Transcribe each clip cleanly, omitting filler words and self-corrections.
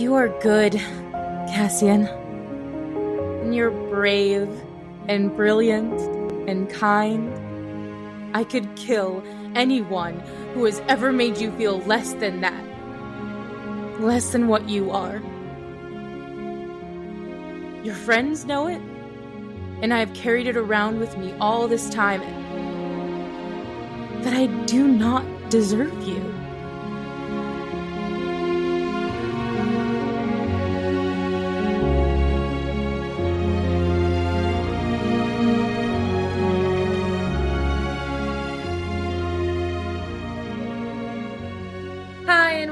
You are good, Cassian. And you're brave and brilliant and kind. I could kill anyone who has ever made you feel less than that. Less than what you are. Your friends know it, and I have carried it around with me all this time, that I do not deserve you.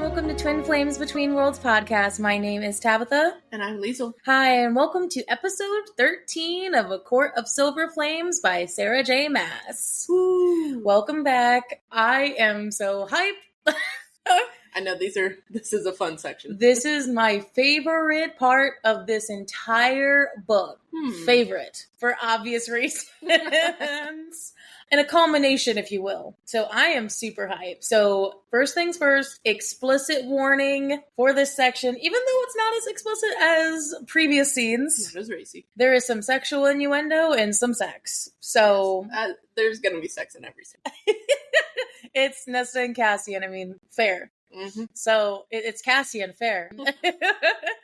Welcome to Twin Flames Between Worlds podcast. My name is Tabitha. And I'm Liesl. Hi, and welcome to episode 13 of A Court of Silver Flames by Sarah J. Maas. Woo. Welcome back. I am so hyped. I know this is a fun section. This is my favorite part of this entire book. Favorite, for obvious reasons. And a culmination, if you will. So I am super hyped. So first things first, explicit warning for this section. Even though it's not as explicit as previous scenes. It was racy. There is some sexual innuendo and some sex. So yes. There's going to be sex in every scene. It's Nesta and Cassian. I mean, fair. Mm-hmm. So it's Cassian, fair.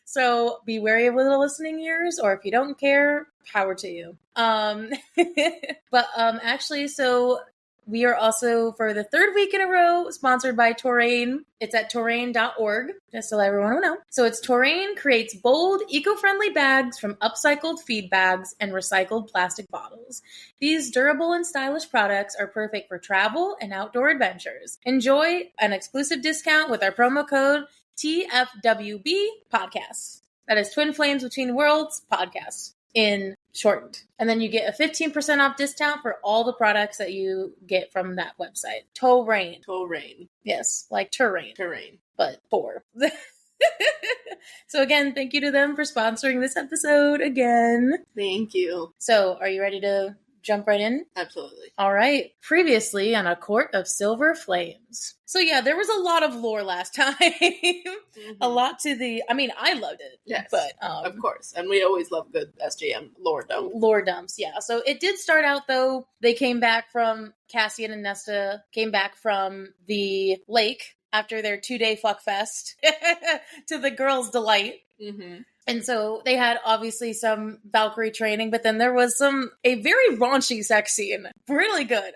So be wary of little listening ears, or if you don't care, power to you. But actually, so we are also, for the third week in a row, sponsored by Torain. It's at Torain.org, just to let everyone know. So it's Torain creates bold, eco-friendly bags from upcycled feed bags and recycled plastic bottles. These durable and stylish products are perfect for travel and outdoor adventures. Enjoy an exclusive discount with our promo code TFWB Podcast. That is Twin Flames Between Worlds Podcast in shortened. And then you get a 15% off discount for all the products that you get from that website. Torain. Torain. Yes, like terrain. Terrain. But for. So again, thank you to them for sponsoring this episode again. Thank you. So are you ready to jump right in? Absolutely. All right. Previously on A Court of Silver Flames. So yeah, there was a lot of lore last time. A lot to the, I mean, I loved it. Yes, but of course. And we always love good SJM lore dump. Lore dumps, yeah. So it did start out though, they came back from, Cassian and Nesta came back from the lake after their 2-day fuck fest to the girls' delight. Mm-hmm. And so they had obviously some Valkyrie training, but then there was a very raunchy sex scene. Really good.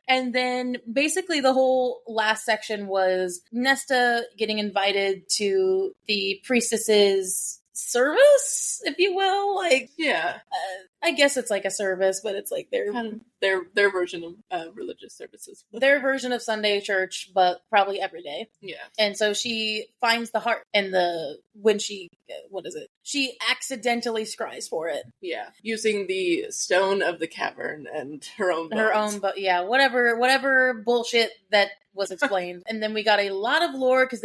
And then basically the whole last section was Nesta getting invited to the priestess's service, if you will. Like, yeah. I guess it's like a service, but it's like their version of religious services. Their version of Sunday church, but probably every day. Yeah. And so she finds the heart and she accidentally scries for it. Yeah. Using the stone of the cavern and her own bones. But yeah, whatever bullshit that was explained. And then we got a lot of lore because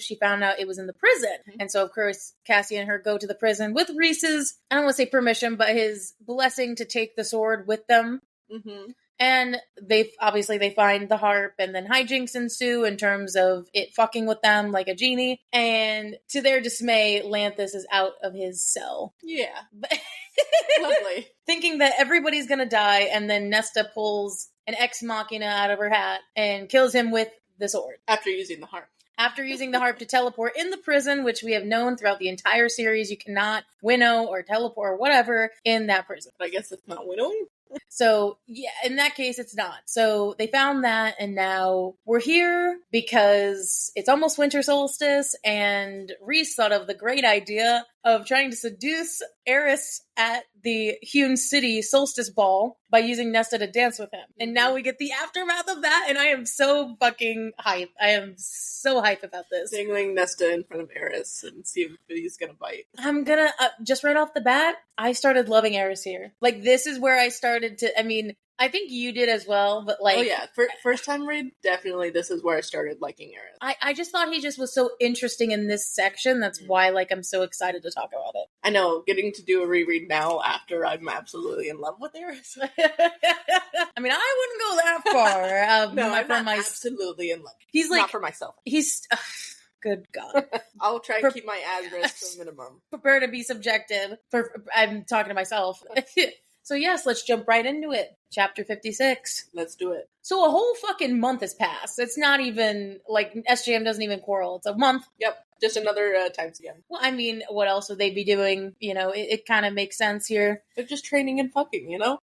she found out it was in the prison. Mm-hmm. And so of course, Cassie and her go to the prison with Rhys's, I don't want to say permission, but his blessing to take the sword with them. Mm-hmm. And they find the harp, and then hijinks ensue in terms of it fucking with them like a genie. And to their dismay, Lanthus is out of his cell. Yeah. Lovely. Thinking that everybody's gonna die, and then Nesta pulls an ex machina out of her hat and kills him with the sword. After using the harp. After using the harp to teleport in the prison, which we have known throughout the entire series, you cannot winnow or teleport or whatever in that prison. But I guess it's not winnowing. So, yeah, in that case, it's not. So they found that, and now we're here because it's almost winter solstice, and Rhys thought of the great idea of trying to seduce Eris at the Hewn City solstice ball by using Nesta to dance with him. And now we get the aftermath of that, and I am so fucking hype. I am so hype about this. Dangling Nesta in front of Eris and see if he's gonna bite. I'm gonna, just right off the bat, I started loving Eris here. Like, this is where I started to, I mean, I think you did as well, but like... Oh yeah, first time read, definitely this is where I started liking Eris. I just thought he just was so interesting in this section. That's why, like, I'm so excited to talk about it. I know, getting to do a reread now after I'm absolutely in love with Eris. I mean, I wouldn't go that far. No, I'm not absolutely in love. He's like... Not for myself. He's... Good God. I'll try and keep my asterisk to a minimum. Prepare to be subjective. I'm talking to myself. So yes, let's jump right into it. Chapter 56. Let's do it. So a whole fucking month has passed. It's not even, like, SJM doesn't even quarrel. It's a month. Yep. Just another times again. Well, I mean, what else would they be doing? You know, it kind of makes sense here. They're just training and fucking, you know?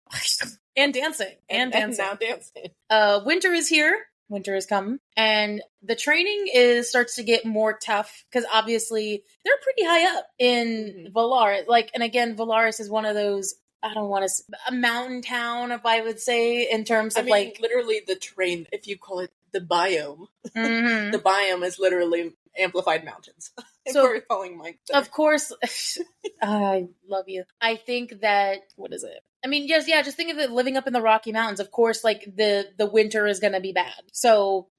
And dancing. And dancing. And now dancing. Winter is here. Winter has come. And the training starts to get more tough because obviously they're pretty high up in Valaris. Like, and again, Valaris is one of those, I don't want to, a mountain town, if I would say, in terms of like literally the terrain, if you call it the biome, the biome is literally amplified mountains. So, we're calling Mike there. Of course, I love you. I think that, what is it? I mean, just think of it living up in the Rocky Mountains. Of course, like the winter is going to be bad. So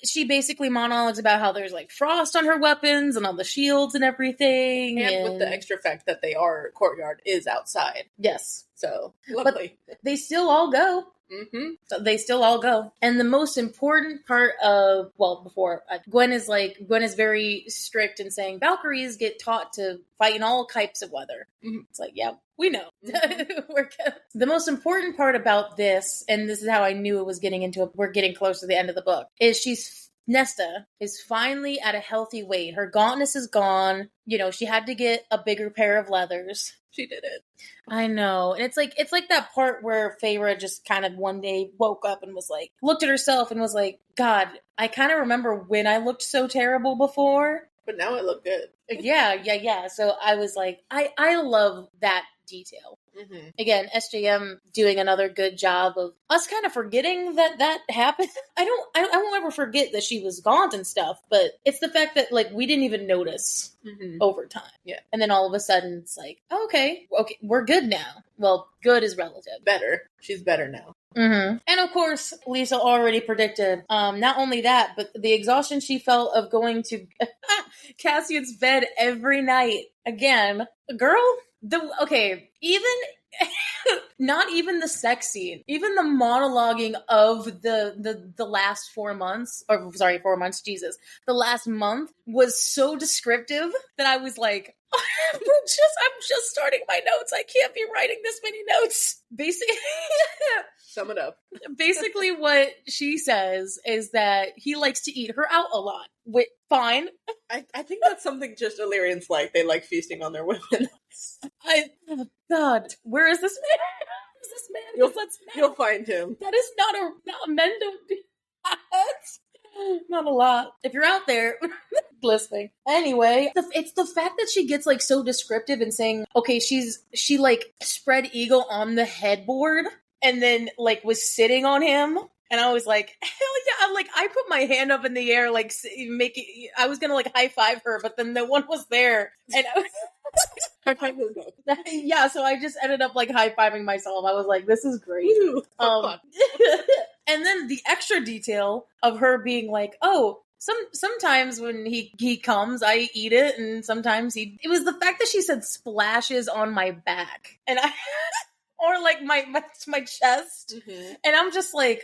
she basically monologues about how there's like frost on her weapons and on the shields and everything. And with the extra fact that courtyard is outside. Yes. So lovely. But they still all go. So they still all go. And the most important part of, before Gwen is very strict in saying Valkyries get taught to fight in all types of weather. It's like, yeah, we know. The most important part about this, and this is how I knew it was we're getting close to the end of the book, is Nesta is finally at a healthy weight. Her gauntness is gone. You know, she had to get a bigger pair of leathers. She did it. I know. And it's like that part where Feyre just kind of one day woke up and was like, looked at herself and was like, God, I kind of remember when I looked so terrible before. But now I look good. Yeah. So I was like, I love that detail. Again, SJM doing another good job of us kind of forgetting that happened. I won't ever forget that she was gaunt and stuff, but it's the fact that like we didn't even notice over time. Yeah. And then all of a sudden it's like, okay, we're good now. Well, good is relative. Better. She's better now. And of course, Lisa already predicted, not only that, but the exhaustion she felt of going to Cassian's bed every night. Again, girl, even not even the sex scene, even the monologuing of the last 4 months, or sorry, 4 months, Jesus, the last month was so descriptive that I was like, I'm just starting my notes. I can't be writing this many notes. Basically, sum it up. Basically, what she says is that he likes to eat her out a lot. Fine. I think that's something just Illyrians like. They like feasting on their women. Oh God, where is this man? Where is this man? You'll find him. That is not men don't do that. Not a lot. If you're out there listening. Anyway, it's the fact that she gets like so descriptive and saying, okay, she like spread eagle on the headboard and then like was sitting on him. And I was like, hell yeah. Like I put my hand up in the air, like I was going to like high five her, but then no one was there. And yeah, so I just ended up like high fiving myself. I was like, this is great. And then the extra detail of her being like, oh, sometimes when he comes, I eat it, and sometimes it was the fact that she said splashes on my back, and I or like my chest, and I'm just like,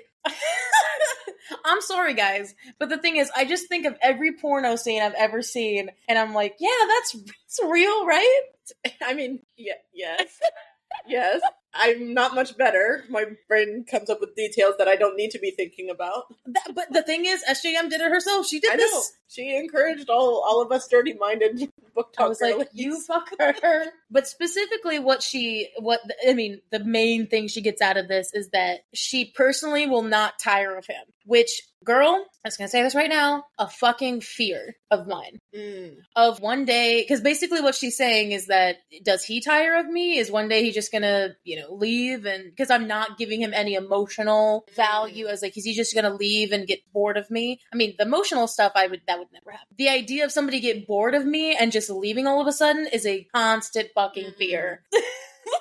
I'm sorry guys, but the thing is, I just think of every porno scene I've ever seen, and I'm like, yeah, that's real, right? I mean, yes. Yes. I'm not much better. My brain comes up with details that I don't need to be thinking about. But the thing is, SJM did it herself. She did this. Know. She encouraged all of us dirty-minded book talk. I was like, you fuck her. But specifically the main thing she gets out of this is that she personally will not tire of him. Which, girl, I'm just gonna say this right now, a fucking fear of mine. Of one day, because basically what she's saying is that, does he tire of me? Is one day he just gonna, leave? And because I'm not giving him any emotional value, as like, is he just gonna leave and get bored of me? I mean, the emotional stuff, that would never happen. The idea of somebody get bored of me and just leaving all of a sudden is a constant fucking fear.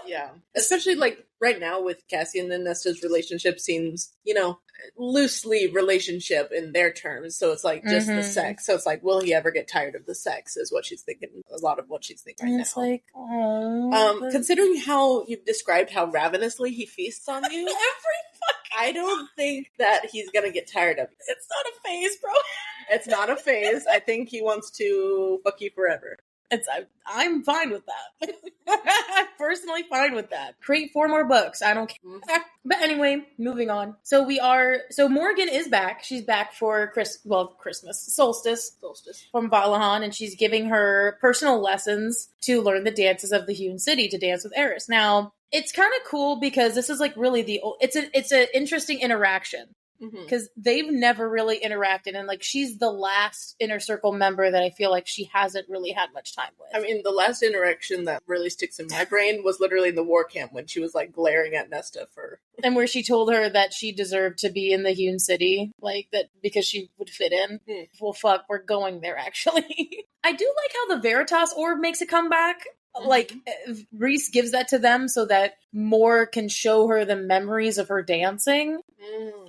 Yeah. Especially like right now with Cassian and Nesta's relationship seems, loosely relationship in their terms. So it's like just the sex. So it's like, will he ever get tired of the sex is what she's thinking. A lot of what she's thinking right now. It's like, oh. Considering how you've described how ravenously he feasts on you, I don't think that he's going to get tired of it. It's not a phase, bro. It's not a phase. I think he wants to fuck you forever. I'm fine with that. I'm personally fine with that. Create 4 more books. I don't care. But anyway, moving on. So Morgan is back. She's back for Christmas, solstice from Valahan, and she's giving her personal lessons to learn the dances of the hewn city to dance with Eris. Now, it's kind of cool because this is like really it's an interesting interaction. Because they've never really interacted, and like she's the last inner circle member that I feel like she hasn't really had much time with. I mean, the last interaction that really sticks in my brain was literally in the war camp when she was like glaring at Nesta and where she told her that she deserved to be in the hewn city, like that because she would fit in. Well, fuck, we're going there actually. I do like how the Veritas orb makes a comeback. Like, Reese gives that to them so that Moore can show her the memories of her dancing.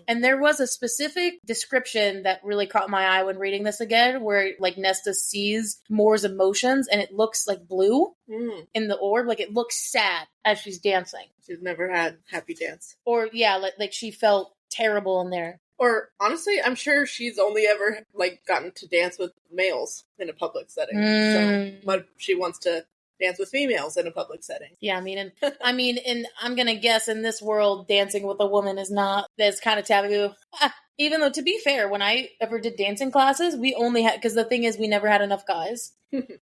And there was a specific description that really caught my eye when reading this again, where, like, Nesta sees Moore's emotions, and it looks, like, blue in the orb. Like, it looks sad as she's dancing. She's never had happy dance. Or, yeah, like she felt terrible in there. Or, honestly, I'm sure she's only ever, like, gotten to dance with males in a public setting. So, she wants to dance with females in a public setting. Yeah, I mean, and I'm gonna guess in this world, dancing with a woman that's kind of taboo. Even though, to be fair, when I ever did dancing classes, we only had, because the thing is, we never had enough guys.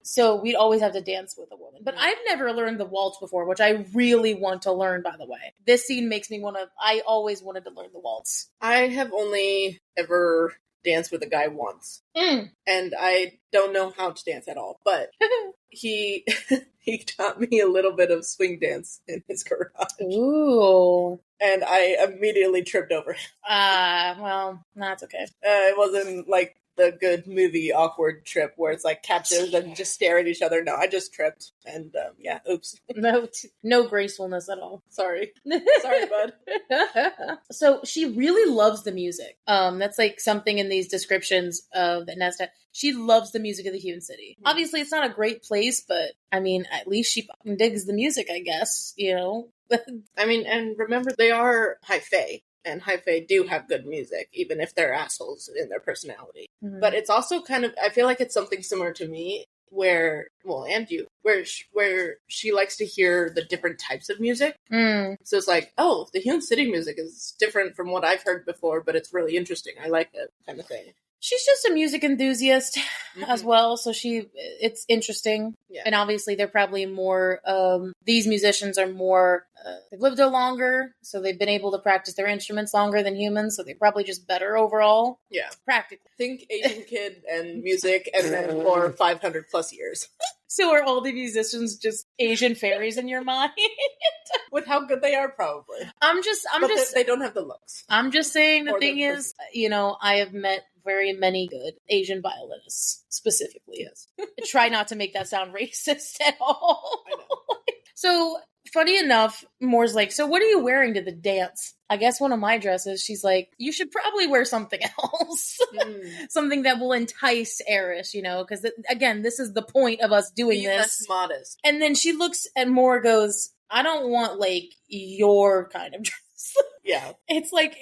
So we'd always have to dance with a woman. But I've never learned the waltz before, which I really want to learn, by the way. This scene makes me I always wanted to learn the waltz. I have only ever danced with a guy once. And I don't know how to dance at all, but he taught me a little bit of swing dance in his garage. Ooh. And I immediately tripped over him. Well, that's okay. It wasn't like the good movie awkward trip where it's like captives and just stare at each other. No, I just tripped. And oops. No gracefulness at all. Sorry. Sorry, bud. So she really loves the music. That's like something in these descriptions of the Nesta. She loves the music of the hewn city. Obviously, it's not a great place, but I mean, at least she fucking digs the music, I guess, you know? I mean, and remember, they are high fae. And high fae do have good music, even if they're assholes in their personality. But it's also kind of, I feel like it's something similar to me, where she likes to hear the different types of music. So it's like, oh, the hewn city music is different from what I've heard before, but it's really interesting. I like it, kind of thing. She's just a music enthusiast as well, so it's interesting. Yeah. And obviously they're probably more, these musicians are more, they've lived longer, so they've been able to practice their instruments longer than humans, so they're probably just better overall. Yeah. Practically. Think Asian kid and music, and then for 500 plus years. So are all the musicians just Asian fairies in your mind? With how good they are, probably. They don't have the looks. I'm just saying the thing is, I have met very many good Asian violinists, specifically. Yes. Try not to make that sound racist at all. I know. So, funny enough, Moore's like, so what are you wearing to the dance? I guess one of my dresses. She's like, you should probably wear something else. Something that will entice Eris, because, again, this is the point of us doing this. Less modest. And then she looks at Moore, goes, I don't want, like, your kind of dress. Yeah. It's like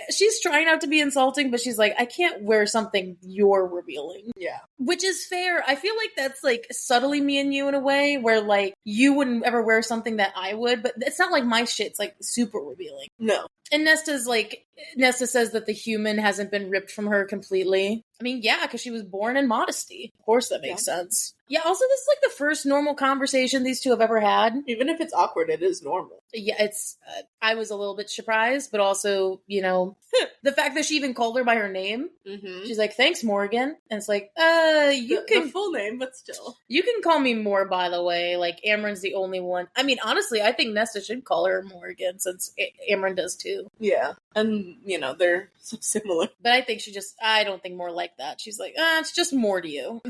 she's trying not to be insulting, but she's like, I can't wear something you're revealing. Yeah. Which is fair. I feel like that's like subtly me and you in a way where like you wouldn't ever wear something that I would, but it's not like my shit's like super revealing. No. And Nesta says that the human hasn't been ripped from her completely. I mean, yeah, because she was born in modesty. Of course that makes sense. Yeah, also this is like the first normal conversation these two have ever had. Even if it's awkward, it is normal. Yeah, it's, I was a little bit surprised, but also, the fact that she even called her by her name. Mm-hmm. She's like, thanks, Morgan. And it's like, the full name, but still. You can call me Moore, by the way. Like, Amren's the only one. I mean, honestly, I think Nesta should call her Morgan, since Amren does too. Yeah, and, they're so similar. But I don't think Moore like that. She's like, it's just more to you.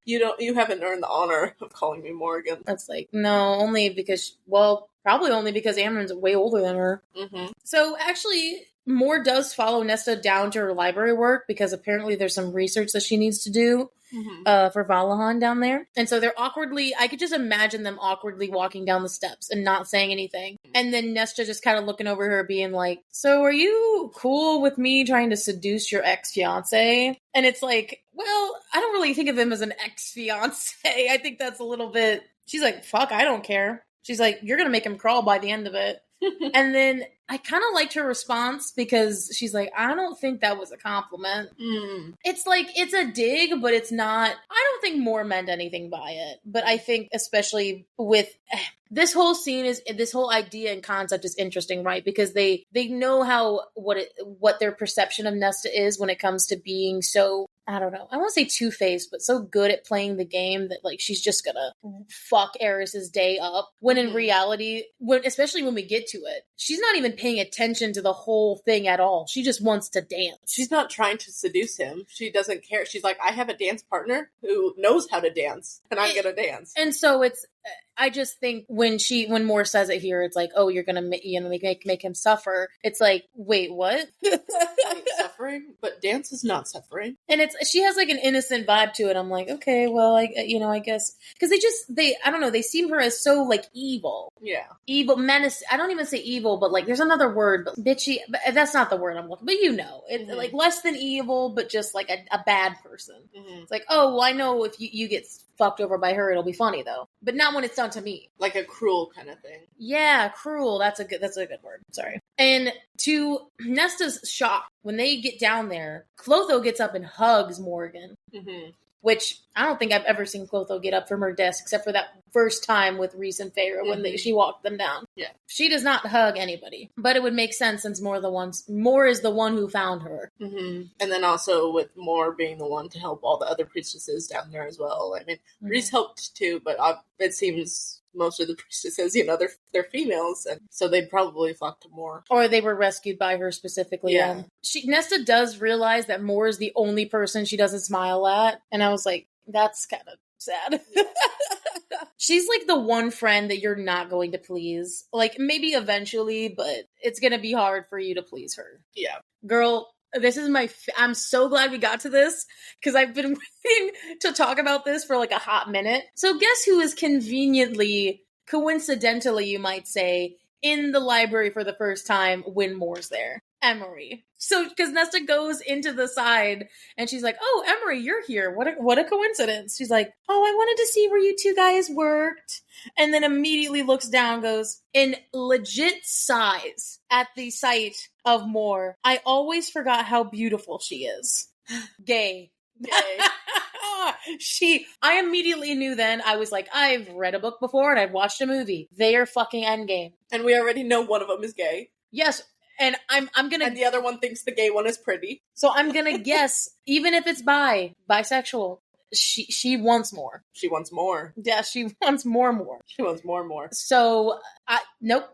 You haven't earned the honor of calling me Morgan. That's like, no, only because, probably only because Amren's way older than her. Mm-hmm. So, actually, Moore does follow Nesta down to her library work because apparently there's some research that she needs to do for Valahan down there. And so they're awkwardly, I could just imagine them awkwardly walking down the steps and not saying anything. And then Nesta just kind of looking over her being like, so are you cool with me trying to seduce your ex-fiance? And it's like, well, I don't really think of him as an ex-fiance. I think that's a little bit, she's like, fuck, I don't care. She's like, you're going to make him crawl by the end of it. And then I kind of liked her response because she's like, I don't think that was a compliment. It's like, it's a dig, but it's not, I don't think Moore meant anything by it. But I think especially with this whole scene is, this whole idea and concept is interesting, right? Because they know how, what their perception of Nesta is when it comes to being so, I don't know, I won't say two-faced, but so good at playing the game that like she's just gonna fuck Eris's day up. When in reality, especially when we get to it, she's not even paying attention to the whole thing at all. She just wants to dance. She's not trying to seduce him. She doesn't care. She's like, I have a dance partner who knows how to dance, and I'm gonna dance. And so it's, I just think when Moore says it here, it's like, oh, you're gonna make him suffer. It's like, wait, what? Like suffering, but dance is not suffering. And she has like an innocent vibe to it. I'm like, okay, well, I guess because I don't know, they seem her as so like evil. Yeah, evil, menace. I don't even say evil, but like there's another word, but bitchy. But that's not the word I'm looking. But it's like less than evil, but just like a bad person. It's like, oh, well, I know if you get fucked over by her, it'll be funny though, but not when it's done to me. Like a cruel kind of thing. Yeah, cruel. That's a good word. Sorry. And to Nesta's shock, when they get down there, Clotho gets up and hugs Morgan. Which I don't think I've ever seen Clotho get up from her desk except for that first time with Rhys and Feyre when she walked them down. Yeah. She does not hug anybody, but it would make sense since Moore is the one who found her. And then also with Moore being the one to help all the other priestesses down there as well. I mean, Rhys helped too, but it seems most of the priestesses, they're females, and so they'd probably flock to Moore. Or they were rescued by her specifically. Yeah. Nesta does realize that Moore is the only person she doesn't smile at, and I was like, that's kind of sad. She's like the one friend that you're not going to please. Like, maybe eventually, but it's going to be hard for you to please her. Yeah. Girl, this is I'm so glad we got to this because I've been waiting to talk about this for like a hot minute. So guess who is coincidentally, you might say, in the library for the first time when Moore's there? Emery. So, because Nesta goes into the side and she's like, oh, Emery, you're here. What a coincidence. She's like, oh, I wanted to see where you two guys worked. And then immediately looks down, goes, in legit sighs at the sight of Moore. I always forgot how beautiful she is. Gay. I immediately knew then. I was like, I've read a book before and I've watched a movie. They are fucking endgame. And we already know one of them is gay. Yes. And I'm gonna... And the other one thinks the gay one is pretty. So I'm gonna guess, even if it's bisexual, she wants more. She wants more. Yeah, she wants more. She wants more. So, nope,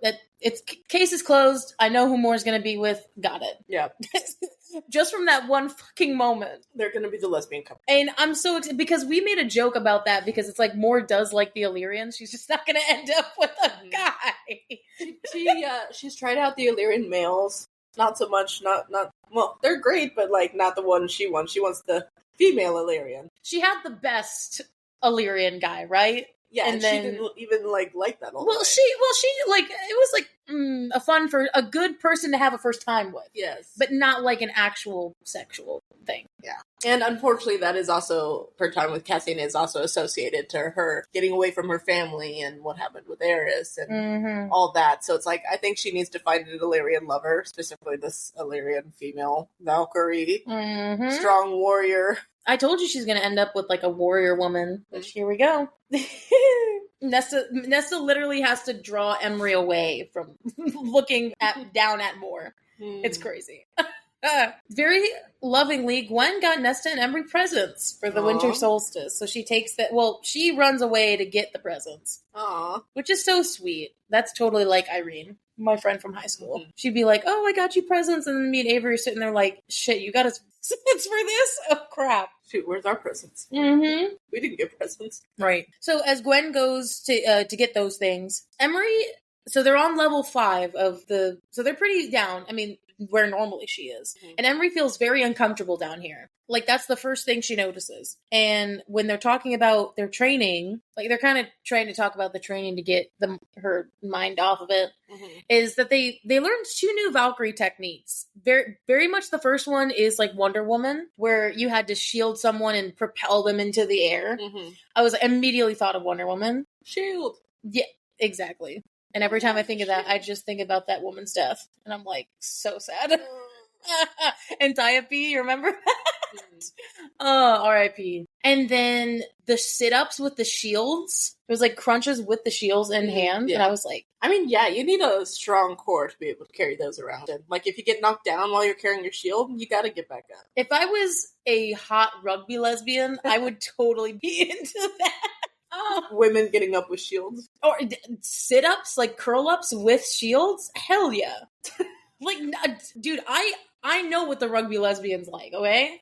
it's case is closed. I know who Moore's gonna be with. Got it. Yeah. Just from that one fucking moment. They're gonna be the lesbian couple. And I'm so excited because we made a joke about that because it's like Moore does like the Illyrians. She's just not gonna end up with a guy. She's tried out the Illyrian males. Not so much, well, they're great, but like not the one she wants. She wants the female Illyrian. She had the best Illyrian guy, right? Yeah, and then, she didn't even like that. Well, she like it was like a good person to have a first time with. Yes, but not like an actual sexual thing. Yeah, and unfortunately, that is also her time with Cassian is also associated to her getting away from her family and what happened with Eris and all that. So it's like I think she needs to find an Illyrian lover, specifically this Illyrian female Valkyrie, strong warrior. I told you she's going to end up with like a warrior woman. But here we go. Nesta literally has to draw Emery away from looking down at Moore. It's crazy. Very lovingly, Gwen got Nesta and Emery presents for the winter solstice. So she takes that. Well, she runs away to get the presents. Aww. Which is so sweet. That's totally like Irene, my friend from high school. She'd be like, oh, I got you presents. And then me and Avery are sitting there like, shit, you got us presents for this? Oh, crap. Shoot, where's our presents? We didn't get presents. Right. So as Gwen goes to get those things, Emery... So they're on level 5 of the... So they're pretty down. I mean, where normally she is. And Emery feels very uncomfortable down here. Like, that's the first thing she notices. And when they're talking about their training, like, they're kind of trying to talk about the training to get her mind off of it, is that they learned 2 new Valkyrie techniques. Very, very much the first one is like Wonder Woman, where you had to shield someone and propel them into the air. I was immediately thought of Wonder Woman. Shield. Yeah, exactly. And every time I think of that, I just think about that woman's death. And I'm like, so sad. And Diapi, you remember that? Oh, R.I.P. And then the sit-ups with the shields. It was like crunches with the shields in hand. And I was like... I mean, yeah, you need a strong core to be able to carry those around. And, like, if you get knocked down while you're carrying your shield, you gotta get back up. If I was a hot rugby lesbian, I would totally be into that. Women getting up with shields. Or sit-ups, like curl-ups with shields? Hell yeah. Like, dude, I know what the rugby lesbians like, okay?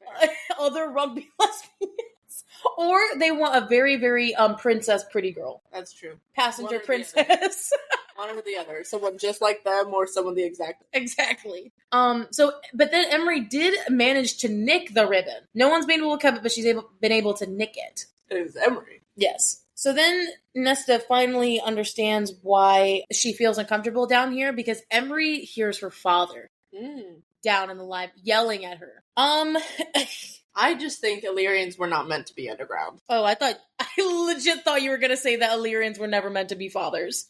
Other rugby lesbians. Or they want a very, very princess pretty girl. That's true. Passenger princess. One or the other. Someone just like them or someone the exact... Exactly. But then Emery did manage to nick the ribbon. No one's been able to cut it, but she's been able to nick it. It was Emery. Yes. So then Nesta finally understands why she feels uncomfortable down here, because Emery hears her father down in the lab yelling at her. I just think Illyrians were not meant to be underground. Oh, I legit thought you were going to say that Illyrians were never meant to be fathers.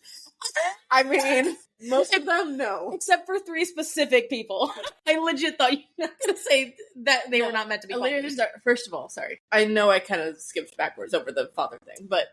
I mean, most of them, no. Except for 3 specific people. I legit thought you were going to say that they were not meant to be fathers. First of all, sorry. I know I kind of skipped backwards over the father thing, but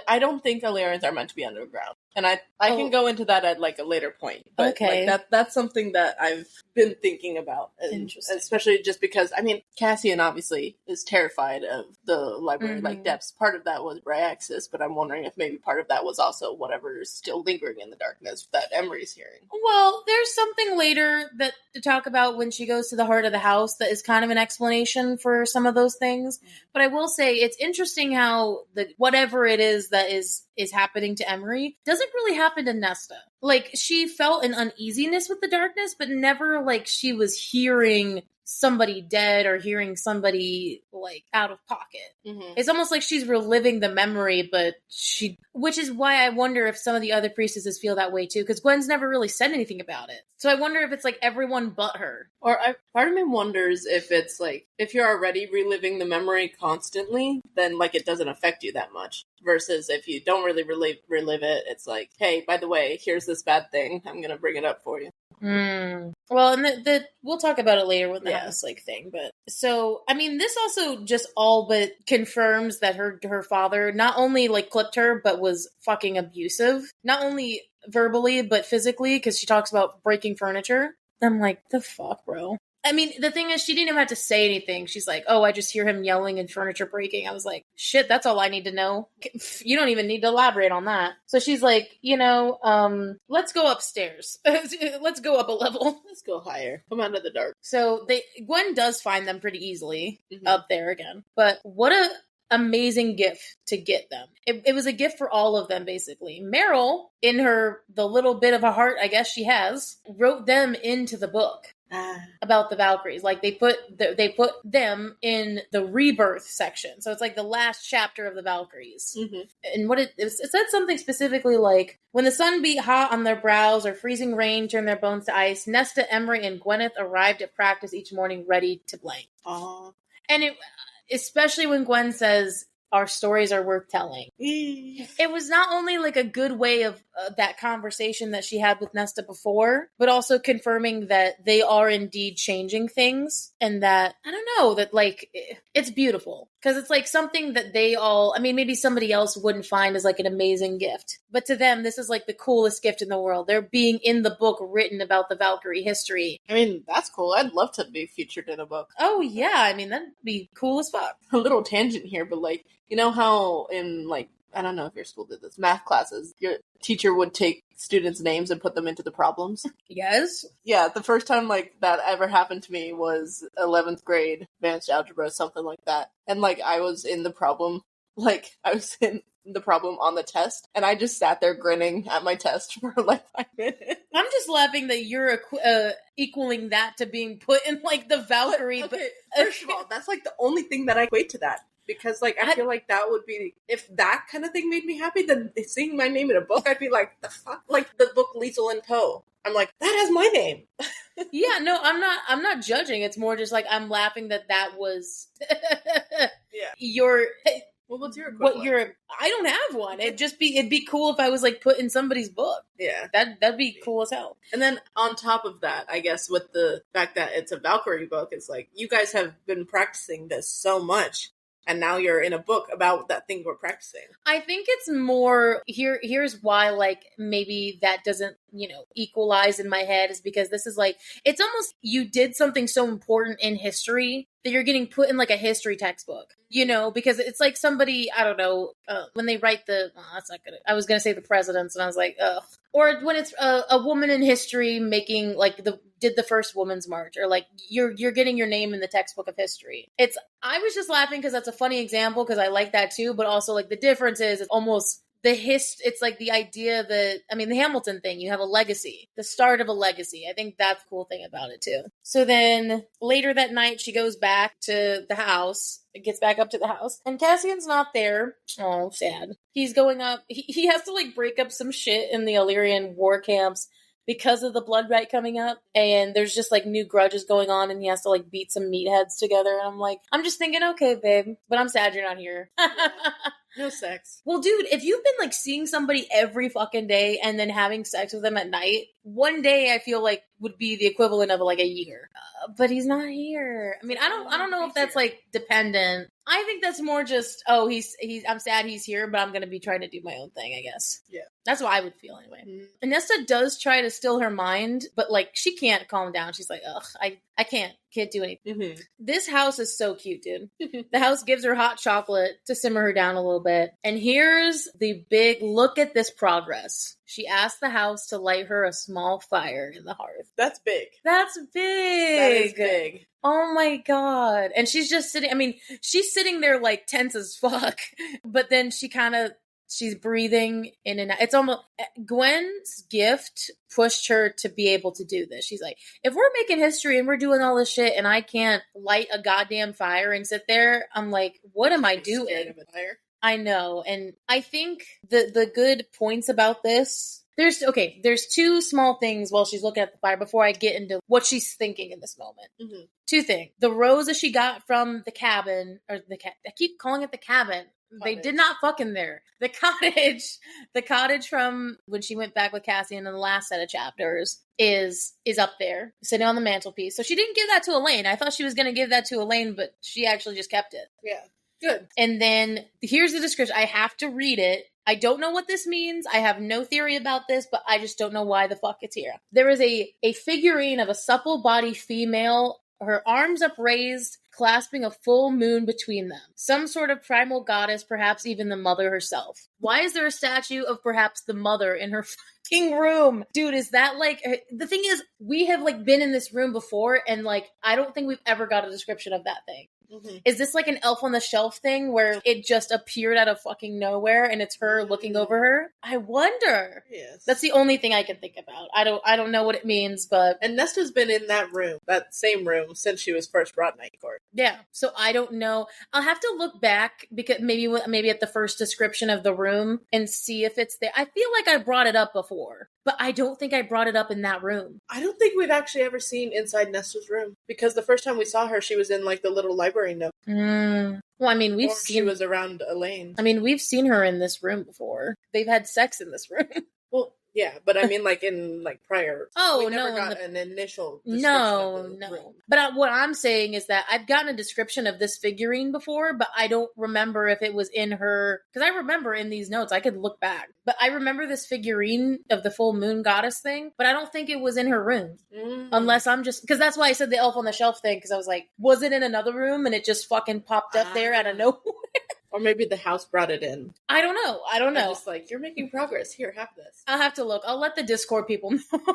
I don't think Illyrians are meant to be underground. And I can go into that at, like, a later point. But, okay. Like, that's something that I've been thinking about. Interesting. Especially just because, I mean, Cassian obviously is terrified of the library-like depths. Part of that was Bryaxis, but I'm wondering if maybe part of that was also whatever is still lingering in the darkness that Emery's hearing. Well, there's something later that to talk about when she goes to the heart of the house that is kind of an explanation for some of those things. But I will say it's interesting how whatever it is that is happening to Emery doesn't really happen to Nesta. Like, she felt an uneasiness with the darkness, but never like she was hearing somebody dead or hearing somebody like out of pocket. It's almost like she's reliving the memory, but which is why I wonder if some of the other priestesses feel that way too, because Gwen's never really said anything about it. So I wonder if it's like everyone but her. Or part of me wonders if it's like, if you're already reliving the memory constantly, then like it doesn't affect you that much. Versus if you don't really relive it, it's like, hey, by the way, here's this bad thing. I'm going to bring it up for you. Well, and we'll talk about it later with the house like thing, but so I mean, this also just all but confirms that her father not only like clipped her, but was fucking abusive, not only verbally but physically, because she talks about breaking furniture. I'm like, the fuck, bro. I mean, the thing is, she didn't even have to say anything. She's like, oh, I just hear him yelling and furniture breaking. I was like, shit, that's all I need to know. You don't even need to elaborate on that. So she's like, let's go upstairs. Let's go up a level. Let's go higher. Come out of the dark. So Gwen does find them pretty easily up there again. But what a amazing gift to get them. It was a gift for all of them, basically. Meryl, in the little bit of a heart I guess she has, wrote them into the book. About the Valkyries. Like, they put them in the rebirth section. So it's like the last chapter of the Valkyries. And it said something specifically like, when the sun beat hot on their brows or freezing rain turned their bones to ice, Nesta, Emery, and Gwyneth arrived at practice each morning ready to blank. And especially when Gwen says, our stories are worth telling. It was not only like a good way of that conversation that she had with Nesta before, but also confirming that they are indeed changing things, and that, I don't know, that like, it's beautiful. Because it's like something that maybe somebody else wouldn't find as like an amazing gift. But to them, this is like the coolest gift in the world. They're being in the book written about the Valkyrie history. I mean, that's cool. I'd love to be featured in a book. Oh, yeah. I mean, that'd be cool as fuck. A little tangent here, but like, you know how in like, I don't know if your school did this, math classes, your teacher would take students' names and put them into the problems? Yes. Yeah, the first time like that ever happened to me was 11th grade, advanced algebra, something like that. And like I was in the problem like I was in the problem on the test, and I just sat there grinning at my test for like 5 minutes. I'm just laughing that you're equaling that to being put in like the Valkyrie. Okay, first of all, that's like the only thing that I equate to that. Because, like, I feel like that would be, if that kind of thing made me happy, then seeing my name in a book, I'd be like, the fuck? Like, the book Liesl and Poe. I'm like, that has my name. Yeah, no, I'm not judging. It's more just like, I'm laughing that was your... Well, what's your equivalent? I don't have one. It'd be cool if I was like put in somebody's book. Yeah. That'd be cool as hell. And then on top of that, I guess with the fact that it's a Valkyrie book, it's like, you guys have been practicing this so much. And now you're in a book about that thing we're practicing. I think it's more here's why, like, maybe that doesn't, equalize in my head, is because this is like, it's almost, you did something so important in history that you're getting put in like a history textbook, because it's like somebody, I don't know, when they write that's not good. I was going to say the presidents, and I was like, ugh. Or when it's a woman in history making like did the first women's march, or like you're getting your name in the textbook of history. I was just laughing because that's a funny example, because I like that too, but also like the difference is it's almost it's like the idea that, the Hamilton thing, you have a legacy, the start of a legacy. I think that's the cool thing about it too. So then later that night, she goes back to the house, gets back up to the house, and Cassian's not there. Oh, sad. He's going up. He has to like break up some shit in the Illyrian war camps because of the blood right coming up, and there's just like new grudges going on, and he has to like beat some meatheads together. And I'm just thinking, okay, babe, but I'm sad you're not here. No sex. Well, dude, if you've been like seeing somebody every fucking day and then having sex with them at night, one day I feel like would be the equivalent of like a year. But he's not here. I don't know if that's like dependent. I think that's more just, I'm sad he's here, but I'm going to be trying to do my own thing, I guess. Yeah. That's what I would feel anyway. Mm-hmm. Nesta does try to still her mind, but like she can't calm down. She's like, ugh, I can't do anything. Mm-hmm. This house is so cute, dude. The house gives her hot chocolate to simmer her down a little bit. And here's the big look at this progress. She asked the house to light her a small fire in the hearth. That's big. That's big. That is big. Oh my God. And she's just sitting, she's sitting there like tense as fuck. But then she's breathing in and out. It's almost, Gwen's gift pushed her to be able to do this. She's like, if we're making history and we're doing all this shit and I can't light a goddamn fire and sit there, I'm like, what am I doing? Scared of a fire. I know. And I think the good points about this, there's two small things while she's looking at the fire before I get into what she's thinking in this moment. Mm-hmm. Two things. The rose that she got from the cabin, I keep calling it the cabin. Cottage. They did not fucking there. The cottage from when she went back with Cassian in the last set of chapters is up there, sitting on the mantelpiece. So she didn't give that to Elaine. I thought she was going to give that to Elaine, but she actually just kept it. Yeah. Good. And then here's the description. I have to read it. I don't know what this means. I have no theory about this, but I just don't know why the fuck it's here. There is a figurine of a supple body female, her arms upraised, clasping a full moon between them. Some sort of primal goddess, perhaps even the mother herself. Why is there a statue of perhaps the mother in her fucking room? Dude, is that like... The thing is, we have like been in this room before, and like, I don't think we've ever got a description of that thing. Mm-hmm. Is this like an Elf on the Shelf thing where it just appeared out of fucking nowhere and it's her looking over her? I wonder. Yes. That's the only thing I can think about. I don't know what it means, but... And Nesta's been in that same room, since she was first brought Night Court. Yeah, so I don't know. I'll have to look back, because maybe at the first description of the room and see if it's there. I feel like I brought it up before, but I don't think I brought it up in that room. I don't think we've actually ever seen inside Nesta's room, because the first time we saw her, she was in like the little library nook. Well, we've seen... She was around Elaine. We've seen her in this room before. They've had sex in this room. Well, yeah, but like in like prior. Oh, we never got an initial description of the room. But what I'm saying is that I've gotten a description of this figurine before, but I don't remember if it was in her, because I remember in these notes, I could look back, but I remember this figurine of the full moon goddess thing, but I don't think it was in her room. Unless I'm just, because that's why I said the Elf on the Shelf thing, because I was like, was it in another room and it just fucking popped up there out of nowhere? Or maybe the house brought it in. I don't know. They're just like, you're making progress. Here, have this. I'll have to look. I'll let the Discord people know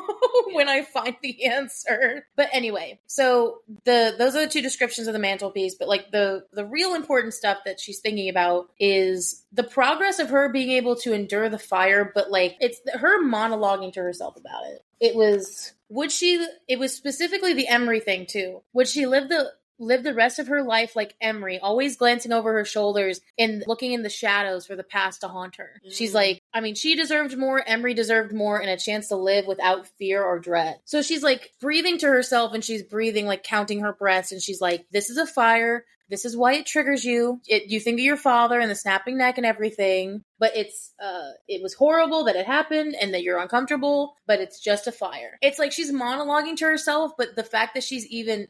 when I find the answer. But anyway, so those are the 2 descriptions of the mantelpiece. But like the real important stuff that she's thinking about is the progress of her being able to endure the fire. But like it's her monologuing to herself about it. It was specifically the Emery thing too. Would she live the rest of her life like Emery, always glancing over her shoulders and looking in the shadows for the past to haunt her? She's like, I mean, she deserved more, Emery deserved more, and a chance to live without fear or dread. So she's like breathing to herself, and she's breathing, like counting her breaths, and she's like, this is a fire. This is why it triggers you. You think of your father and the snapping neck and everything, but it was horrible that it happened and that you're uncomfortable, but it's just a fire. It's like she's monologuing to herself, but the fact that she's even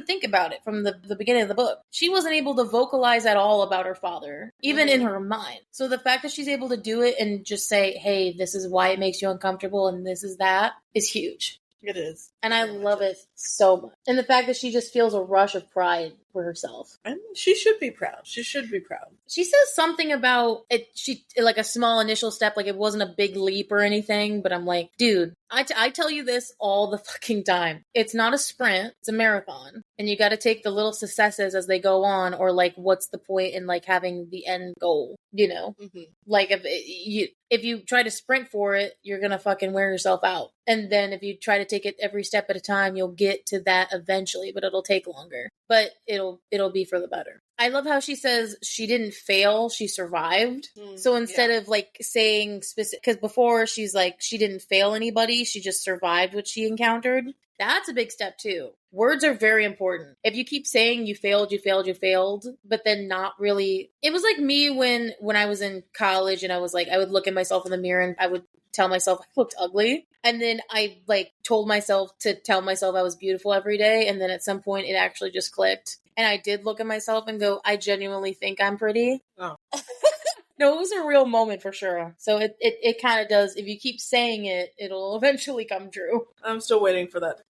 think about it from the beginning of the book. She wasn't able to vocalize at all about her father, even in her mind. So the fact that she's able to do it and just say, hey, this is why it makes you uncomfortable and this is that is huge. It is. And I love it so much. And the fact that she just feels a rush of pride for herself. I mean, she should be proud. She should be proud. She says something about it, like a small initial step, like it wasn't a big leap or anything, but I'm like, dude, I tell you this all the fucking time. It's not a sprint, it's a marathon. And you got to take the little successes as they go on, or like, what's the point in like having the end goal, you know? Mm-hmm. Like if you try to sprint for it, you're going to fucking wear yourself out. And then if you try to take it every step at a time, you'll get to that eventually, but it'll take longer. But it'll be for the better. I love how she says she didn't fail, she survived. So instead of like saying specific, because before she's like, she didn't fail anybody, she just survived what she encountered. That's a big step too. Words are very important. If you keep saying you failed, but then not really. It was like me when I was in college and I was like, I would look at myself in the mirror and I would tell myself I looked ugly. And then I like told myself to tell myself I was beautiful every day. And then at some point it actually just clicked. And I did look at myself and go, I genuinely think I'm pretty. Oh. No, it was a real moment for sure. So it kind of does. If you keep saying it, it'll eventually come true. I'm still waiting for that.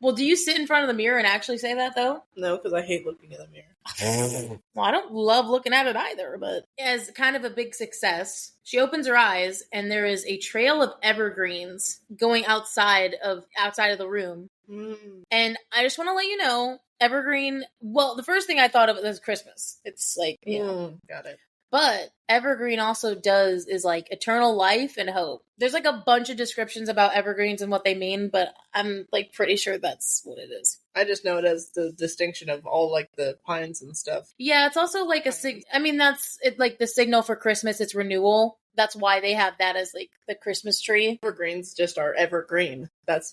Well, do you sit in front of the mirror and actually say that, though? No, because I hate looking in the mirror. Well, I don't love looking at it either, but as kind of a big success, she opens her eyes and there is a trail of evergreens going outside of the room. And I just want to let you know, evergreen, well, the first thing I thought of was Christmas. It's like, you know. Got it. But evergreen also is like eternal life and hope. There's like a bunch of descriptions about evergreens and what they mean, but I'm like pretty sure that's what it is. I just know it as the distinction of all like the pines and stuff. Yeah, it's also like that's it, like the signal for Christmas. It's renewal. That's why they have that as like the Christmas tree. Evergreens just are evergreen. That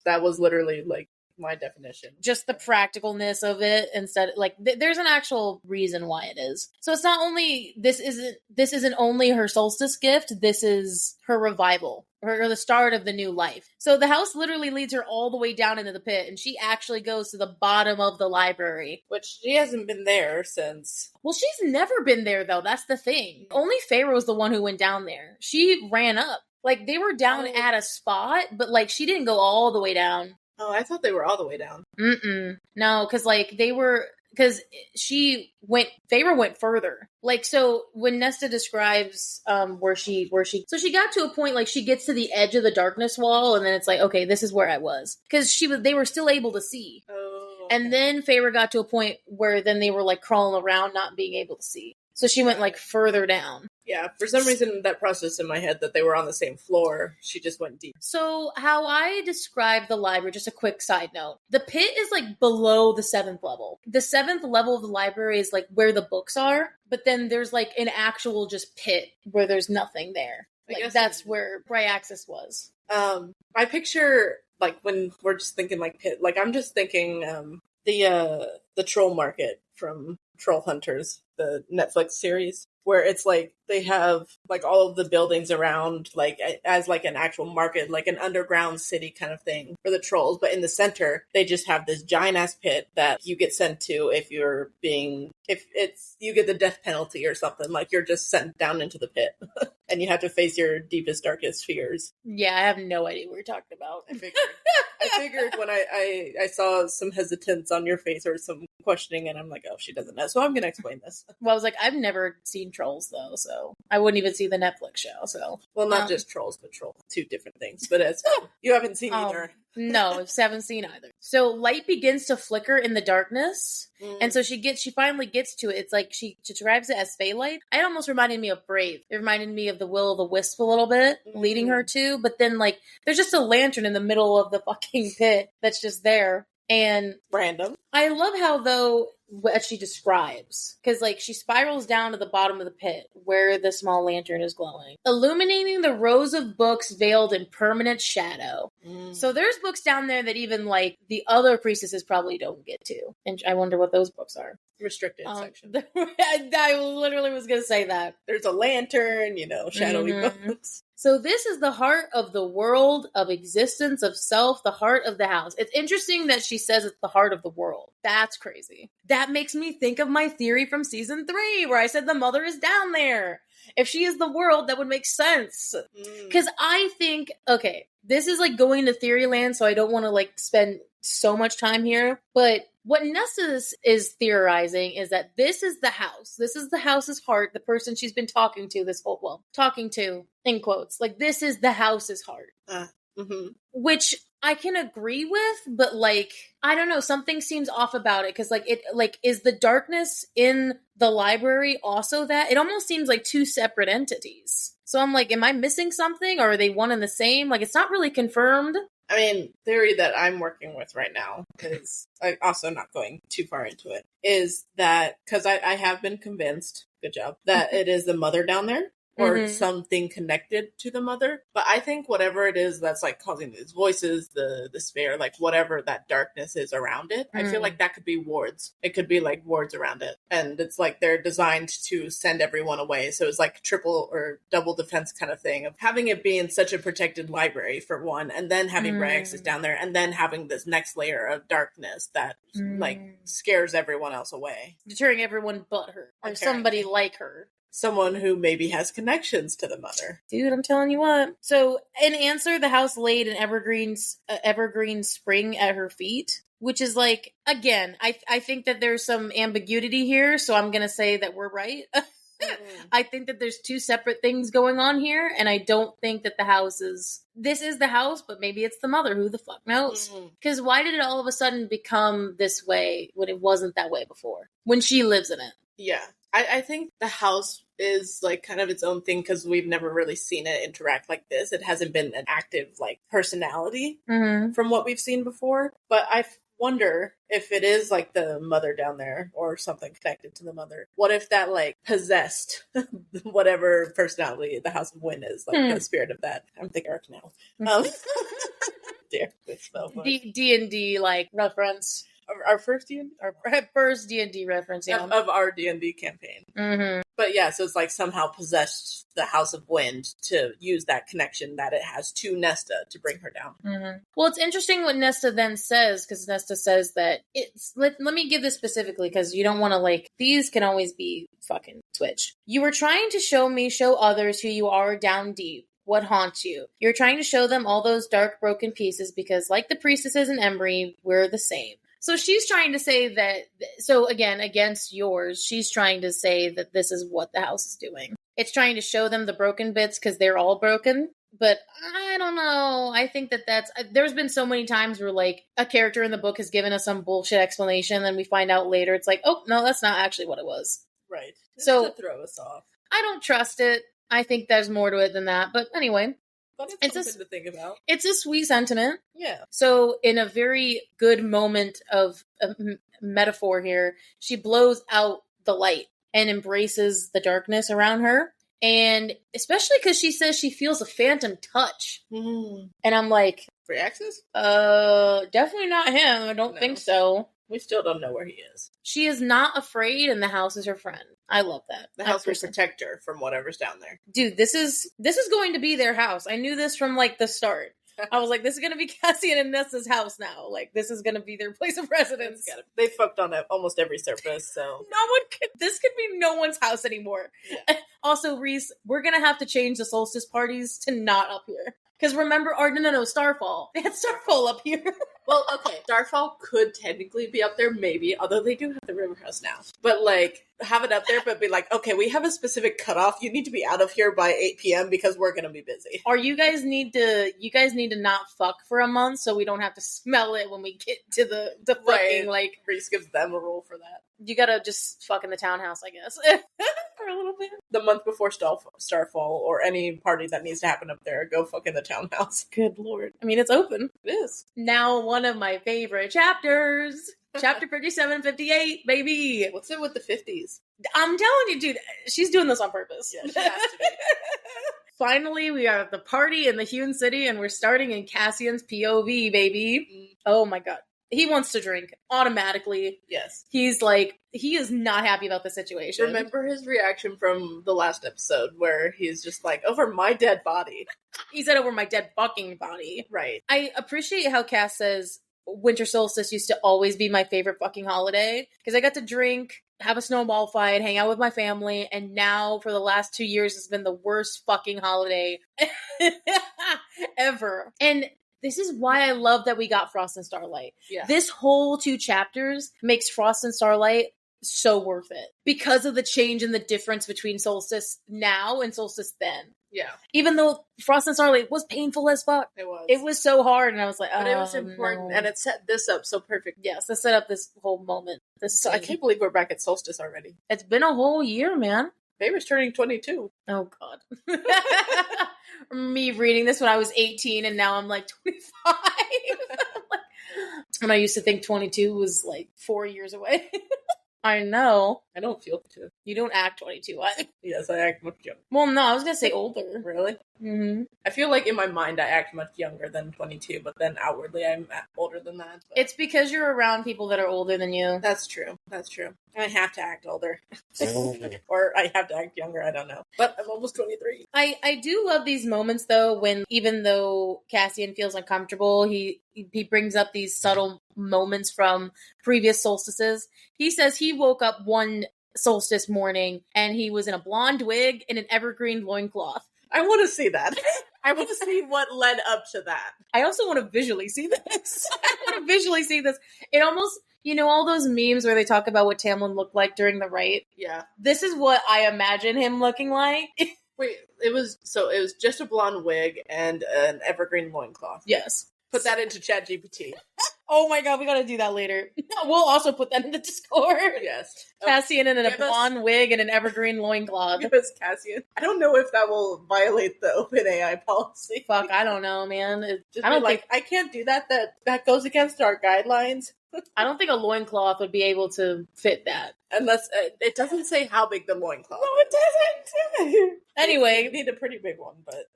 was literally like my definition. Just the practicalness of it instead, like there's an actual reason why it is. So it's not only this isn't only her solstice gift, this is her revival or the start of the new life. So the house literally leads her all the way down into the pit, and she actually goes to the bottom of the library, which she hasn't been there since. Well, she's never been there though. That's the thing. Only Feyre was the one who went down there. She ran up. Like they were down at a spot, but like she didn't go all the way down. Oh, I thought they were all the way down. No, because like because Feyre went further. Like, so when Nesta describes where she so she got to a point, like she gets to the edge of the darkness wall, and then it's like, okay, this is where I was. Because they were still able to see. Oh, okay. And then Feyre got to a point where then they were like crawling around, not being able to see. So she went like further down. Yeah, for some reason that processed in my head that they were on the same floor. She just went deep. So how I describe the library, just a quick side note, the pit is like below the 7th level. The 7th level of the library is like where the books are, but then there's like an actual just pit where there's nothing there. Like that's where Bryaxis was. I picture like when we're just thinking like pit, like I'm just thinking the troll market from Troll Hunters, the Netflix series, where it's like they have like all of the buildings around like as like an actual market, like an underground city kind of thing for the trolls, but in the center they just have this giant ass pit that you get sent to if you get the death penalty or something, like you're just sent down into the pit and you have to face your deepest darkest fears. Yeah, I have no idea what you're talking about. I figured when I saw some hesitance on your face or some questioning and I'm like, oh, she doesn't know. So I'm going to explain this. Well, I was like, I've never seen Trolls though, so I wouldn't even see the Netflix show. So, well, not just Trolls, but Troll, two different things. But it's you haven't seen either. No, I haven't seen either. So light begins to flicker in the darkness, and so she finally gets to it. It's like she describes it as Fey light. It almost reminded me of Brave. It reminded me of the Will o' the Wisp a little bit, leading her to. But then, like, there's just a lantern in the middle of the fucking pit that's just there. And random. I love how, though, what she describes, because like she spirals down to the bottom of the pit where the small lantern is glowing, illuminating the rows of books veiled in permanent shadow. So there's books down there that even like the other priestesses probably don't get to, and I wonder what those books are. Restricted section. I literally was gonna say that. There's a lantern, shadowy books. So this is the heart of the world, of existence, of self, the heart of the house. It's interesting that she says it's the heart of the world. That's crazy. That makes me think of my theory from season 3, where I said the mother is down there. If she is the world, that would make sense. Because I think, okay, this is like going to theory land, so I don't want to like spend so much time here, but what Nesta is theorizing is that this is the house. This is the house's heart, the person she's been talking to this whole, talking to, in quotes. Like, this is the house's heart. Which I can agree with, but, like, I don't know, something seems off about it, because, like, is the darkness in the library also that? It almost seems like two separate entities. So I'm like, am I missing something, or are they one and the same? Like, it's not really confirmed. I mean, theory that I'm working with right now, because I'm also not going too far into it, is that, because I have been convinced, good job, that it is the mother down there, or something connected to the mother. But I think whatever it is that's like causing these voices, the despair, like whatever that darkness is around it, I feel like that could be wards. It could be like wards around it. And it's like they're designed to send everyone away. So it's like triple or double defense kind of thing of having it be in such a protected library for one, and then having Rex's down there, and then having this next layer of darkness that like scares everyone else away. Deterring everyone but her. Or somebody like her. Someone who maybe has connections to the mother. Dude, I'm telling you what. So, in answer, the house laid an evergreen spring at her feet, which is like, again, I think that there's some ambiguity here, so I'm going to say that we're right. I think that there's two separate things going on here, and I don't think that the house is... This is the house, but maybe it's the mother. Who the fuck knows? Because why did it all of a sudden become this way when it wasn't that way before? When she lives in it. Yeah. I think the house is like kind of its own thing because we've never really seen it interact like this. It hasn't been an active like personality from what we've seen before. But I wonder if it is like the mother down there or something connected to the mother. What if that like possessed whatever personality the House of Wind is, like the spirit of that? I'm thinking arc now. Dear, it's so funny. D&D like reference. Our first D&D? Our first D&D reference, yeah. Of our D&D campaign. But yeah, so it's like somehow possessed the House of Wind to use that connection that it has to Nesta to bring her down. Well, it's interesting what Nesta then says, because Nesta says that it's... Let me give this specifically, because you don't want to, like... These can always be fucking Twitch. You were trying to show others who you are down deep. What haunts you? You're trying to show them all those dark, broken pieces, because like the priestesses in Embry, we're the same. So she's trying to say that, so again, against yours, she's trying to say that this is what the house is doing. It's trying to show them the broken bits because they're all broken. But I don't know. I think there's been so many times where like a character in the book has given us some bullshit explanation, and then we find out later it's like, oh, no, that's not actually what it was. Right. Just so to throw us off. I don't trust it. I think there's more to it than that. But anyway. But it's something to think about. It's a sweet sentiment. Yeah. So in a very good moment of metaphor here, she blows out the light and embraces the darkness around her. And especially because she says she feels a phantom touch. And I'm like... For Axis? Definitely not him. I don't think so. We still don't know where he is. She is not afraid, and the house is her friend. I love that. The house will protect her from whatever's down there. Dude, this is going to be their house. I knew this from, like, the start. I was like, this is going to be Cassian and Nessa's house now. Like, this is going to be their place of residence. They fucked on almost every surface, so... This could be no one's house anymore. Yeah. Also, Reese, we're going to have to change the solstice parties to not up here. Because remember, no, Starfall. They had Starfall up here. Well, okay, Starfall could technically be up there, maybe, although they do have the River House now. But, like, have it up there, but be like, okay, we have a specific cutoff. You need to be out of here by 8 p.m. because we're going to be busy. Or you guys need to not fuck for a month so we don't have to smell it when we get to the fucking, Right. like... Reese gives them a rule for that. You gotta just fuck in the townhouse, I guess. For a little bit. The month before Starfall, or any party that needs to happen up there, go fuck in the townhouse. Good lord. I mean, it's open. It is. Now, one of my favorite chapters. Chapter 57, 58, baby. What's it with the 50s? I'm telling you, dude, she's doing this on purpose. Yeah, she has to be. Finally, we are at the party in the Hewn City, and we're starting in Cassian's POV, baby. Oh my god. He wants to drink automatically. Yes. He's like, he is not happy about the situation. Remember his reaction from the last episode where he's just like, over my dead body. He said over my dead fucking body. Right. I appreciate how Cass says winter solstice used to always be my favorite fucking holiday because I got to drink, have a snowball fight, hang out with my family, and now for the last 2 years it's been the worst fucking holiday ever. And this is why I love that we got Frost and Starlight. Yeah. This whole 2 chapters makes Frost and Starlight so worth it because of the change and the difference between Solstice now and Solstice then. Yeah. Even though Frost and Starlight was painful as fuck. It was so hard, and I was like, but it was important, no. and it set this up so perfect. Yes, it set up this whole moment. So I can't believe we're back at Solstice already. It's been a whole year, man. Baby's turning 22. Oh, God. Me reading this when I was 18, and now I'm like 25. And I used to think 22 was like 4 years away. I know. I don't feel too. You don't act 22. Yes, I act much younger. Well, no, I was going to say older. Really? Mm-hmm. I feel like in my mind I act much younger than 22, but then outwardly I'm older than that. But... It's because you're around people that are older than you. That's true. That's true. I have to act older. Or I have to act younger, I don't know. But I'm almost 23. I do love these moments, though, when even though Cassian feels uncomfortable, he brings up these subtle moments from previous solstices. He says he woke up one solstice morning and he was in a blonde wig and an evergreen loincloth. I want to see that. I want to see what led up to that. I also want to visually see this. I want to visually see this. It almost, you know, all those memes where they talk about what Tamlin looked like during the rite? Yeah. This is what I imagine him looking like. Wait, it was just a blonde wig and an evergreen loincloth. Yes. Put that into ChatGPT. Oh my god, we gotta do that later. We'll also put that in the Discord. Yes. Cassian in a blonde wig and an evergreen loincloth. Give us Cassian. I don't know if that will violate the OpenAI policy. Fuck, I don't know, man. I don't think I can't do that. That goes against our guidelines. I don't think a loincloth would be able to fit that. Unless it doesn't say how big the loincloth is. No, it doesn't. Anyway. You need a pretty big one, but...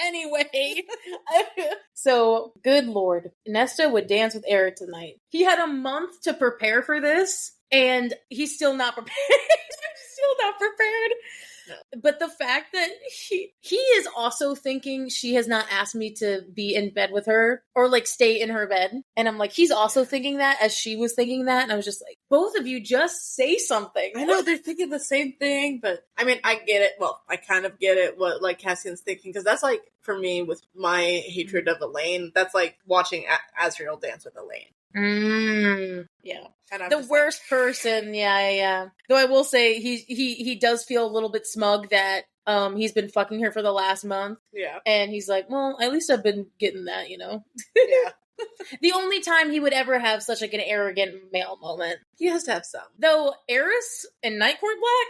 Anyway. So, good lord. Nesta would dance with Eric tonight. He had a month to prepare for this, and he's still not prepared. Still not prepared. No. But the fact that he is also thinking she has not asked me to be in bed with her or like stay in her bed. And I'm like, he's also thinking that as she was thinking that. And I was just like, both of you just say something. I know they're thinking the same thing, but I mean, I get it. Well, I kind of get it what like Cassian's thinking, because that's like, for me, with my hatred of Elaine, that's like watching Azriel dance with Elaine. Yeah. And the worst person. Yeah. Though I will say he does feel a little bit smug that he's been fucking her for the last month. Yeah. And he's like, well, at least I've been getting that, you know? Yeah. The only time he would ever have such like an arrogant male moment. He has to have some. Though Eris in Night Court Black?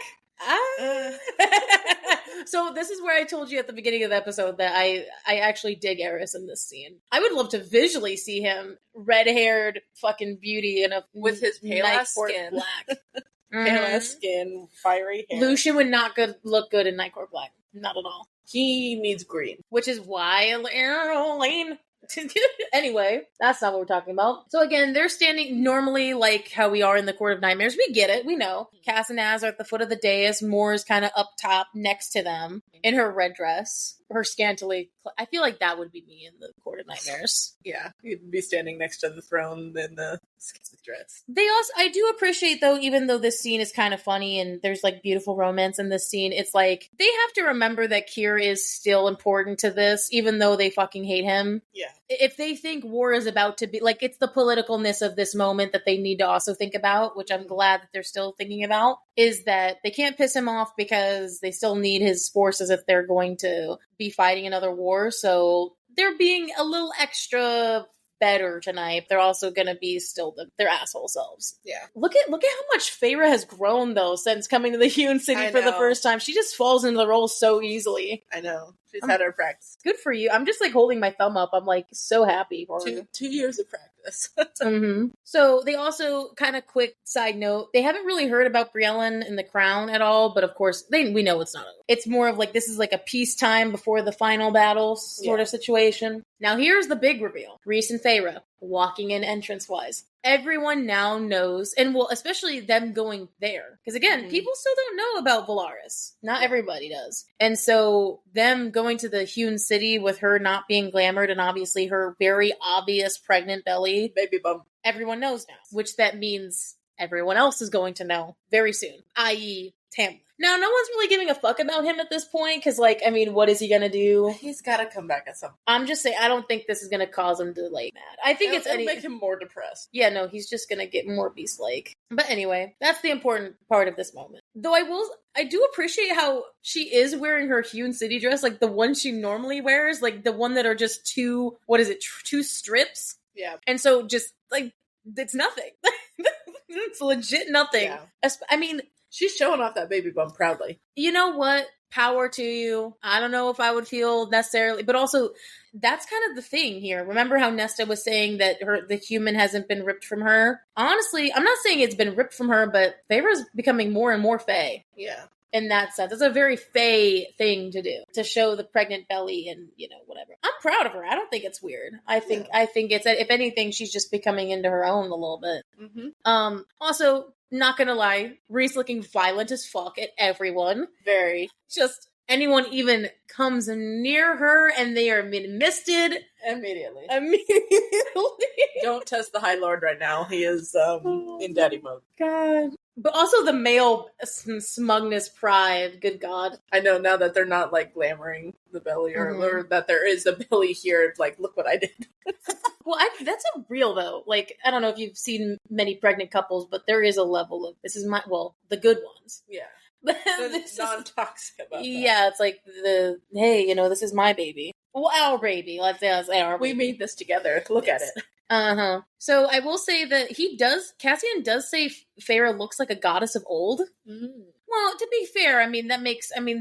So this is where I told you at the beginning of the episode that I actually dig Eris in this scene. I would love to visually see him red-haired fucking beauty in with his pale ass skin, black, pale ass skin, fiery hair. Lucian would not look good in Night Court Black, not at all. He needs green, which is why Elaine. Anyway, that's not what we're talking about. So again, they're standing normally like how we are in the Court of Nightmares. We get it. We know. Cass and Az are at the foot of the dais. Moore's kind of up top next to them in her red dress. Her scantily... I feel like that would be me in the Court of Nightmares. Yeah, you'd be standing next to the throne in the scantily dress. They also... I do appreciate, though, even though this scene is kind of funny and there's, like, beautiful romance in this scene, it's like, they have to remember that Kier is still important to this, even though they fucking hate him. Yeah. if they think war is about to be, like, it's the politicalness of this moment that they need to also think about, which I'm glad that they're still thinking about, is that they can't piss him off because they still need his forces if they're going to be fighting another war. So they're being a little extra better tonight. They're also going to be still their asshole selves. Yeah. Look at how much Feyre has grown, though, since coming to the Hewn City for the first time. She just falls into the role so easily. I know. She's had her practice. Good for you. I'm just, like, holding my thumb up. I'm, like, so happy for her. 2 years of practice. Mm-hmm. So they also, kind of quick side note, they haven't really heard about Briellen and the crown at all, but of course, we know it's not over. It's more of, like, this is, like, a peacetime before the final battle sort of situation. Now, here's the big reveal. Rhys and Feyre walking in entrance-wise. Everyone now knows, and well, especially them going there. Because again, people still don't know about Velaris. Not everybody does. And so them going to the Hewn City with her not being glamored and obviously her very obvious pregnant belly. Baby bump. Everyone knows now. Which that means everyone else is going to know very soon. I.e. Tamlin. Now, no one's really giving a fuck about him at this point, because, like, I mean, what is he gonna do? He's gotta come back at some point. I'm just saying, I don't think this is gonna cause him to, like, mad. I think it'll make him more depressed. Yeah, no, he's just gonna get more beast-like. But anyway, that's the important part of this moment. Though I do appreciate how she is wearing her Hewn City dress, like the one she normally wears, like the one that are just two strips? Yeah. And so just, like, it's nothing. It's legit nothing. Yeah. I mean, she's showing off that baby bump proudly. You know what? Power to you. I don't know if I would feel necessarily, but also that's kind of the thing here. Remember how Nesta was saying that the human hasn't been ripped from her? Honestly, I'm not saying it's been ripped from her, but Feyre's becoming more and more Fey. Yeah. In that sense. It's a very Fey thing to do, to show the pregnant belly and, whatever. I'm proud of her. I don't think it's weird. I think it's, if anything, she's just becoming into her own a little bit. Mm-hmm. Also, not gonna lie, Rhys looking violent as fuck at everyone. Very. Just anyone even comes near her and they are misted. Immediately. Don't test the High Lord right now. He is in daddy mode. God. But also the male smugness, pride. Good God. I know, now that they're not, like, glamoring the belly or that there is a belly here. It's like, look what I did. Well, that's a real, though. Like, I don't know if you've seen many pregnant couples, but there is a level of, this is the good ones. Yeah. This non-toxic about that. Yeah, it's like hey, this is my baby. Well, our baby. Let's say our baby. We made this together. Look at it. Uh-huh. So I will say that Cassian does say Feyre looks like a goddess of old. Mm. Well, to be fair,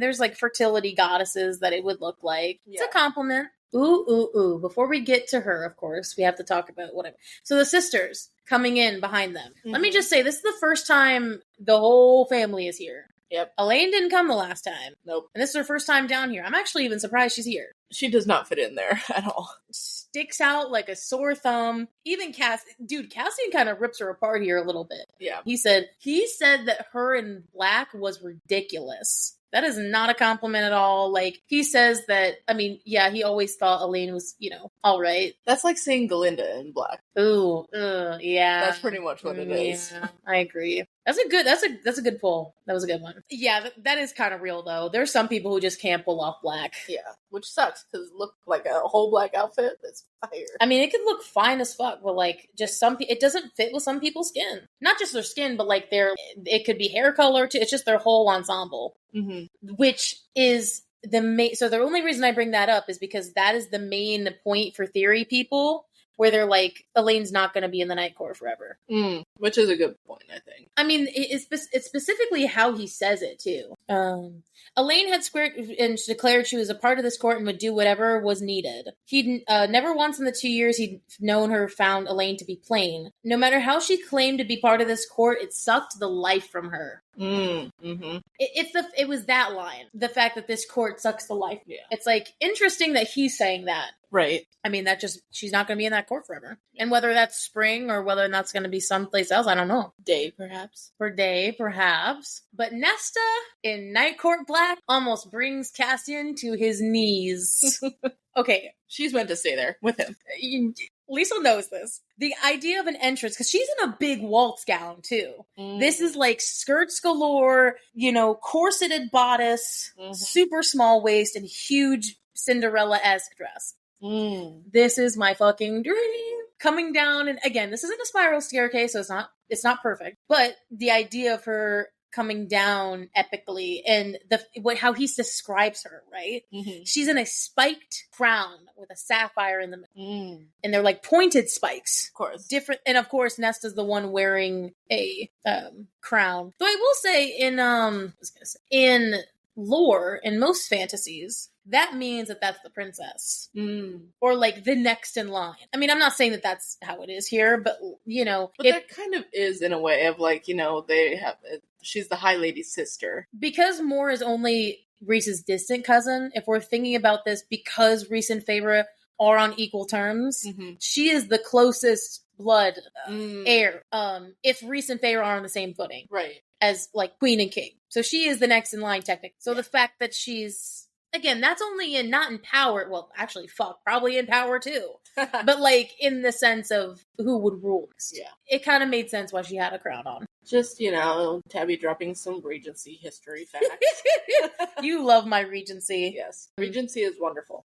there's like fertility goddesses that it would look like. Yeah. It's a compliment. Ooh. Before we get to her, of course, we have to talk about whatever. So the sisters coming in behind them. Mm-hmm. Let me just say, this is the first time the whole family is here. Yep. Elaine didn't come the last time. Nope. And this is her first time down here. I'm actually even surprised she's here. She does not fit in there at all. Sticks out like a sore thumb. Even Cassian kind of rips her apart here a little bit. Yeah. He said that her in black was ridiculous. That is not a compliment at all. Like, he says that, he always thought Elaine was, all right. That's like saying Galinda in black. Ooh, yeah. That's pretty much what it is. Yeah, I agree. That's a good pull. That was a good one. Yeah, that is kind of real, though. There's some people who just can't pull off black. Yeah, which sucks, because look like a whole black outfit, that's fire. It could look fine as fuck, but, like, just it doesn't fit with some people's skin. Not just their skin, but, like, it could be hair color, too. It's just their whole ensemble. Mm-hmm. Which is the main... So the only reason I bring that up is because that is the main point for theory people, where they're like, Elaine's not going to be in the Night Court forever. Which is a good point, I think. It's specifically how he says it, too. Elaine had squared and declared she was a part of this court and would do whatever was needed. He'd never once in the 2 years he'd known her found Elaine to be plain. No matter how she claimed to be part of this court, it sucked the life from her. Mm-hmm. It was that line. The fact that this court sucks the life. Yeah. It's like interesting that he's saying that. Right. She's not going to be in that court forever. And whether that's spring or whether that's going to be someplace else, I don't know. Day, perhaps. But Nesta in Night Court Black almost brings Cassian to his knees. Okay. She's meant to stay there with him. Liesl knows this. The idea of an entrance, because she's in a big waltz gown, too. This is like skirts galore, corseted bodice, super small waist, and huge Cinderella-esque dress. This is my fucking dream. Coming down, and again, this isn't a spiral staircase, so it's not perfect. But the idea of her coming down epically, and how he describes her, right? She's in a spiked crown with a sapphire in the middle, and they're like pointed spikes, of course, different. And of course, Nesta's the one wearing a crown. Though I will say, in lore, in most fantasies, that means that that's the princess. Or like the next in line. I mean, I'm not saying that that's how it is here, but But that kind of is in a way of like, she's the High Lady's sister. Because Moore is only Rhys's distant cousin, if we're thinking about this because Rhys and Feyre are on equal terms, she is the closest blood heir. If Rhys and Feyre are on the same footing. Right. As like queen and king. So she is the next in line technically. So the fact that she's, again, that's only not in power. Well, actually, probably in power too. But like in the sense of who would rule. Yeah. It kind of made sense why she had a crown on. Just, Tabby dropping some Regency history facts. You love my Regency. Yes. Regency is wonderful.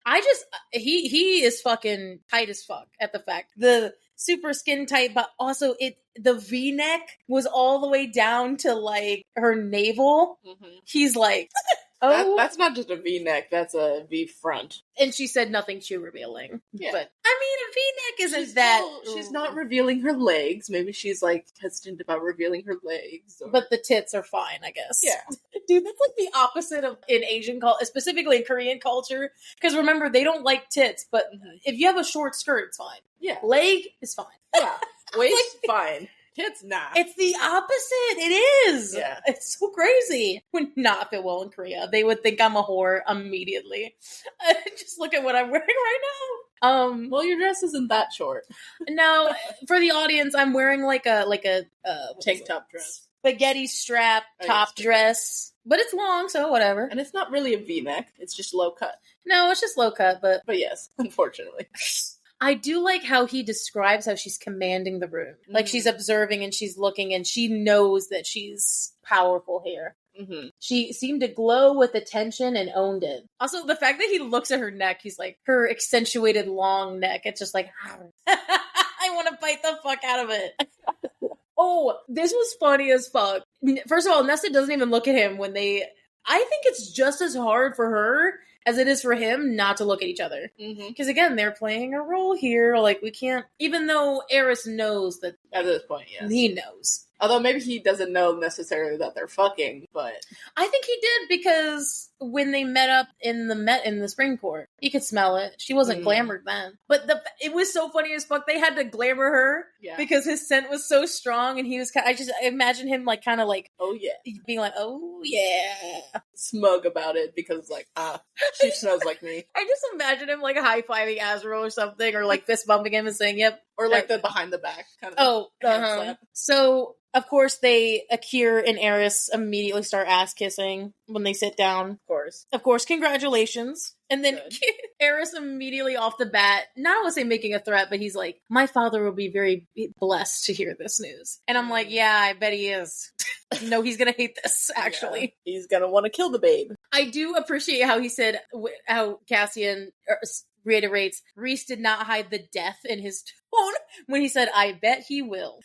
He is fucking tight as fuck at the fact. The super skin tight, but also the V-neck was all the way down to like her navel. He's like... That's not just a V-neck, that's a V-front. And she said nothing too revealing. Yeah. But, I mean, a V-neck isn't she's not revealing her legs. Maybe she's, like, hesitant about revealing her legs. But the tits are fine, I guess. Yeah. Dude, that's, like, the opposite of in Asian culture, specifically in Korean culture. Because remember, they don't like tits, but if you have a short skirt, it's fine. Yeah. Leg is fine. Yeah. Waist, fine. Tits, nah. It's the opposite. It is. Yeah. It's so crazy. Would not fit well in Korea. They would think I'm a whore immediately. Just look at what I'm wearing right now. Well, your dress isn't that short. No, for the audience, I'm wearing like a tank top dress. Spaghetti strap top dress. But it's long, so whatever. And it's not really a V-neck. It's just low cut. No, it's just low cut, but yes, unfortunately. I do like how he describes how she's commanding the room. Like, she's observing and she's looking and she knows that she's powerful here. She seemed to glow with attention and owned it. Also, the fact that he looks at her neck, he's like, her accentuated long neck, it's just like, I want to bite the fuck out of it. Oh, this was funny as fuck. First of all, Nesta doesn't even look at him when they... I think it's just as hard for her as it is for him not to look at each other. Because again, they're playing a role here. Like, we can't... Even though Eris knows that... At this point, yes. He knows. Although maybe he doesn't know necessarily that they're fucking, but... I think he did because when they met up in the spring court, he could smell it. She wasn't glamored then. But it was so funny as fuck. They had to glamour her because his scent was so strong and he was I imagine him like kind of like... Oh yeah. Being like, oh yeah. Smug about it because like, she smells like me. I just imagine him like high-fiving Azrael or something or like fist bumping him and saying, yep. Or like the behind the back kind of. So, of course, Akir and Eris immediately start ass kissing when they sit down. Of course, congratulations. And then Eris immediately off the bat, not I would say making a threat, but he's like, my father will be very blessed to hear this news. And I'm like, yeah, I bet he is. No, he's going to hate this, actually. Yeah, he's going to want to kill the babe. I do appreciate how he said, how Cassian reiterates, Rhys did not hide the death in his tone when he said, I bet he will.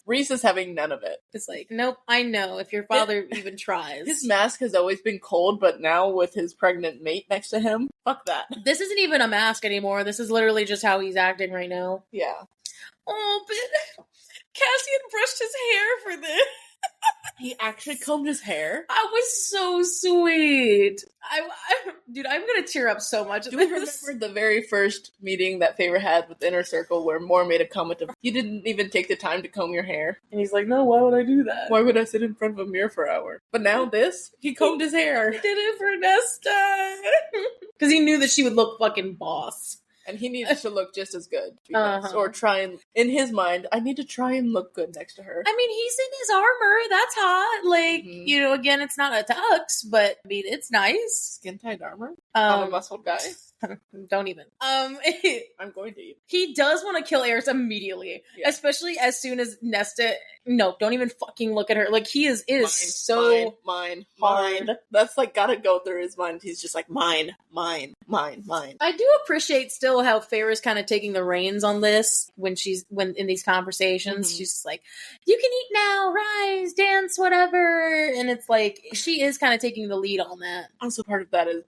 Rhys is having none of it. It's like, nope, I know if your father even tries. His mask has always been cold, but now with his pregnant mate next to him, fuck that. This isn't even a mask anymore. This is literally just how he's acting right now. Yeah. Oh, but Cassian brushed his hair for this. He actually combed his hair? I was so sweet. Dude, I'm gonna tear up so much. Do you remember the very first meeting that Feyre had with Inner Circle where Moore made a comment of, you didn't even take the time to comb your hair? And he's like, no, why would I do that? Why would I sit in front of a mirror for an hour? But now he combed his hair. He did it for Nesta. Because he knew that she would look fucking boss. And he needed to look just as good. Or try and, in his mind, I need to try and look good next to her. I mean, he's in his armor. That's hot. Like, again, it's not a tux, but, I mean, it's nice. Skin-tight armor? I'm a muscled guy. Don't even. I'm going to. He does want to kill Eris immediately. Yeah. Especially as soon as Nesta no, don't even fucking look at her. Like, it is so mine. hard. That's like gotta go through his mind. He's just like, mine. I do appreciate still how Farrah's kind of taking the reins on this when in these conversations. She's just like, you can eat now, rise, dance, whatever. And it's like, she is kind of taking the lead on that. Also, part of that is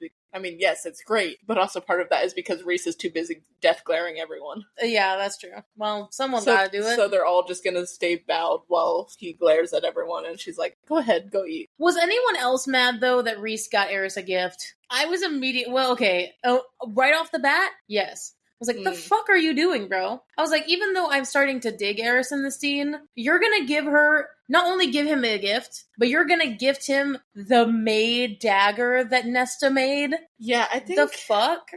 yes, it's great, but also part of that is because Reese is too busy death glaring everyone. Yeah, that's true. Well, someone's gotta do it. So they're all just gonna stay bowed while he glares at everyone, and she's like, go ahead, go eat. Was anyone else mad, though, that Reese got Eris a gift? I was right off the bat, yes. I was like, the fuck are you doing, bro? I was like, even though I'm starting to dig Eris in the scene, you're gonna not only give him a gift, but you're gonna gift him the made dagger that Nesta made? Yeah, I think... The fuck?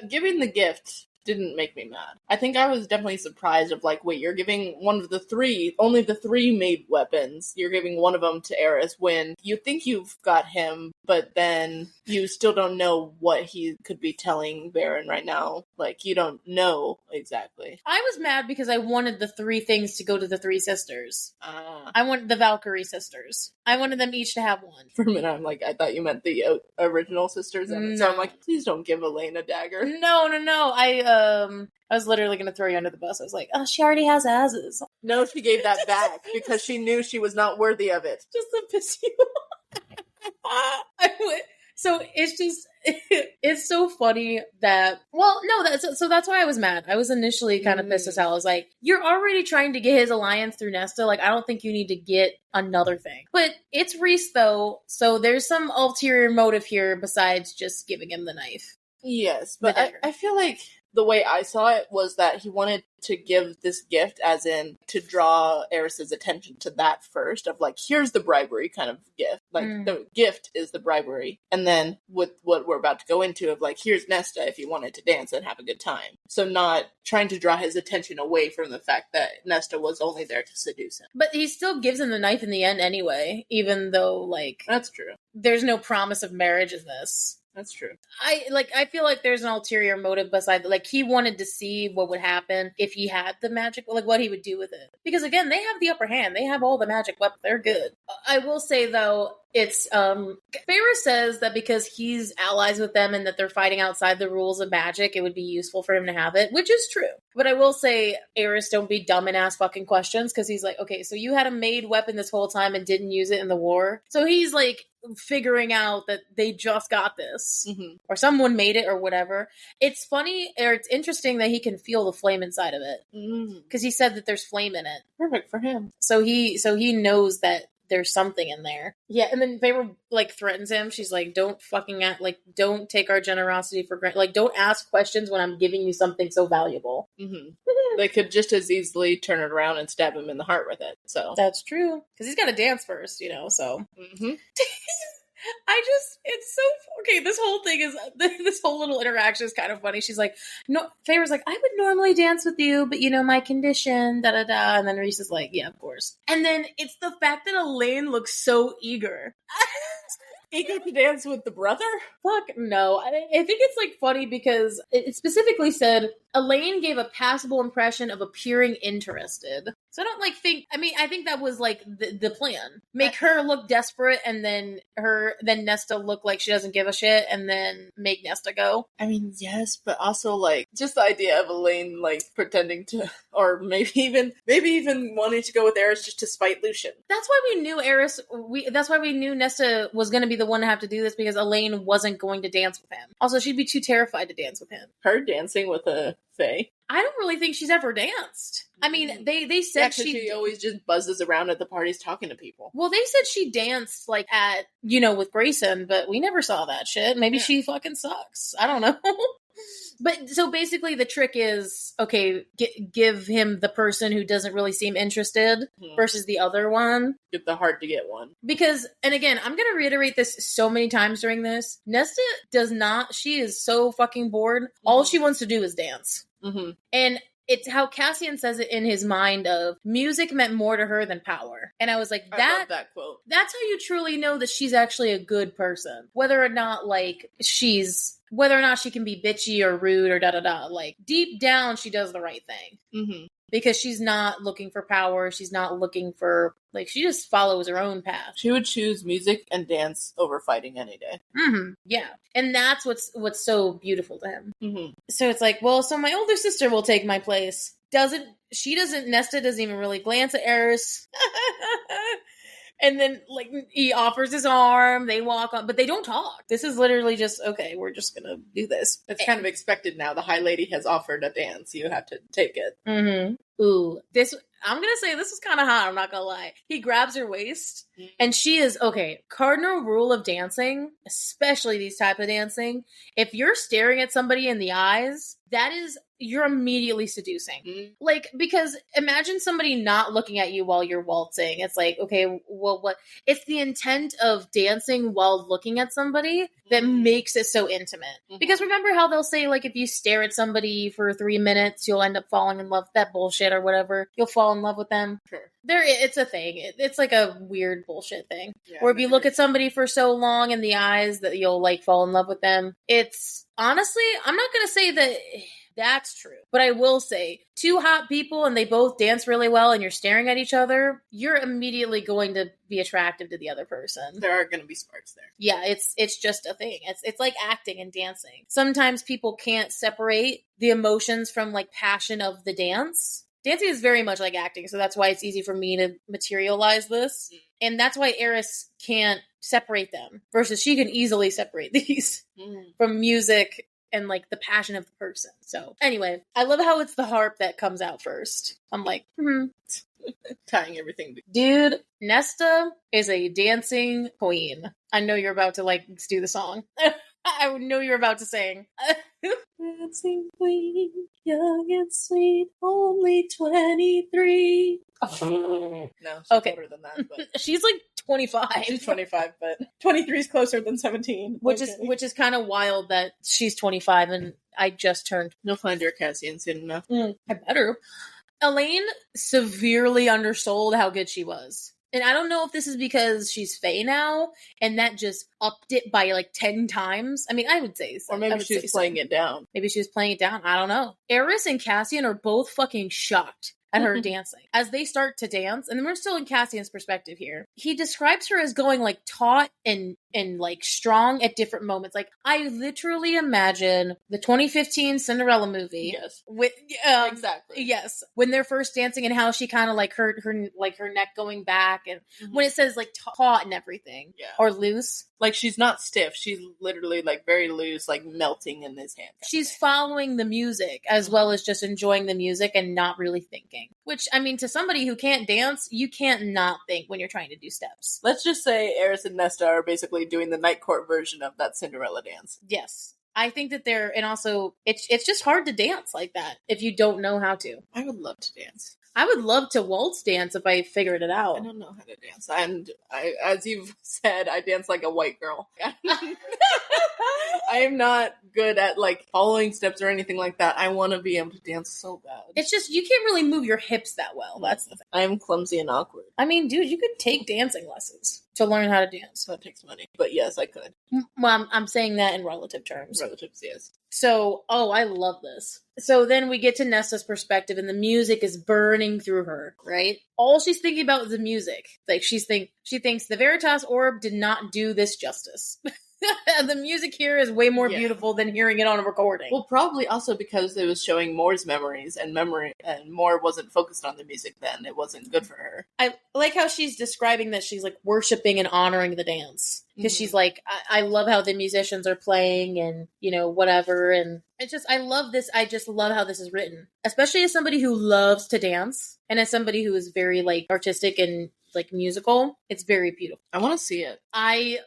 Giving the gift didn't make me mad. I think I was definitely surprised of like, wait, you're giving only the 3 made weapons. You're giving one of them to Eris when you think you've got him, but then you still don't know what he could be telling Baron right now. Like, you don't know exactly. I was mad because I wanted the 3 things to go to the 3 sisters. I wanted the Valkyrie sisters. I wanted them each to have one. For a minute, I'm like, I thought you meant the original sisters. And so I'm like, please don't give Elaine a dagger. No. I was literally going to throw you under the bus. I was like, oh, she already has asses. No, she gave that back because she knew she was not worthy of it. Just to piss you off. So it's just, it's so funny that, that's why I was mad. I was initially kind of pissed as hell. I was like, you're already trying to get his alliance through Nesta. Like, I don't think you need to get another thing. But it's Reese, though, so there's some ulterior motive here besides just giving him the knife. Yes, but I feel like the way I saw it was that he wanted to give this gift as in to draw Eris's attention to that first, of like, here's the bribery kind of gift. Like, the gift is the bribery. And then with what we're about to go into of like, here's Nesta if you wanted to dance and have a good time. So not trying to draw his attention away from the fact that Nesta was only there to seduce him. But he still gives him the knife in the end anyway, even though, like... That's true. There's no promise of marriage in this. That's true. I feel like there's an ulterior motive beside, like, he wanted to see what would happen if he had the magic, like, what he would do with it. Because, again, they have the upper hand. They have all the magic weapons. They're good. I will say, though, it's, Farrah says that because he's allies with them and that they're fighting outside the rules of magic, it would be useful for him to have it, which is true. But I will say, Eris, don't be dumb and ask fucking questions, because he's like, okay, so you had a made weapon this whole time and didn't use it in the war. So he's, like, figuring out that they just got this, or someone made it or whatever. It's funny, or it's interesting that he can feel the flame inside of it, because he said that there's flame in it. Perfect for him. So he knows that there's something in there. Yeah, and then Feyre, like, threatens him. She's like, don't fucking act, like, don't take our generosity for granted. Like, don't ask questions when I'm giving you something so valuable. They could just as easily turn it around and stab him in the heart with it. So that's true. Because he's got to dance first, so. It's so, okay, this whole thing is, this whole little interaction is kind of funny. She's like, no, Feyre's like, I would normally dance with you, but my condition, da-da-da. And then Reese is like, yeah, of course. And then it's the fact that Elaine looks so eager. Eager to dance with the brother? Fuck no. I think it's, like, funny because it specifically said Elaine gave a passable impression of appearing interested. So I don't, like, think... I mean, I think that was, like, the plan. Make her look desperate, and then Nesta look like she doesn't give a shit, and then make Nesta go. I mean, yes, but also, like, just the idea of Elaine, like, pretending to... Or maybe even wanting to go with Eris just to spite Lucian. That's why we knew Eris... That's why we knew Nesta was going to be the one to have to do this, because Elaine wasn't going to dance with him. Also, she'd be too terrified to dance with him. Her dancing with a fae? I don't really think she's ever danced. I mean, they said she always just buzzes around at the parties talking to people. Well, they said she danced, like, at, with Grayson, but we never saw that shit. Maybe she fucking sucks. I don't know. But, so basically the trick is, okay, give him the person who doesn't really seem interested versus the other one. Get the hard to get one. Because, and again, I'm going to reiterate this so many times during this, Nesta she is so fucking bored. All she wants to do is dance. And it's how Cassian says it in his mind of music meant more to her than power. And I was like, I love that quote. That's how you truly know that she's actually a good person. Whether or not she can be bitchy or rude or da-da-da. Like, deep down, she does the right thing. because she's not looking for power. She's not looking for, like, she just follows her own path. She would choose music and dance over fighting any day. Yeah. And that's what's so beautiful to him. So it's like, well, so my older sister will take my place. Nesta doesn't even really glance at Eris. And then, like, he offers his arm, they walk on, but they don't talk. This is literally just, okay, we're just gonna do this. It's kind of expected now. The High Lady has offered a dance. You have to take it. Ooh, I'm gonna say this is kind of hot, I'm not gonna lie. He grabs her waist, and she is, okay, cardinal rule of dancing, especially these type of dancing, if you're staring at somebody in the eyes, you're immediately seducing. Like, because imagine somebody not looking at you while you're waltzing. It's like, okay, well, what? It's the intent of dancing while looking at somebody that makes it so intimate. Because remember how they'll say, like, if you stare at somebody for 3 minutes, you'll end up falling in love, that bullshit or whatever. You'll fall in love with them. Sure. It's a thing. It's like a weird bullshit thing. Yeah, or if you look at somebody for so long in the eyes that you'll, like, fall in love with them. It's, honestly, I'm not gonna say that that's true. But I will say, two hot people and they both dance really well and you're staring at each other, you're immediately going to be attractive to the other person. There are going to be sparks there. Yeah, it's just a thing. It's like acting and dancing. Sometimes people can't separate the emotions from, like, passion of the dance. Dancing is very much like acting, so that's why it's easy for me to materialize this. And that's why Eris can't separate them, versus she can easily separate these from music and, like, the passion of the person. So anyway, I love how it's the harp that comes out first. I'm like, tying everything together. Dude, Nesta is a dancing queen. I know you're about to, like, do the song. I know you're about to sing. Dancing queen, young and sweet, only 23. No, she's older than that. But she's like 25. She's 25, but 23 is closer than 17. Which is kind of wild that she's 25 and I just turned. You'll find your Cassian soon enough. I better. Elaine severely undersold how good she was. And I don't know if this is because she's Fae now, and that just upped it by, like, 10 times. I mean, I would say so. Or maybe she was playing it down. Maybe she was playing it down. I don't know. Eris and Cassian are both fucking shocked at her dancing. As they start to dance, and then we're still in Cassian's perspective here, he describes her as going, like, taut and like, strong at different moments. Like, I literally imagine the 2015 Cinderella movie. Yes. With exactly. Yes. When they're first dancing and how she kind of, like, her neck going back, and when it says, like, taut and everything. Yeah. Or loose. Like, she's not stiff. She's literally, like, very loose, like, melting in his hand. She's following the music as well as just enjoying the music and not really thinking. Which, I mean, to somebody who can't dance, you can't not think when you're trying to do steps. Let's just say Eris and Nesta are basically doing the night court version of that Cinderella dance. Yes. I think that and also, it's just hard to dance like that if you don't know how to. I would love to dance. I would love to waltz dance if I figured it out. I don't know how to dance. And as you've said, I dance like a white girl. I am not good at, like, following steps or anything like that. I want to be able to dance so bad. It's just, you can't really move your hips that well. That's the thing. I am clumsy and awkward. I mean, dude, you could take dancing lessons to learn how to dance. That takes money. But yes, I could. Well, I'm saying that in relative terms. Relatives, yes. So, I love this. So then we get to Nesta's perspective and the music is burning through her, right? All she's thinking about is the music. Like, she thinks the Veritas orb did not do this justice. The music here is way more beautiful than hearing it on a recording. Well, probably also because it was showing Moore's memories, and Moore wasn't focused on the music then. It wasn't good for her. I like how she's describing that she's, like, worshiping and honoring the dance. Because she's like, I love how the musicians are playing and, you know, whatever. And it's just, I love this. I just love how this is written. Especially as somebody who loves to dance and as somebody who is very, like, artistic and, like, musical. It's very beautiful. I want to see it. I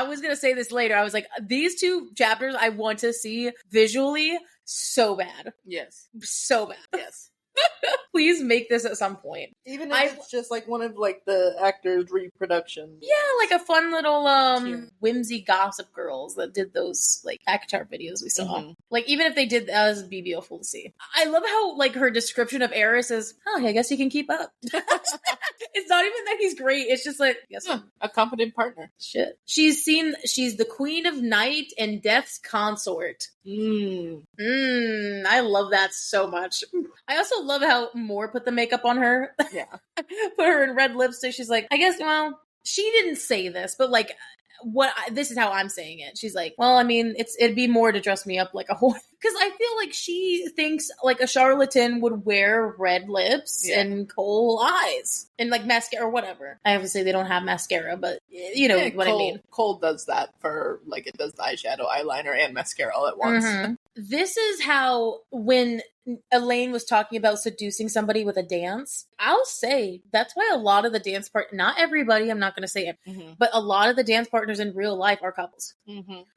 was going to say this later. I was like, these two chapters I want to see visually so bad. Yes. So bad. Yes. Please make this at some point. Even if it's just, like, one of, like, the actors' reproductions. Yeah, like a fun little whimsy Gossip Girls that did those, like, ACOTAR videos we saw. Like, even if they did that, it'd be beautiful to see. I love how, like, her description of Eris is, I guess he can keep up. It's not even that he's great. It's just like, yes, a competent partner. Shit. She's the queen of night and death's consort. I love that so much. I also love how Moore put the makeup on her. Yeah. Put her in red lipstick. She's like, I guess, well, she didn't say this, but like, this is how I'm saying it. She's like, well, I mean, it'd be more to dress me up like a whore. Because I feel like she thinks like a charlatan would wear red lips and coal eyes and like mascara or whatever. I obviously they don't have mascara, but you know what I mean. Cole does that for like it does the eyeshadow, eyeliner, and mascara all at once. Mm-hmm. This is how when Elaine was talking about seducing somebody with a dance, I'll say that's why a lot of the dance not everybody, I'm not going to say it, but a lot of the dance partners in real life are couples.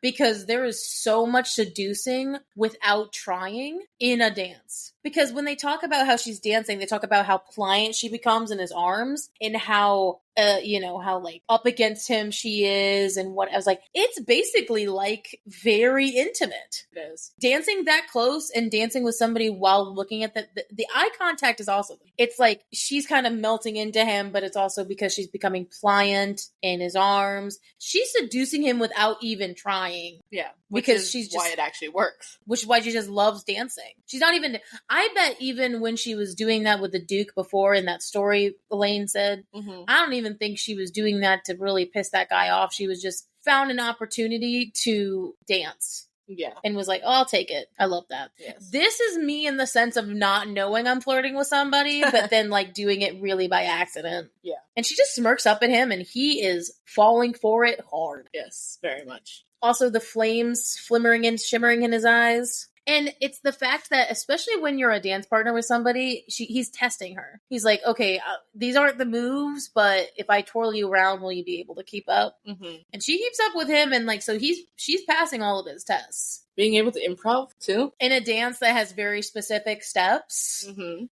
Because there is so much seducing without trying in a dance. Because when they talk about how she's dancing, they talk about how pliant she becomes in his arms and how, how like up against him she is and what I was like, it's basically like very intimate. It is. Dancing that close and dancing with somebody while looking at the eye contact is also, it's like she's kind of melting into him, but it's also because she's becoming pliant in his arms. She's seducing him without even trying. Yeah. Because she's just, why it actually works. Which is why she just loves dancing. She's not even, I bet even when she was doing that with the Duke before in that story Elaine said, I don't even think she was doing that to really piss that guy off. She was just found an opportunity to dance. Yeah. And was like, oh, I'll take it. I love that. Yes. This is me in the sense of not knowing I'm flirting with somebody, but then like doing it really by accident. Yeah. And she just smirks up at him and he is falling for it hard. Yes, very much. Also the flames shimmering in his eyes. And it's the fact that, especially when you're a dance partner with somebody, he's testing her. He's like, okay, these aren't the moves, but if I twirl you around, will you be able to keep up? And she keeps up with him, and like, so she's passing all of his tests. Being able to improv, too. In a dance that has very specific steps.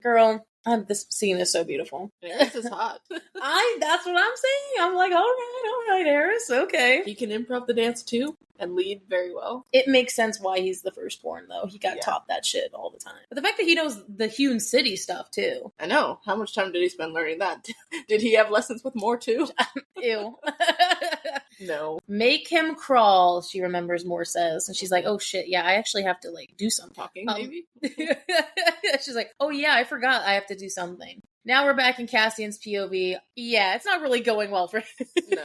Girl, this scene is so beautiful. Eris is hot. That's what I'm saying. I'm like, all right, Eris, okay. He can improv the dance, too, and lead very well. It makes sense why he's the firstborn, though. He got taught that shit all the time. But the fact that he knows the Hewn City stuff, too. I know. How much time did he spend learning that? Did he have lessons with Moore, too? Ew. No. Make him crawl, she remembers Moore says. And she's like, oh shit, yeah, I actually have to like do something. Talking, maybe? She's like, oh yeah, I forgot I have to do something. Now we're back in Cassian's POV. Yeah, it's not really going well for him. No.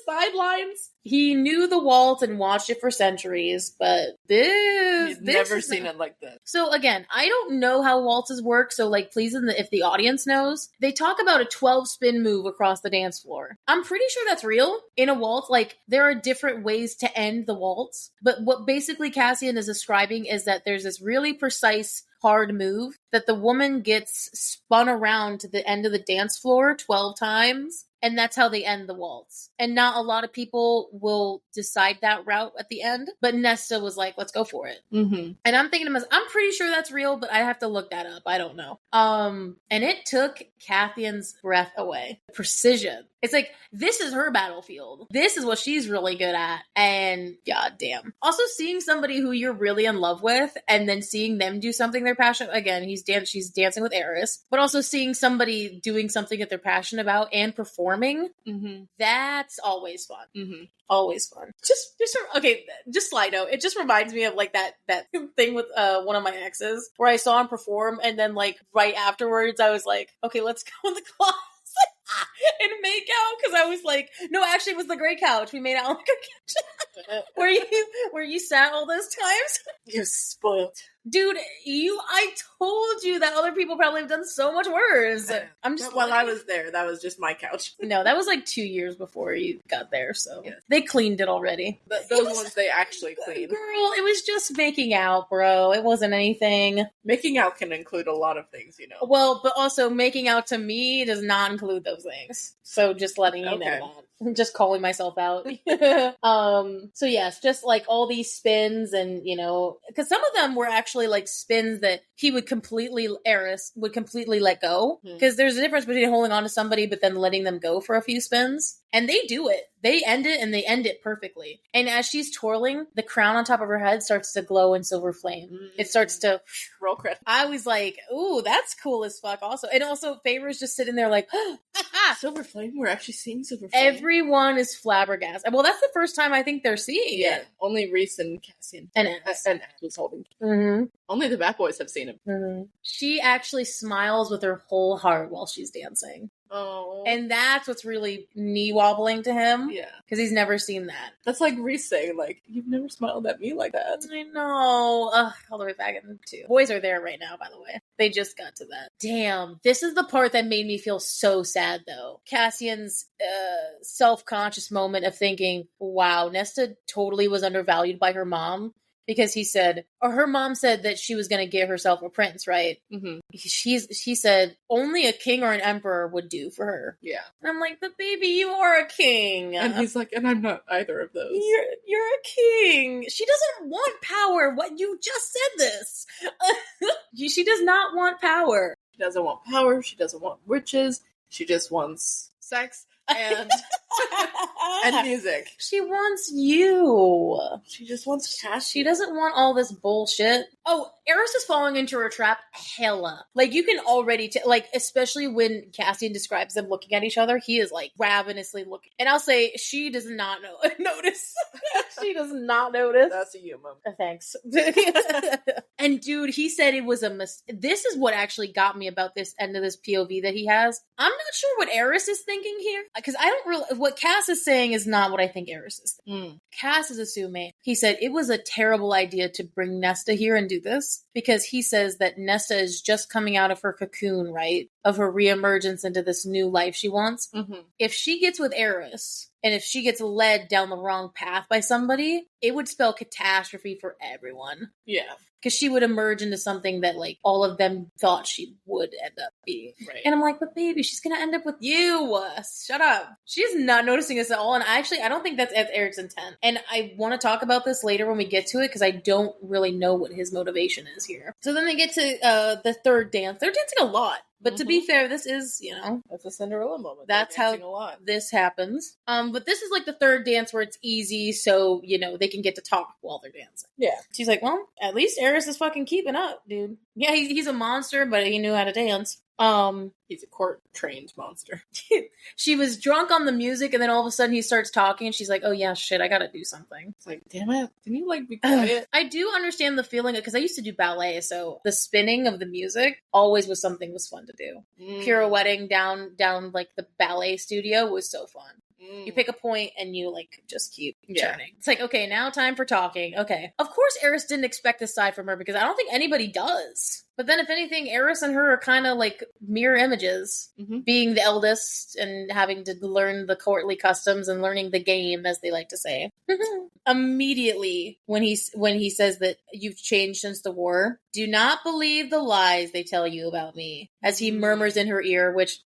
Sidelines. He knew the waltz and watched it for centuries, but He's never seen it like this. So again, I don't know how waltzes work, so like please, if the audience knows, they talk about a 12 spin move across the dance floor. I'm pretty sure that's real. In a waltz, like there are different ways to end the waltz, but what basically Cassian is describing is that there's this really precise hard move that the woman gets spun around to the end of the dance floor 12 times. And that's how they end the waltz. And not a lot of people will decide that route at the end. But Nesta was like, let's go for it. And I'm thinking to myself, I'm pretty sure that's real, but I have to look that up. I don't know. And it took Cassian's breath away. Precision. It's like, this is her battlefield. This is what she's really good at. And goddamn. Also seeing somebody who you're really in love with and then seeing them do something they're passionate. Again, she's dancing with Eris. But also seeing somebody doing something that they're passionate about and performing. That's always fun. Always fun. Just slide note. It just reminds me of like that thing with one of my exes where I saw him perform and then like right afterwards I was like, okay, let's go in the closet and make out, because I was like, no, actually it was the gray couch. We made out on the couch where you sat all those times. You're spoiled. Dude, I told you that other people probably have done so much worse. I'm just while I was there, that was just my couch. No, that was like 2 years before you got there, so they cleaned it already. Those ones they actually cleaned. Girl, it was just making out, bro. It wasn't anything. Making out can include a lot of things, you know. Well, but also making out to me does not include those things. So just letting you know that. I'm just calling myself out. So yes, just like all these spins and, because some of them were actually actually like spins that Eris would completely let go. Because there's a difference between holding on to somebody but then letting them go for a few spins. And they do it. They end it, and they end it perfectly. And as she's twirling, the crown on top of her head starts to glow in silver flame. It starts to roll credit. I was like, ooh, that's cool as fuck also. And also, Favor's just sitting there like, Silver flame? We're actually seeing silver flame? Everyone is flabbergasted. Well, that's the first time I think they're seeing it. Only Reese and Cassian. And Ass. And Ass was holding. Mm-hmm. Only the Bat Boys have seen him. Mm-hmm. She actually smiles with her whole heart while she's dancing. Oh. And that's what's really knee-wobbling to him. Yeah. Because he's never seen that. That's like Reese saying, like, you've never smiled at me like that. I know. Ugh, all the way back in 2. Boys are there right now, by the way. They just got to that. Damn. This is the part that made me feel so sad, though. Cassian's self-conscious moment of thinking, wow, Nesta totally was undervalued by her mom. Because her mom said that she was going to get herself a prince, right? Mm-hmm. She said only a king or an emperor would do for her. Yeah. And I'm like, but baby, you are a king. And he's like, and I'm not either of those. You're a king. She doesn't want power. What, you just said this. She does not want power. She doesn't want power. She doesn't want riches. She just wants sex and and music. She wants you. She just wants cash. She doesn't want all this bullshit. Oh, Eris is falling into her trap hella. Like, you can already especially when Cassian describes them looking at each other, he is like ravenously looking. And I'll say she does not notice. She does not notice. That's a human. Thanks. And dude, he said it was a this is what actually got me about this end of this POV that he has. I'm not sure what Eris is thinking here. Because I don't really... What Cass is saying is not what I think Eris is thinking. Cass is assuming... He said it was a terrible idea to bring Nesta here and do this. Because he says that Nesta is just coming out of her cocoon, right? Of her reemergence into this new life she wants. Mm-hmm. If she gets with Eris... And if she gets led down the wrong path by somebody, it would spell catastrophe for everyone. Yeah. Because she would emerge into something that, like, all of them thought she would end up being. Right. And I'm like, but baby, she's going to end up with you. Shut up. She's not noticing us at all. And I don't think that's Eric's intent. And I want to talk about this later when we get to it, because I don't really know what his motivation is here. So then they get to the third dance. They're dancing a lot. But to be fair, this is, that's a Cinderella moment. That's how this happens. But this is like the third dance where it's easy, so, they can get to talk while they're dancing. Yeah. She's like, well, at least Eris is fucking keeping up, dude. Yeah, he's a monster, but he knew how to dance. He's a court-trained monster. She was drunk on the music, and then all of a sudden he starts talking, and she's like, oh yeah, shit, I gotta do something. It's like, damn it, can you, be quiet? I do understand the feeling, because I used to do ballet, so the spinning of the music always was something was fun to do. Pirouetting down, the ballet studio was so fun. You pick a point and you just keep turning. It's like, okay, now time for talking. Okay. Of course Eris didn't expect this side from her because I don't think anybody does. But then if anything, Eris and her are kind of like mirror images. Being the eldest and having to learn the courtly customs and learning the game, as they like to say. Immediately when he says that you've changed since the war, do not believe the lies they tell you about me. As he murmurs in her ear, which...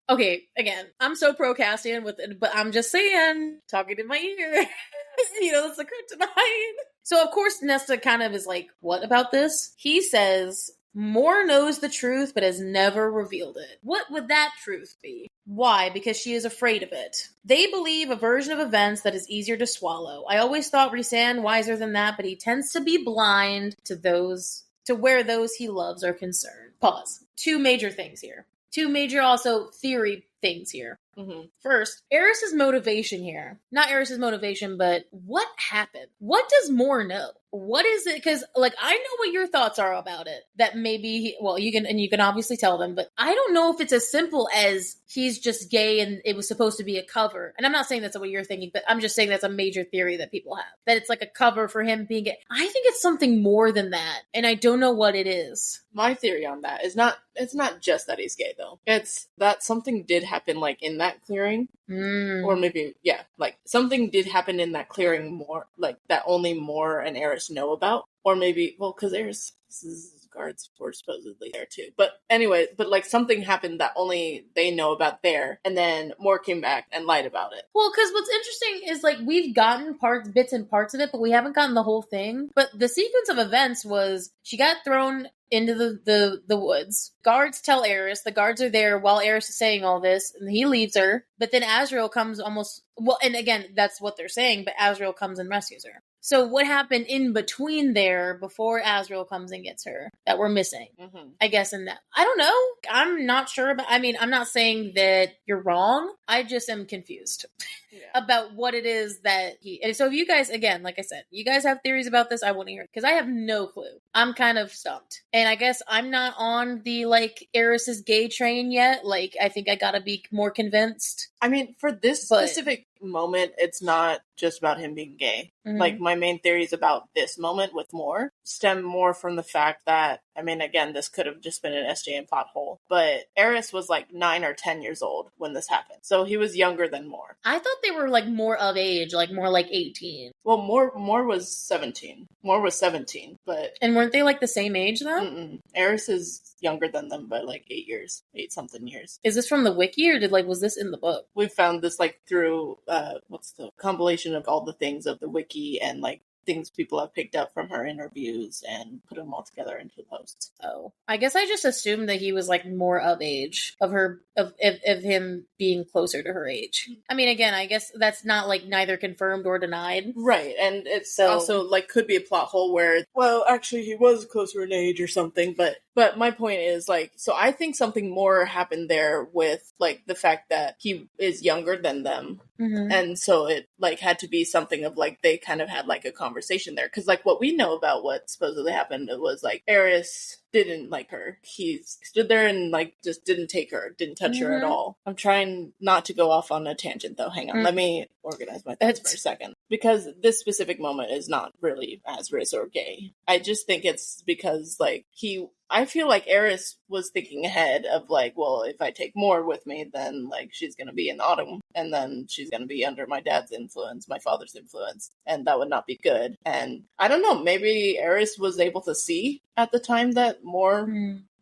Okay, again, I'm so pro Cassian with it, but I'm just saying, talking in my ear, that's the kryptonite. So of course Nesta kind of is like, what about this? He says, Moore knows the truth, but has never revealed it. What would that truth be? Why? Because she is afraid of it. They believe a version of events that is easier to swallow. I always thought Rhysand wiser than that, but he tends to be blind to where those he loves are concerned. Pause. 2 major things here. 2 major also theory things here. First, Eris's motivation here. Not Eris's motivation, but what happened? What does Moore know? What is it? Because, I know what your thoughts are about it. That maybe, you can obviously tell them, but I don't know if it's as simple as he's just gay and it was supposed to be a cover. And I'm not saying that's what you're thinking, but I'm just saying that's a major theory that people have. That it's like a cover for him being gay. I think it's something more than that, and I don't know what it is. My theory on that is it's not just that he's gay, though. It's that something did happen, in that clearing. Or maybe, something did happen in that clearing more, that only Moore and Eris know about. Or maybe, because Eris is guards were supposedly there too. But anyway, like something happened that only they know about there, and then Moore came back and lied about it. Well, because what's interesting is like we've gotten bits and parts of it, but we haven't gotten the whole thing. But the sequence of events was she got thrown into the woods. Guards tell Eris. The guards are there while Eris is saying all this, and he leaves her. But then Azrael comes and again, that's what they're saying, but Azrael comes and rescues her. So what happened in between there before Azrael comes and gets her that we're missing? Mm-hmm. I guess in that. I don't know. I'm not sure about, I'm not saying that you're wrong. I just am confused about what it is that and so if you guys, again, like I said, you guys have theories about this, I want to hear it because I have no clue. I'm kind of stumped. And I guess I'm not on the like Eris's gay train yet. Like I think I gotta be more convinced. I mean, for this specific moment, it's not just about him being gay. Mm-hmm. Like, my main theories about this moment with Moore stem more from the fact that, I mean, again, this could have just been an SJM plot hole, but Eris was like 9 or 10 years old when this happened. So he was younger than Moore. I thought they were like more of age, like more like 18. Well, Moore was 17. Moore was 17, but... And weren't they like the same age though? Mm-mm. Eris is younger than them by like 8-something years. Is this from the wiki or was this in the book? We found this like through, what's the compilation of all the things of the wiki and like things people have picked up from her interviews and put them all together into posts. Oh, I guess I just assumed that he was like more of age of him being closer to her age. I mean, again, I guess that's not like neither confirmed or denied. Right. And it's also like could be a plot hole where, well, actually he was closer in age or something. But my point is like, so I think something more happened there with like the fact that he is younger than them. Mm-hmm. And so it like had to be something of like, they kind of had like a conversation there. Cause like what we know about what supposedly happened, it was like Eris didn't like her. He stood there and like just didn't take her, didn't touch her at all. I'm trying not to go off on a tangent though. Hang on. Let me organize my thoughts for a second. Because this specific moment is not really Azrael or gay. I just think it's because like I feel like Eris was thinking ahead of like, well, if I take Moore with me, then like she's going to be in Autumn and then she's going to be under my dad's influence, my father's influence, and that would not be good. And I don't know, maybe Eris was able to see at the time that Moore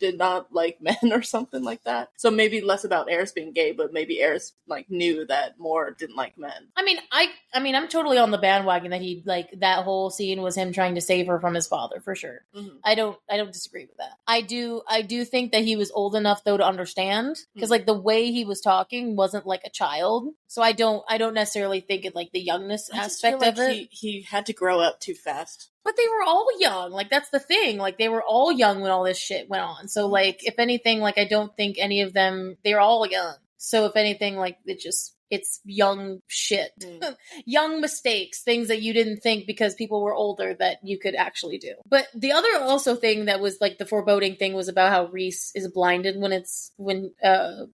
did not like men or something like that. So maybe less about Eris being gay, but maybe Eris like knew that Moore didn't like men. I mean, I'm totally on the bandwagon that he like that whole scene was him trying to save her from his father for sure. Mm-hmm. I don't disagree with that. I do think that he was old enough though to understand because like the way he was talking wasn't like a child. So I don't necessarily think it like the youngness aspect of it. He had to grow up too fast. But they were all young. Like, that's the thing. Like, they were all young when all this shit went on. So, like, if anything, like, I don't think any of them, they're all young. So, if anything, like, it's young shit. Young mistakes, things that you didn't think because people were older that you could actually do. But the other also thing that was, like, the foreboding thing was about how Reese is blinded when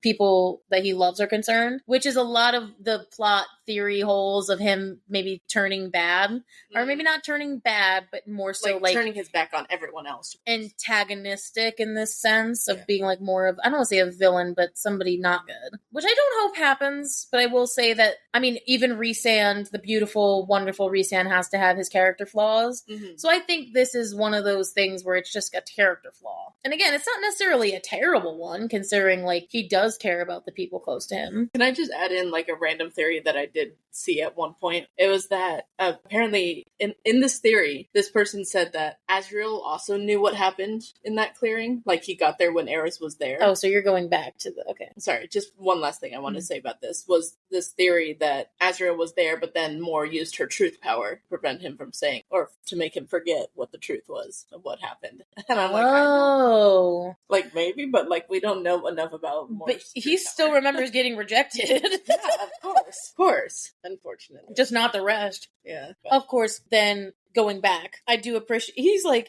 people that he loves are concerned, which is a lot of the plot theory holes of him maybe turning bad, or maybe not turning bad, but more so like turning his back on everyone else. Antagonistic in this sense of being like more of, I don't want to say a villain, but somebody not good, which I don't hope happens, but I will say that, I mean, even Rhysand, the beautiful, wonderful Rhysand has to have his character flaws. Mm-hmm. So I think this is one of those things where it's just a character flaw. And again, it's not necessarily a terrible one, considering like he does care about the people close to him. Can I just add in like a random theory that I did see at one point? It was that apparently in this theory, this person said that Azrael also knew what happened in that clearing. Like he got there when Eris was there. Oh, so you're going back to okay. Sorry, just one last thing I want to say about this was this theory that Azrael was there, but then Moore used her truth power to prevent him from saying, or to make him forget what the truth was of what happened. And I'm like, like maybe, but like we don't know enough about Moore's But he still remembers getting rejected. Yeah, of course. Unfortunately. Just not the rest. Yeah. But. Of course, then going back, I do appreciate,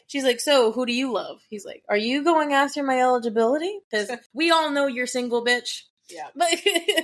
she's like, so who do you love? He's like, are you going after my eligibility? Because we all know you're single, bitch. Yeah. But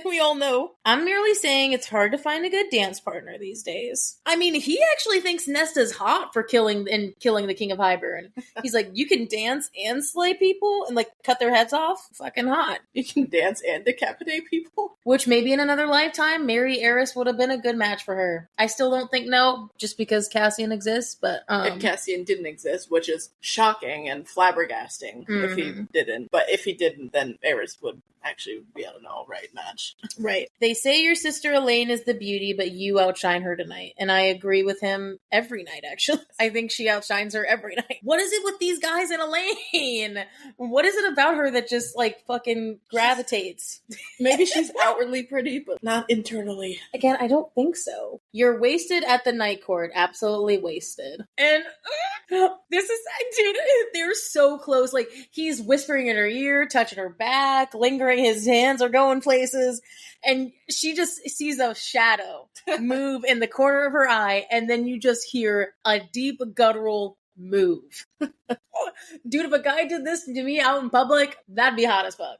we all know. I'm merely saying it's hard to find a good dance partner these days. I mean, he actually thinks Nesta's hot for killing the King of Highburn. He's like, you can dance and slay people and like cut their heads off? Fucking hot. You can dance and decapitate people? Which maybe in another lifetime, Mary Eris would have been a good match for her. I still don't think no, just because Cassian exists, but if Cassian didn't exist, which is shocking and flabbergasting if he didn't. But if he didn't, then Eris would actually be an all-right match. Right. They say your sister Elaine is the beauty, but you outshine her tonight. And I agree with him every night, actually. I think she outshines her every night. What is it with these guys and Elaine? What is it about her that just, like, fucking gravitates? Maybe she's outwardly pretty, but not internally. Again, I don't think so. You're wasted at the night court. Absolutely wasted. And this is, dude, they're so close. Like, he's whispering in her ear, touching her back, lingering. His hands are going places, and she just sees a shadow move in the corner of her eye, and then you just hear a deep guttural move. Dude, if a guy did this to me out in public, that'd be hot as fuck.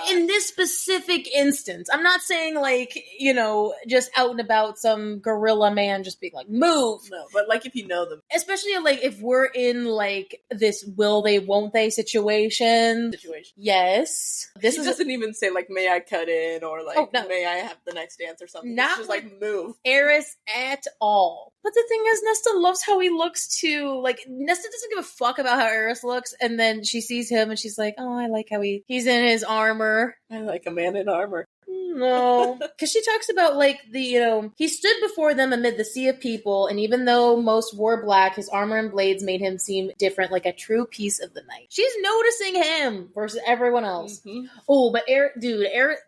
In this specific instance, I'm not saying like, you know, just out and about some gorilla man just being like, move. No, but like if you know them. Especially like if we're in like this will they, won't they situation. Yes. This doesn't even say like, may I cut in or like, may I have the next dance or something. Not it's just like move. Eris at all. But the thing is, Nesta loves how he looks too. Like, Nesta doesn't give a fuck about how Eris looks, and then she sees him and she's like, oh, I like how he's in his armor. I like a man in armor. No. Because she talks about, like, he stood before them amid the sea of people, and even though most wore black, his armor and blades made him seem different, like a true piece of the night. She's noticing him versus everyone else. Mm-hmm. Oh, but Eris...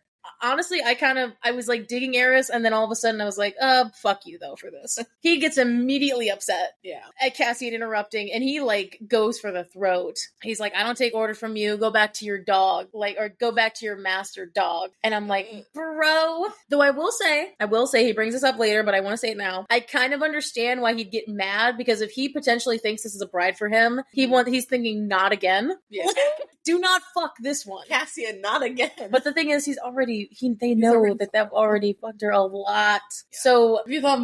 Honestly, I was like digging Eris, and then all of a sudden I was like, fuck you though for this. He gets immediately upset at Cassian interrupting, and he like goes for the throat. He's like, I don't take orders from you, go back to your dog, or go back to your master dog. And I'm like, bro. Though I will say, he brings this up later, but I want to say it now. I kind of understand why he'd get mad, because if he potentially thinks this is a bride for him, he's thinking, not again. Yeah. Do not fuck this one. Cassian, not again. But the thing is, they know that they've already fucked her a lot. Yeah. So if you thought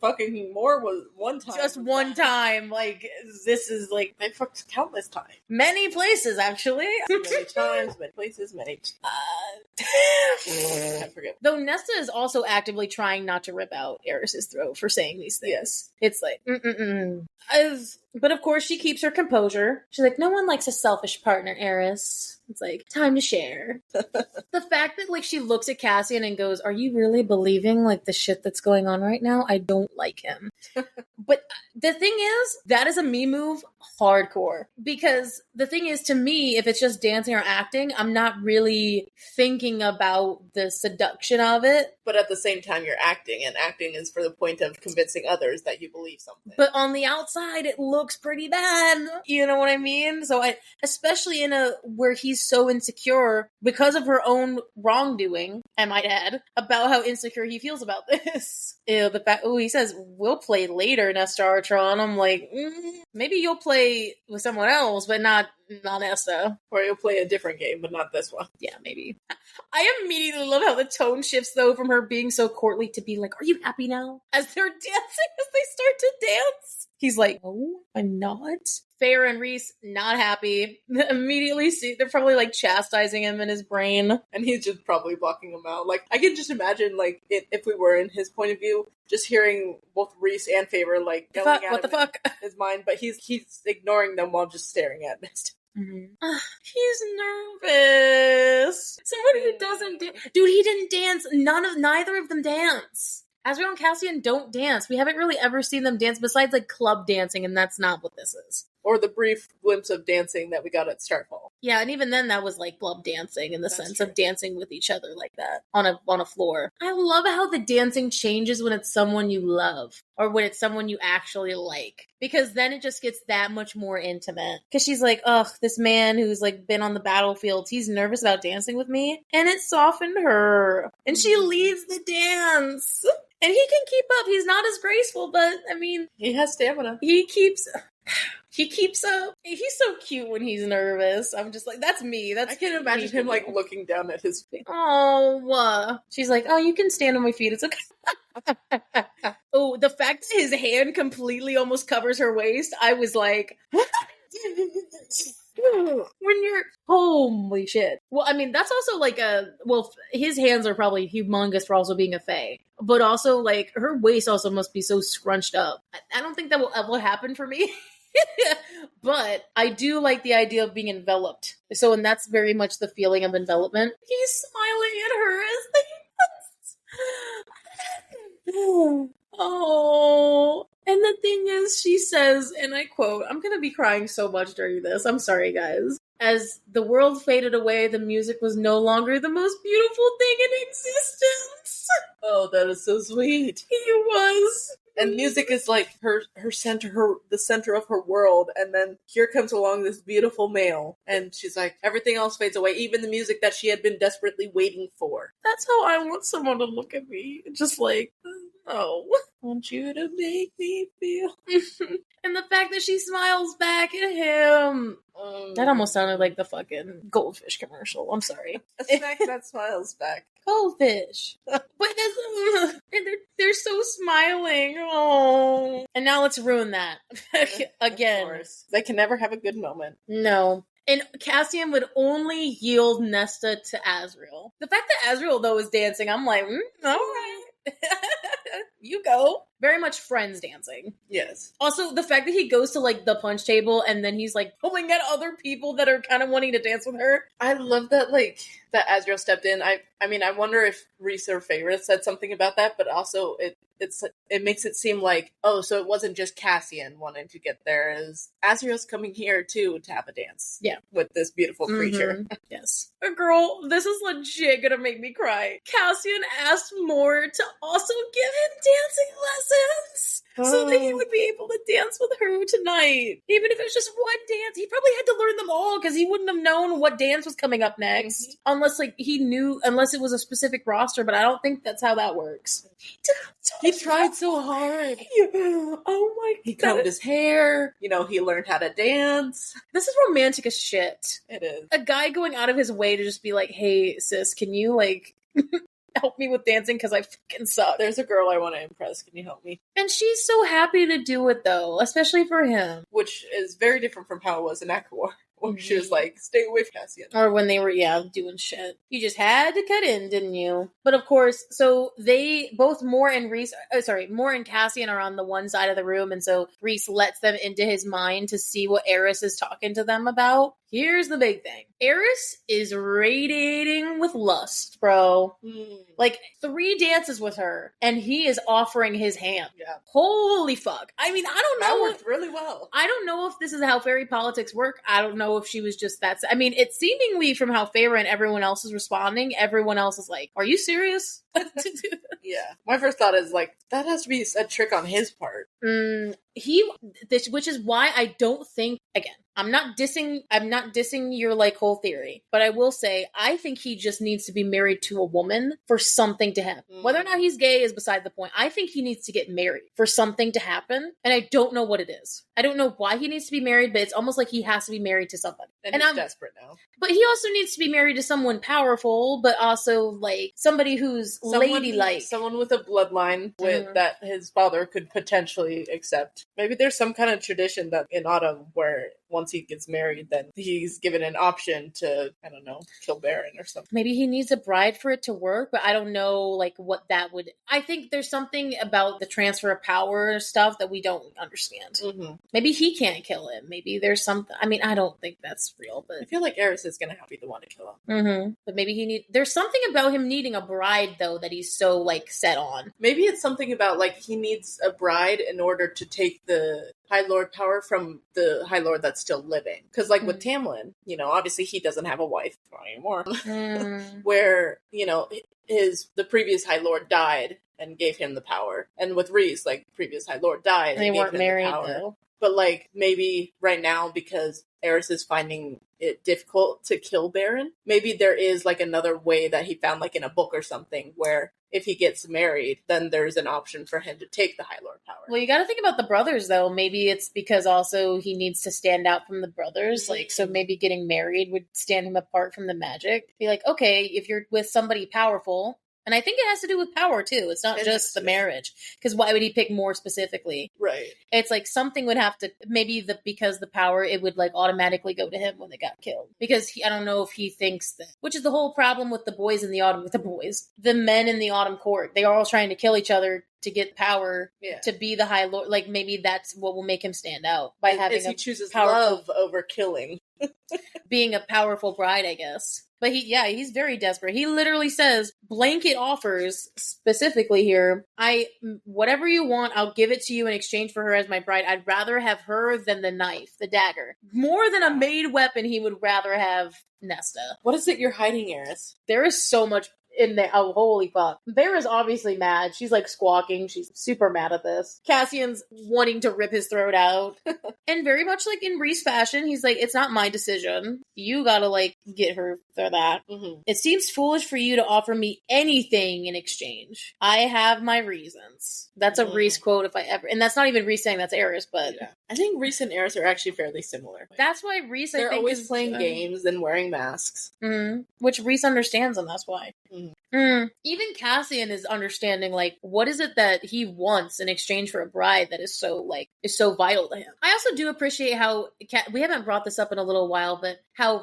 fucking more was one time. Just one time. Like, this is like, they fucked countless times. Many places, actually. Many times, many places, I forget. Though Nesta is also actively trying not to rip out Eris's throat for saying these things. Yes. It's like, but of course she keeps her composure. She's like, no one likes a selfish partner, Eris. It's like, time to share. The fact that like she looks at Cassian and goes, are you really believing like the shit that's going on right now? I don't like him. But the thing is, that is a me move hardcore. Because the thing is, to me, if it's just dancing or acting, I'm not really thinking about the seduction of it. But at the same time, you're acting, and acting is for the point of convincing others that you believe something. But on the outside, it looks pretty bad. You know what I mean? So especially in where he's so insecure because of her own wrongdoing, I might add, about how insecure he feels about this. Ew, he says, we'll play later, Nesta Artron. I'm like, maybe you'll play with someone else, but not Nesta. Or you'll play a different game, but not this one. Yeah, maybe. I immediately love how the tone shifts, though, from her being so courtly to be like, are you happy now? As they're dancing, as they start to dance. He's like, oh, I'm not. Feyre and Rhys, not happy. Immediately see, they're probably like chastising him in his brain. And he's just probably blocking him out. Like, I can just imagine, like, if we were in his point of view, just hearing both Rhys and Feyre, like, yelling at him in his mind, but he's ignoring them while just staring at Mist. Mm-hmm. He's nervous. Someone who doesn't dance. Dude, he didn't dance. Neither of them dance. Azriel and Cassian don't dance. We haven't really ever seen them dance besides like club dancing, and that's not what this is. Or the brief glimpse of dancing that we got at Starfall. Yeah, and even then that was like club dancing in the sense of dancing with each other like that on a floor. I love how the dancing changes when it's someone you love or when it's someone you actually like. Because then it just gets that much more intimate. Because she's like, ugh, this man who's like been on the battlefield, he's nervous about dancing with me. And it softened her. And she leads the dance. And he can keep up. He's not as graceful, but I mean, he has stamina. He keeps... He keeps up. He's so cute when he's nervous. I'm just like, that's me. That's I can imagine him like looking down at his feet. Oh, she's like, oh, you can stand on my feet. It's okay. Oh, the fact that his hand completely almost covers her waist, I was like, when you're, holy shit. Well, I mean, that's also like his hands are probably humongous for also being a fae. But also, like, her waist also must be so scrunched up. I don't think that will ever happen for me. But I do like the idea of being enveloped. So, and that's very much the feeling of envelopment. He's smiling at her as they... Oh. And the thing is, she says, and I quote, I'm going to be crying so much during this. I'm sorry, guys. As the world faded away, the music was no longer the most beautiful thing in existence. Oh, that is so sweet. He was. And music is like her center, the center of her world. And then here comes along this beautiful male. And she's like, everything else fades away, even the music that she had been desperately waiting for. That's how I want someone to look at me. Just like, oh, I want you to make me feel. And the fact that she smiles back at him. That almost sounded like the fucking goldfish commercial. I'm sorry. A snack that smiles back. Goldfish. But that's, and they're so smiling. Oh. And now let's ruin that. Again. Of course. They can never have a good moment. No. And Cassian would only yield Nesta to Azriel. The fact that Azriel, though, is dancing, I'm like, all right. You go. Very much friends dancing. Yes. Also, the fact that he goes to, like, the punch table and then he's, like, pulling at other people that are kind of wanting to dance with her. I love that, like, that Azriel stepped in. I mean, I wonder if Reese, her favorite, said something about that, but also it makes it seem like, oh, so it wasn't just Cassian wanting to get there. Azriel's coming here, too, to have a dance. Yeah. With this beautiful creature. Mm-hmm. Yes. Girl, this is legit gonna make me cry. Cassian asked Moore to also give him dancing lessons so that he would be able to dance with her tonight. Even if it's just one dance. He probably had to learn them all because he wouldn't have known what dance was coming up next. Mm-hmm. Unless, like, he knew, unless it was a specific roster, but I don't think that's how that works. He tried so hard. Oh my god. He combed his hair. You know, he learned how to dance. This is romantic as shit. It is. A guy going out of his way to just be like, hey, sis, can you, like, help me with dancing because I fucking suck. There's a girl I want to impress. Can you help me? And she's so happy to do it, though, especially for him. Which is very different from how it was in Aquawar. When she was like, stay away from Cassian. Or when they were, doing shit. You just had to cut in, didn't you? But of course, so they, both Moore and Cassian are on the one side of the room, and so Reese lets them into his mind to see what Eris is talking to them about. Here's the big thing. Eris is radiating with lust, bro. Like, 3 dances with her, and he is offering his hand. Yeah. Holy fuck. I mean, I don't know. That worked really well. I don't know if this is how fairy politics work. I don't know if she was just that. I mean, it's seemingly from how Feyre and everyone else is responding, everyone else is like, are you serious? Yeah. My first thought is like, that has to be a trick on his part. Which is why I don't think, again, I'm not dissing your, like, whole theory, but I will say, I think he just needs to be married to a woman for something to happen. Whether or not he's gay is beside the point. I think he needs to get married for something to happen, and I don't know what it is. I don't know why he needs to be married, but it's almost like he has to be married to somebody. And he's desperate now. But he also needs to be married to someone powerful, but also, like, somebody who's ladylike. Someone with a bloodline that his father could potentially accept. Maybe there's some kind of tradition that in Autumn where once he gets married, then he's given an option to, I don't know, kill Baron or something. Maybe he needs a bride for it to work, but I don't know, like, what that would... I think there's something about the transfer of power stuff that we don't understand. Mm-hmm. Maybe he can't kill him. Maybe there's something... I mean, I don't think that's real, but... I feel like Eris is going to be the one to kill him. Mm-hmm. But maybe there's something about him needing a bride, though, that he's so, like, set on. Maybe it's something about, like, he needs a bride in order to take the High Lord power from the High Lord that's still living. Because, like, with Tamlin, you know, obviously he doesn't have a wife anymore. Where, you know, the previous High Lord died, and gave him the power. And with Rhys, like, previous High Lord died. They and weren't gave him married, the power. though. But, like, maybe right now, because Eris is finding it difficult to kill Baron, maybe there is, like, another way that he found, like, in a book or something, where if he gets married, then there's an option for him to take the High Lord power. Well, you gotta think about the brothers, though. Maybe it's because also he needs to stand out from the brothers. Like, so maybe getting married would stand him apart from the magic. Be like, okay, if you're with somebody powerful... And I think it has to do with power, too. It's not just the marriage. Because why would he pick more specifically? Right. It's like something would have to... Maybe because the power, it would like automatically go to him when they got killed. Because I don't know if he thinks that... Which is the whole problem with the boys in the Autumn... With the boys. The men in the Autumn Court. They are all trying to kill each other to get power to be the High Lord. Like, maybe that's what will make him stand out. By having he chooses love over killing. Being a powerful bride, I guess. But he's very desperate. He literally says, blanket offers, specifically here, whatever you want, I'll give it to you in exchange for her as my bride. I'd rather have her than the knife, the dagger. More than a made weapon, he would rather have Nesta. What is it you're hiding, Eris? There is so much in there. Oh, holy fuck. Vera's obviously mad. She's like squawking. She's super mad at this. Cassian's wanting to rip his throat out. And very much like in Rhys fashion, he's like, it's not my decision. You gotta like get her for that. Mm-hmm. It seems foolish for you to offer me anything in exchange. I have my reasons. That's a Rhys quote if I ever... And that's not even Rhys saying, that's Eris, but... Yeah. I think Rhys and Eris are actually fairly similar. That's why Rhys, They're always playing games and wearing masks. Mm-hmm. Which Rhys understands, and that's why. Even Cassian is understanding, like, what is it that he wants in exchange for a bride that is so vital to him. I also do appreciate how, we haven't brought this up in a little while, but how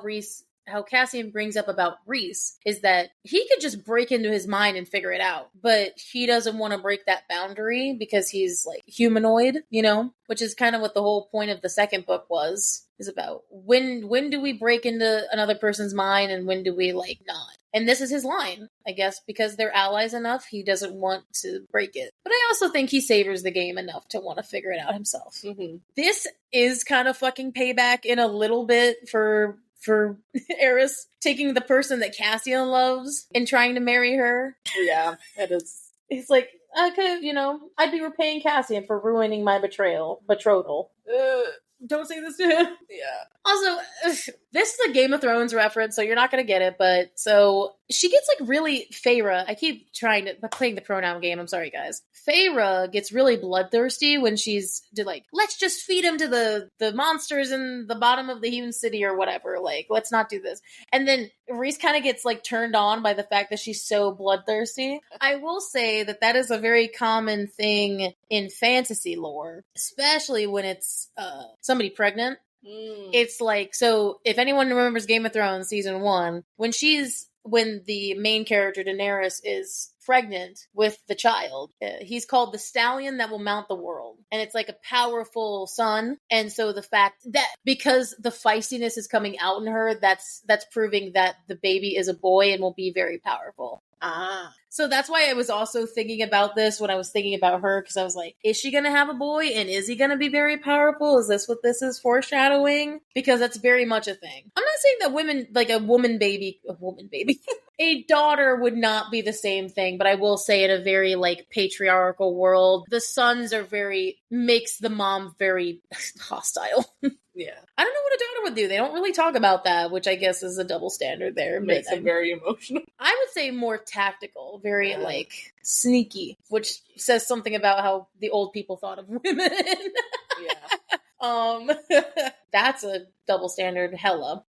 Cassian brings up about Rhys is that he could just break into his mind and figure it out, but he doesn't want to break that boundary because he's like humanoid, you know, which is kind of what the whole point of the second book is about. When do we break into another person's mind and when do we like not? And this is his line, I guess, because they're allies enough, he doesn't want to break it. But I also think he savors the game enough to want to figure it out himself. Mm-hmm. This is kind of fucking payback in a little bit for Eris taking the person that Cassian loves and trying to marry her. Yeah, it is. It's like, okay, you know, I'd be repaying Cassian for ruining my betrothal. Don't say this to him. Yeah. Also, this is a Game of Thrones reference, so you're not going to get it, but so she gets like really, Feyre, I keep playing the pronoun game, I'm sorry guys. Feyre gets really bloodthirsty when she's like, let's just feed him to the monsters in the bottom of the human city or whatever, like, let's not do this. And then Rhys kind of gets like turned on by the fact that she's so bloodthirsty. I will say that is a very common thing in fantasy lore, especially when it's somebody pregnant. It's like, so if anyone remembers Game of Thrones season 1, when the main character Daenerys is pregnant with the child, he's called the stallion that will mount the world, and it's like a powerful son. And so the fact that because the feistiness is coming out in her, that's proving that the baby is a boy and will be very powerful. So that's why I was also thinking about this when I was thinking about her, because I was like, is she going to have a boy and is he going to be very powerful? Is this what this is foreshadowing? Because that's very much a thing. I'm not saying that women, like a woman baby, a daughter would not be the same thing, but I will say in a very like patriarchal world, the sons makes the mom very hostile. Yeah. I don't know what a daughter would do. They don't really talk about that, which I guess is a double standard there. It makes them very emotional. I would say more tactical, very like sneaky, which says something about how the old people thought of women. Yeah. That's a double standard, hella.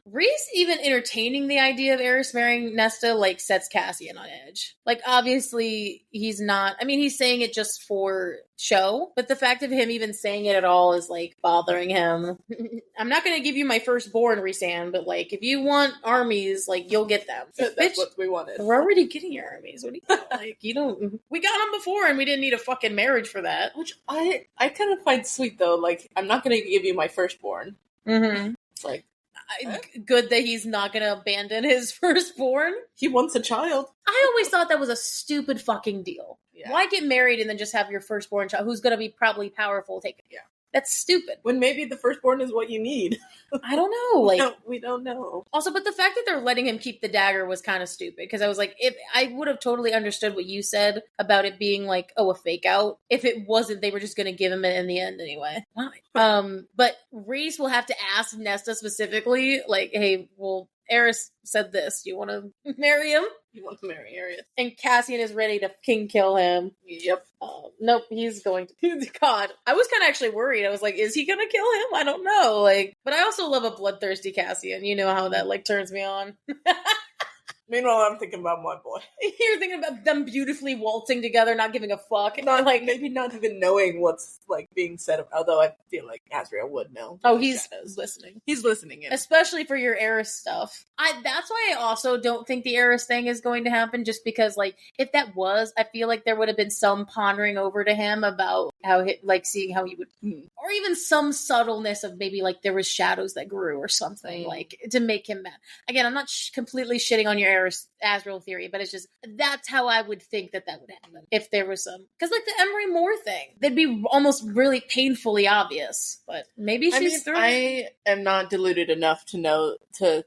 Rhys even entertaining the idea of Eris marrying Nesta, like, sets Cassian on edge. Like, obviously, he's not, I mean, he's saying it just for show, but the fact of him even saying it at all is, like, bothering him. I'm not gonna give you my firstborn, Rhys-Anne, but, like, if you want armies, like, you'll get them. That's bitch, what we wanted. We're already getting your armies. What do you know? Like, you don't, we got them before and we didn't need a fucking marriage for that. Which I kind of find sweet, though. Like, I'm not gonna give you my firstborn. Mm-hmm. It's like, good that he's not going to abandon his firstborn. He wants a child. I always thought that was a stupid fucking deal. Yeah. Why get married and then just have your firstborn child who's going to be probably powerful? Take it. Yeah. That's stupid. When maybe the firstborn is what you need. I don't know. Like, no, we don't know. Also, but the fact that they're letting him keep the dagger was kind of stupid, because I was like, if I would have totally understood what you said about it being like, oh, a fake out. If it wasn't, they were just going to give him it in the end anyway. But Reese will have to ask Nesta specifically, like, hey, well, Eris said this. Do you want to marry him? He wants to marry Eris. And Cassian is ready to king kill him. Yep. Nope, he's going to. God, I was kind of actually worried. I was like, is he going to kill him? I don't know. Like, but I also love a bloodthirsty Cassian. You know how that, like, turns me on. Meanwhile, I'm thinking about my boy. You're thinking about them beautifully waltzing together, not giving a fuck. Not like maybe not even knowing what's like being said. Although I feel like Azrael would know. Oh, he's listening. He's listening in, especially for your Eris stuff. That's why I also don't think the Eris thing is going to happen. Just because, like, if that was, I feel like there would have been some pondering over to him about how, like, seeing how he would, or even some subtleness of maybe like there was shadows that grew or something, like to make him mad. Again, I'm not completely shitting on your Azrael theory, but it's just that's how I would think that would happen if there was some, because like the Emery Moore thing, they'd be almost really painfully obvious. But maybe she's through. I am not deluded enough to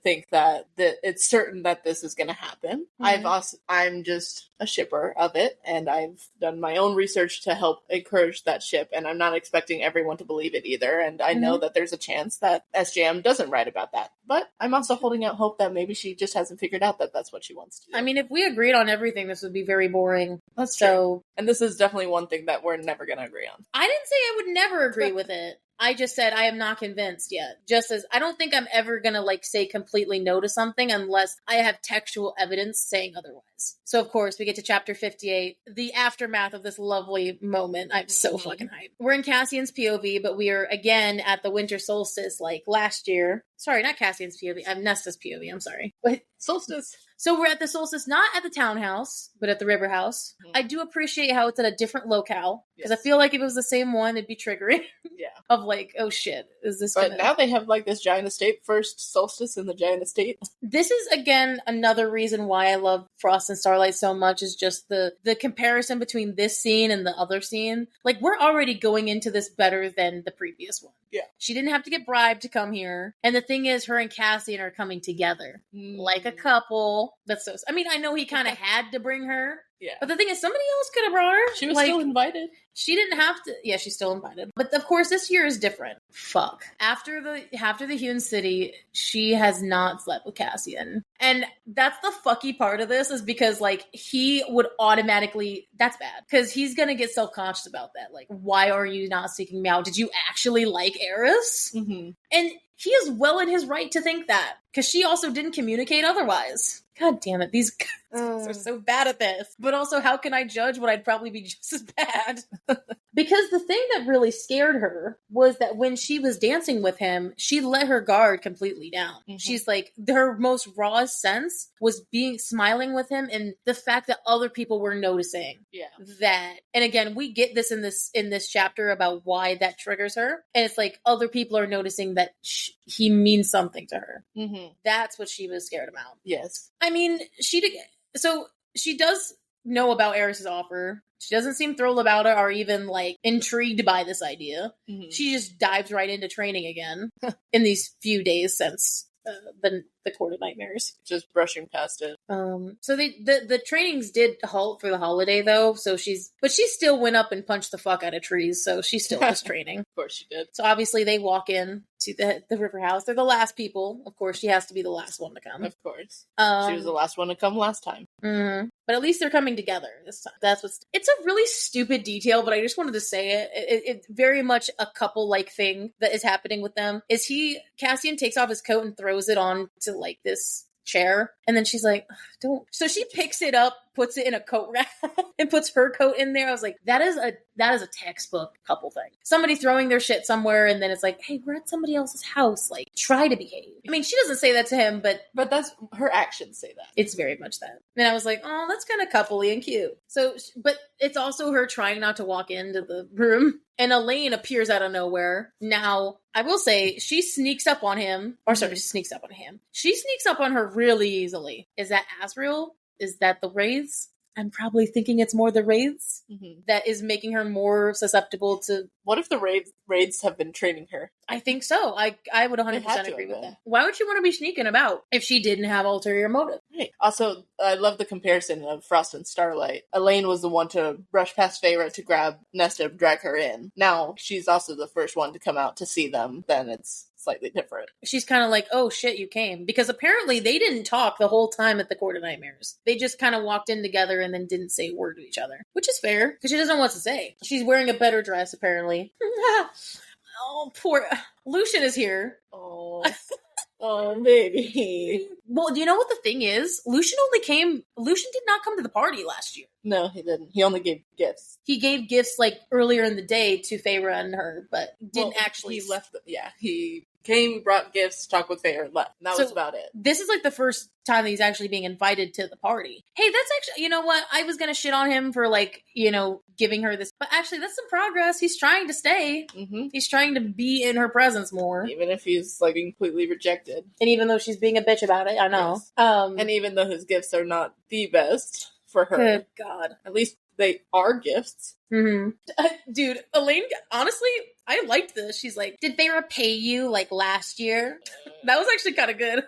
think that it's certain that this is going to happen. I'm just a shipper of it, and I've done my own research to help encourage that ship, and I'm not expecting everyone to believe it either. And I know that there's a chance that SJM doesn't write about that, but I'm also holding out hope that maybe she just hasn't figured out that that's what she wants to do. I mean, if we agreed on everything, this would be very boring. That's true. And this is definitely one thing that we're never going to agree on. I didn't say I would never agree with it. I just said I am not convinced yet. Just as I don't think I'm ever going to like say completely no to something unless I have textual evidence saying otherwise. So of course we get to chapter 58, the aftermath of this lovely moment. I'm so fucking hyped. We're in Cassian's POV, but we are again at the winter solstice like last year. Sorry, not Cassian's POV. I'm Nesta's POV. I'm sorry. But solstice. So we're at the solstice, not at the townhouse, but at the river house. I do appreciate how it's at a different locale, because I feel like if it was the same one, it'd be triggering. Yeah. Of like, oh shit, is this But now they have like this giant estate, first solstice in the giant estate. This is, again, another reason why I love Frost and Starlight so much, is just the comparison between this scene and the other scene. Like, we're already going into this better than the previous one. Yeah. She didn't have to get bribed to come here. And the thing is, her and Cassian are coming together. Like a couple. That's so... I mean, I know he kind of had to bring her. Yeah. But the thing is, somebody else could have brought her. She was still invited. She didn't have to... Yeah, she's still invited. But of course, this year is different. Fuck. After the Hewn City, she has not slept with Cassian. And that's the fucky part of this, is because, like, he would automatically... That's bad. Because he's gonna get self-conscious about that. Like, why are you not seeking me out? Did you actually like Eris? Mm-hmm. And he is well in his right to think that. Because she also didn't communicate otherwise. God damn it, these guys are so bad at this. But also, how can I judge when I'd probably be just as bad? Because the thing that really scared her was that when she was dancing with him, she let her guard completely down. Mm-hmm. She's like, her most raw sense was smiling with him, and the fact that other people were noticing that. And again, we get this in this chapter about why that triggers her. And it's like, other people are noticing that he means something to her. Mm-hmm. That's what she was scared about. Yes. I mean, she does know about Eris's offer. She doesn't seem thrilled about it or even, like, intrigued by this idea. Mm-hmm. She just dives right into training again in these few days since the Court of Nightmares. Just brushing past it. So the trainings did halt for the holiday, though. So she still went up and punched the fuck out of trees. So she still was training. Of course she did. So obviously they walk in to the river house. They're the last people. Of course, she has to be the last one to come. Of course. She was the last one to come last time. Mm-hmm. But at least they're coming together this time. It's a really stupid detail, but I just wanted to say it. It's very much a couple-like thing that is happening with them. Cassian takes off his coat and throws it on to, like, this chair, and then she's like, don't. So she picks it up, puts it in a coat rack, and puts her coat in there. I was like, that is a textbook couple thing. Somebody throwing their shit somewhere, and then it's like, hey, we're at somebody else's house. Like, try to behave. I mean, she doesn't say that to him, but that's her actions say that. It's very much that. And I was like, oh, that's kind of coupley and cute. So, but it's also her trying not to walk into the room. And Elaine appears out of nowhere. Now, I will say, she sneaks up on him. Or sorry, she sneaks up on him. She sneaks up on her really easily. Is that Azrael? Is that the Wraiths? I'm probably thinking it's more the raids that is making her more susceptible to... What if the raids have been training her? I think so. I would 100% agree with that. Why would she want to be sneaking about if she didn't have ulterior motive? Right. Also, I love the comparison of Frost and Starlight. Elaine was the one to rush past Feyre to grab Nesta, drag her in. Now, she's also the first one to come out to see them. Then it's slightly different. She's kind of like, oh shit, you came. Because apparently they didn't talk the whole time at the Court of Nightmares. They just kind of walked in together and then didn't say a word to each other. Which is fair, because she doesn't know what to say. She's wearing a better dress, apparently. Oh, poor... Lucian is here. Oh... Oh, baby. Well, do you know what the thing is? Lucian did not come to the party last year. No, he didn't. He only gave gifts. He gave gifts, like, earlier in the day to Feyre and her, but didn't actually... He left... he came, brought gifts, talked with Feyre, and left. And that was about it. This is, like, the first time that he's actually being invited to the party. Hey, that's actually... You know what? I was gonna shit on him for, like, giving her this... But actually, that's some progress. He's trying to stay. Mm-hmm. He's trying to be in her presence more. Even if he's, like, completely rejected. And even though she's being a bitch about it, I know. Yes. And even though his gifts are not the best for her. Good God. At least they are gifts. Mm-hmm. Dude, Elaine, honestly, I liked this. She's like, did Feyre pay you, like, last year? That was actually kind of good.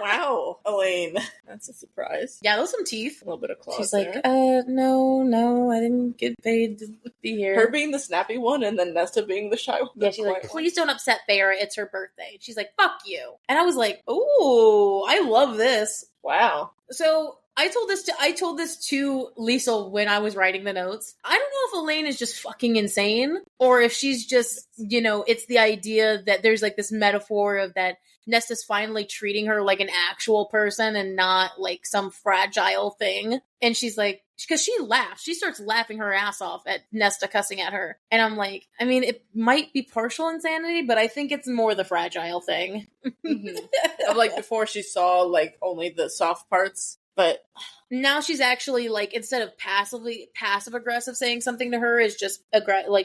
Wow, Elaine. That's a surprise. Yeah, those some teeth. A little bit of claws. She's like, no, I didn't get paid to be here. Her being the snappy one and then Nesta being the shy one. Yeah, she's like, please don't upset Feyre. It's her birthday. She's like, fuck you. And I was like, ooh, I love this. Wow. So... I told this to Liesl when I was writing the notes. I don't know if Elaine is just fucking insane or if she's just, it's the idea that there's like this metaphor of that Nesta's finally treating her like an actual person and not like some fragile thing. And she's like, because she laughs. She starts laughing her ass off at Nesta cussing at her. And I'm like, I mean, it might be partial insanity, but I think it's more the fragile thing. Of like before she saw like only the soft parts. But now she's actually like, instead of passive aggressive saying something to her, is just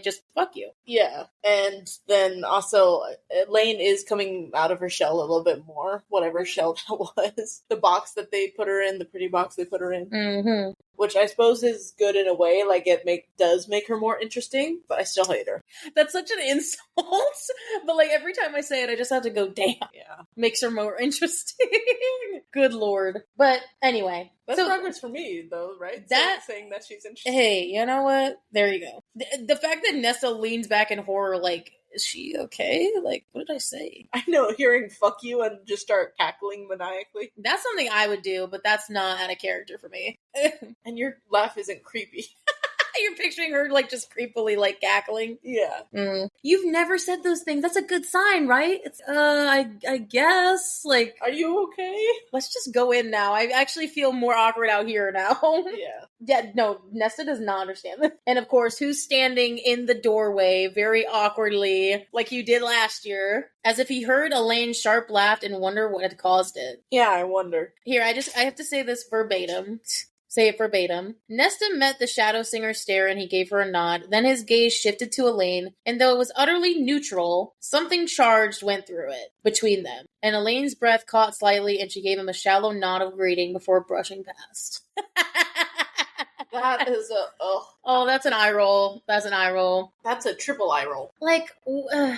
just fuck you. Yeah. And then also Elaine is coming out of her shell a little bit more, whatever shell that was. The box that they put her in, the pretty box they put her in. Mm-hmm. Which I suppose is good in a way, like it does make her more interesting, but I still hate her. That's such an insult, but like every time I say it, I just have to go, damn. Yeah. Makes her more interesting. Good lord. But anyway. That's progress for me, though, right? Saying that she's interesting. Hey, you know what? There you go. The fact that Nesta leans back in horror, like, is she okay? Like, what did I say? I know, hearing fuck you and just start cackling maniacally. That's something I would do, but that's not out of character for me. And your laugh isn't creepy. You're picturing her, like, just creepily, like, cackling. Yeah. Mm. You've never said those things. That's a good sign, right? It's, I guess, like... Are you okay? Let's just go in now. I actually feel more awkward out here now. Yeah. Yeah, no, Nesta does not understand this. And, of course, who's standing in the doorway very awkwardly, like you did last year, as if he heard Elaine's sharp laugh and wondered what had caused it. Yeah, I wonder. Here, I have to say this verbatim. Say it verbatim. Nesta met the Shadow Singer's stare and he gave her a nod. Then his gaze shifted to Elaine, and though it was utterly neutral, something charged went through it between them. And Elaine's breath caught slightly and she gave him a shallow nod of greeting before brushing past. That is a... Oh, that's an eye roll. That's an eye roll. That's a triple eye roll. Like, I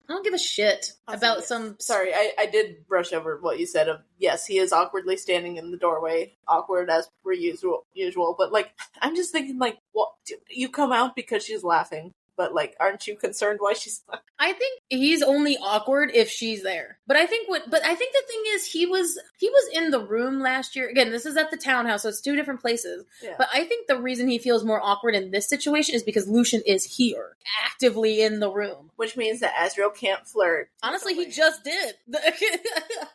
don't give a shit about some... Sorry, I did brush over what you said of, yes, he is awkwardly standing in the doorway. Awkward as per usual. But, like, I'm just thinking, like, what? You come out because she's laughing. But, like, aren't you concerned why she's laughing? I think he's only awkward if she's there. But I think the thing is he was in the room last year. Again, this is at the townhouse, so it's two different places. Yeah. But I think the reason he feels more awkward in this situation is because Lucian is here, actively in the room. Which means that Asriel can't flirt. Honestly, he just did.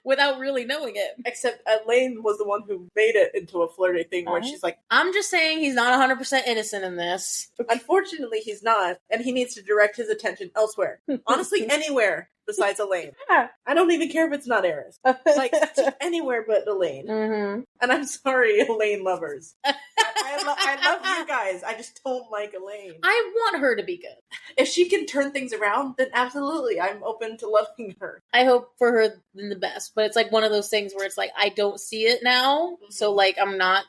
Without really knowing it. Except Elaine was the one who made it into a flirty thing where she's like... I'm just saying he's not 100% innocent in this. Unfortunately, he's not. And he needs to direct his attention elsewhere. Honestly, anywhere besides Elaine. I don't even care if it's not Eris. Like, anywhere but Elaine. Mm-hmm. And I'm sorry, Elaine lovers. I love you guys. I just don't like Elaine. I want her to be good. If she can turn things around, then absolutely, I'm open to loving her. I hope for her the best. But it's like one of those things where it's like, I don't see it now. Mm-hmm. So, like, I'm not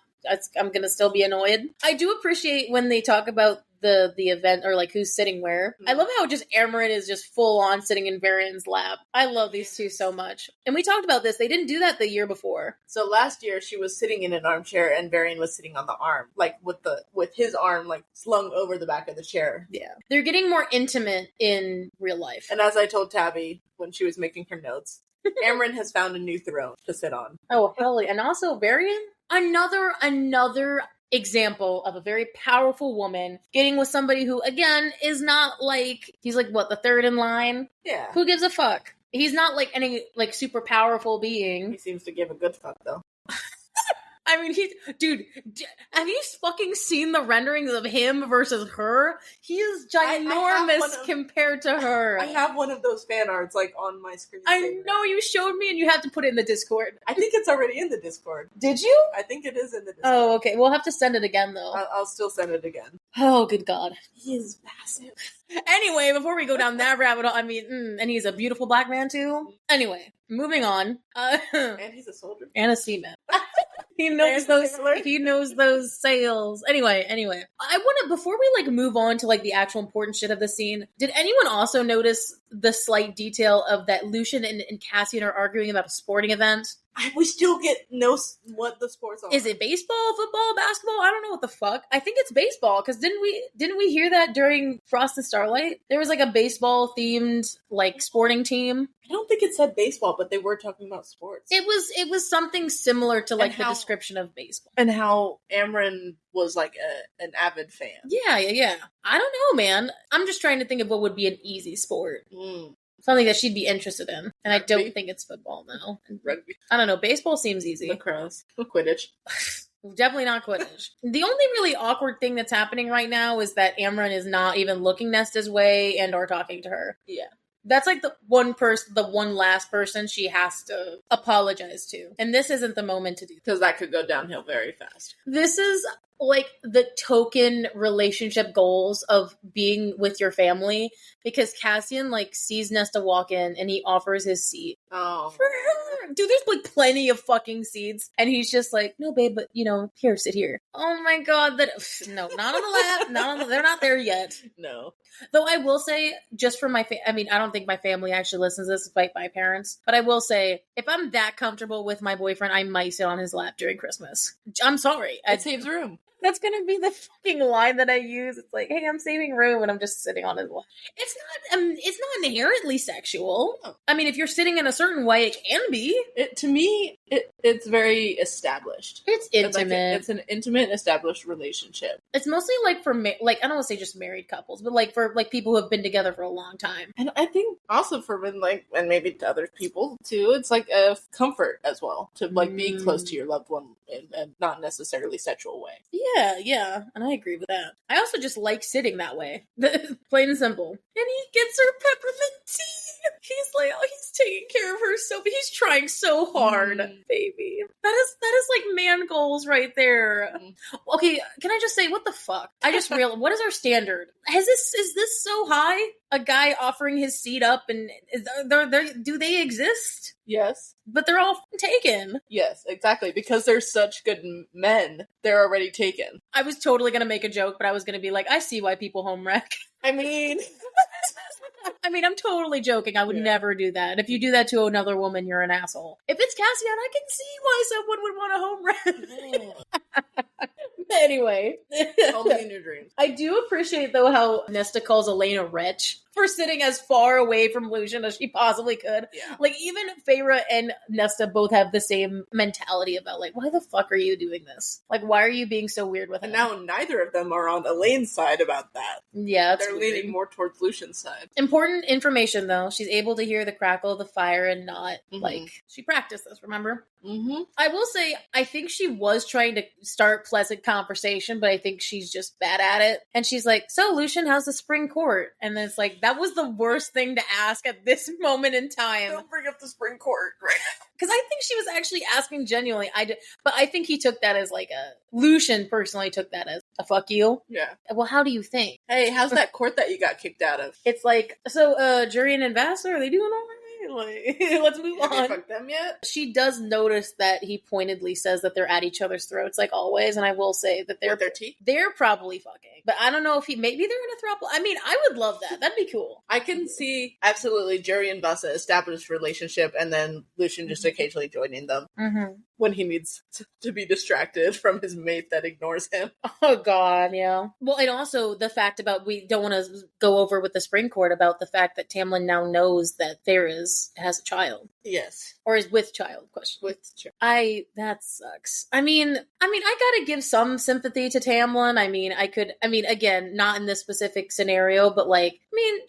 I'm gonna still be annoyed. I do appreciate when they talk about the event or like who's sitting where. I love how just Amarin is just full on sitting in Varian's lap. I love these two so much. And we talked about this. They didn't do that the year before. So last year she was sitting in an armchair and Varian was sitting on the arm, like with his arm like slung over the back of the chair. Yeah. They're getting more intimate in real life. And as I told Tabi when she was making her notes, Amarin has found a new throne to sit on. Oh, hell yeah. And also Varian, another example of a very powerful woman getting with somebody who, again, is not like, he's like, what, the third in line? Yeah. Who gives a fuck? He's not like any like super powerful being. He seems to give a good fuck though. I mean, dude, have you fucking seen the renderings of him versus her? He is ginormous compared to her. I have one of those fan arts like on my screen. I know you showed me and you have to put it in the Discord. I think it's already in the Discord. Did you? I think it is in the Discord. Oh, okay. We'll have to send it again though. I'll still send it again. Oh, good God. He is massive. Anyway, before we go down that rabbit hole, I mean, and he's a beautiful black man too. Anyway, moving on. And he's a soldier. And a seaman. He knows those sales. Anyway, I want to, before we like move on to like the actual important shit of the scene, did anyone also notice the slight detail of that Lucian and Cassian are arguing about a sporting event? We still get no what the sports are. Is it baseball, football, basketball? I don't know what the fuck. I think it's baseball because didn't we hear that during Frost and Starlight? There was like a baseball themed like sporting team. I don't think it said baseball, but they were talking about sports. It was something similar to like the description of baseball. And how Amarin was like an avid fan. Yeah. I don't know, man. I'm just trying to think of what would be an easy sport. Something that she'd be interested in. And I don't think it's football, no. Rugby. I don't know. Baseball seems easy. Lacrosse. Quidditch. Definitely not Quidditch. The only really awkward thing that's happening right now is that Amarin is not even looking Nesta's way and or talking to her. Yeah. That's like the one last person she has to apologize to. And this isn't the moment to do that. Because that could go downhill very fast. This is like the token relationship goals of being with your family, because Cassian like sees Nesta walk in and he offers his seat for her. Dude, there's like plenty of fucking seats and he's just like, no babe, but here, sit here. Oh my God, no, not on the lap. They're not there yet. No. Though I will say, just for my I mean, I don't think my family actually listens to this, despite my parents, but I will say, if I'm that comfortable with my boyfriend, I might sit on his lap during Christmas. I'm sorry. It saves room. That's gonna be the fucking line that I use. It's like, hey, I'm saving room, and I'm just sitting on his lap. It's not inherently sexual. No. I mean, if you're sitting in a certain way, it can be. To me, it's very established. It's intimate. It's an intimate, established relationship. It's mostly like for like, I don't want to say just married couples, but like for like people who have been together for a long time. And I think also for men, like, and maybe to other people too, it's like a comfort as well to like be close to your loved one in a not necessarily sexual way. Yeah, and I agree with that. I also just like sitting that way. Plain and simple. And he gets her peppermint tea. He's like, oh, he's taking care of her he's trying so hard, baby. That is like man goals right there. Okay, can I just say, what the fuck? I just realized, what is our standard? Is this so high? A guy offering his seat up, and do they exist? Yes. But they're all taken. Yes, exactly. Because they're such good men, they're already taken. I was totally going to make a joke, but I was going to be like, I see why people home wreck. I mean, I'm totally joking. I would never do that. If you do that to another woman, you're an asshole. If it's Cassian, I can see why someone would want to home wreck. Anyway. Only in your dreams. I do appreciate, though, how Nesta calls Elaine a wretch for sitting as far away from Lucian as she possibly could. Yeah. Like, even Feyre and Nesta both have the same mentality about, like, why the fuck are you doing this? Like, why are you being so weird with him? And now neither of them are on Elaine's side about that. Yeah, they're leaning more towards Lucian's side. Important information, though. She's able to hear the crackle of the fire and not, like, she practiced this, remember? I will say, I think she was trying to start pleasant conversation, but I think she's just bad at it. And she's like, so, Lucian, how's the spring court? And then it's like, that was the worst thing to ask at this moment in time. Don't bring up the spring court right now. Because I think she was actually asking genuinely. But I think he took that as like Lucian personally took that as a fuck you. Yeah. Well, how do you think? Hey, how's that court that you got kicked out of? It's like, so, Jury and Ambassador, are they doing all right? Like, let's move on. Have you fucked them yet? She does notice that he pointedly says that they're at each other's throats, like always, and I will say that With their teeth? they're probably fucking. But I don't know if maybe they're in a throuple. I mean, I would love that. That'd be cool. I can see absolutely Jerry and Vasa establish a relationship, and then Lucian just occasionally joining them when he needs to be distracted from his mate that ignores him. Oh God, yeah. Well, and also the fact about, we don't want to go over with the Spring Court about the fact that Tamlin now knows that Ferris has a child. Yes. Or is with child, question. With child. That sucks. I mean, I gotta give some sympathy to Tamlin. Again, not in this specific scenario, but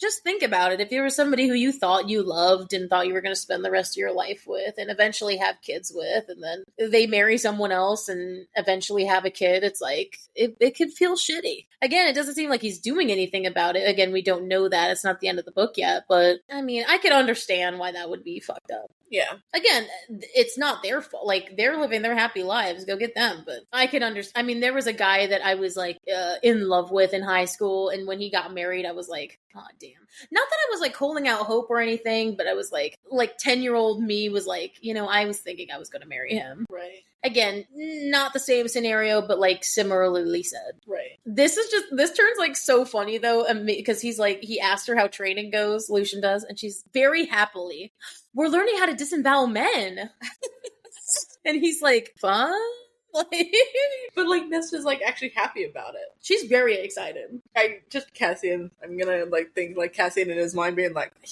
just think about it. If you were somebody who you thought you loved and thought you were going to spend the rest of your life with and eventually have kids with, and then they marry someone else and eventually have a kid, it's like, it could feel shitty. Again, it doesn't seem like he's doing anything about it. Again, we don't know that. It's not the end of the book yet, but I could understand why that would be fucked up. Yeah. Again, it's not their fault. Like, they're living their happy lives. Go get them. But I can understand. There was a guy that I was in love with in high school, and when he got married, I was like, God damn. Not that I was holding out hope or anything, but I was like 10-year-old me was I was thinking I was going to marry him. Right. Again, not the same scenario, but similarly said. Right. This turns so funny though, because he asked her how training goes, Lucian does, and she's very happily, we're learning how to disembowel men. And he's like, fun? But Nesta's actually happy about it. She's very excited. Cassian, I'm gonna think Cassian in his mind being like, yeah.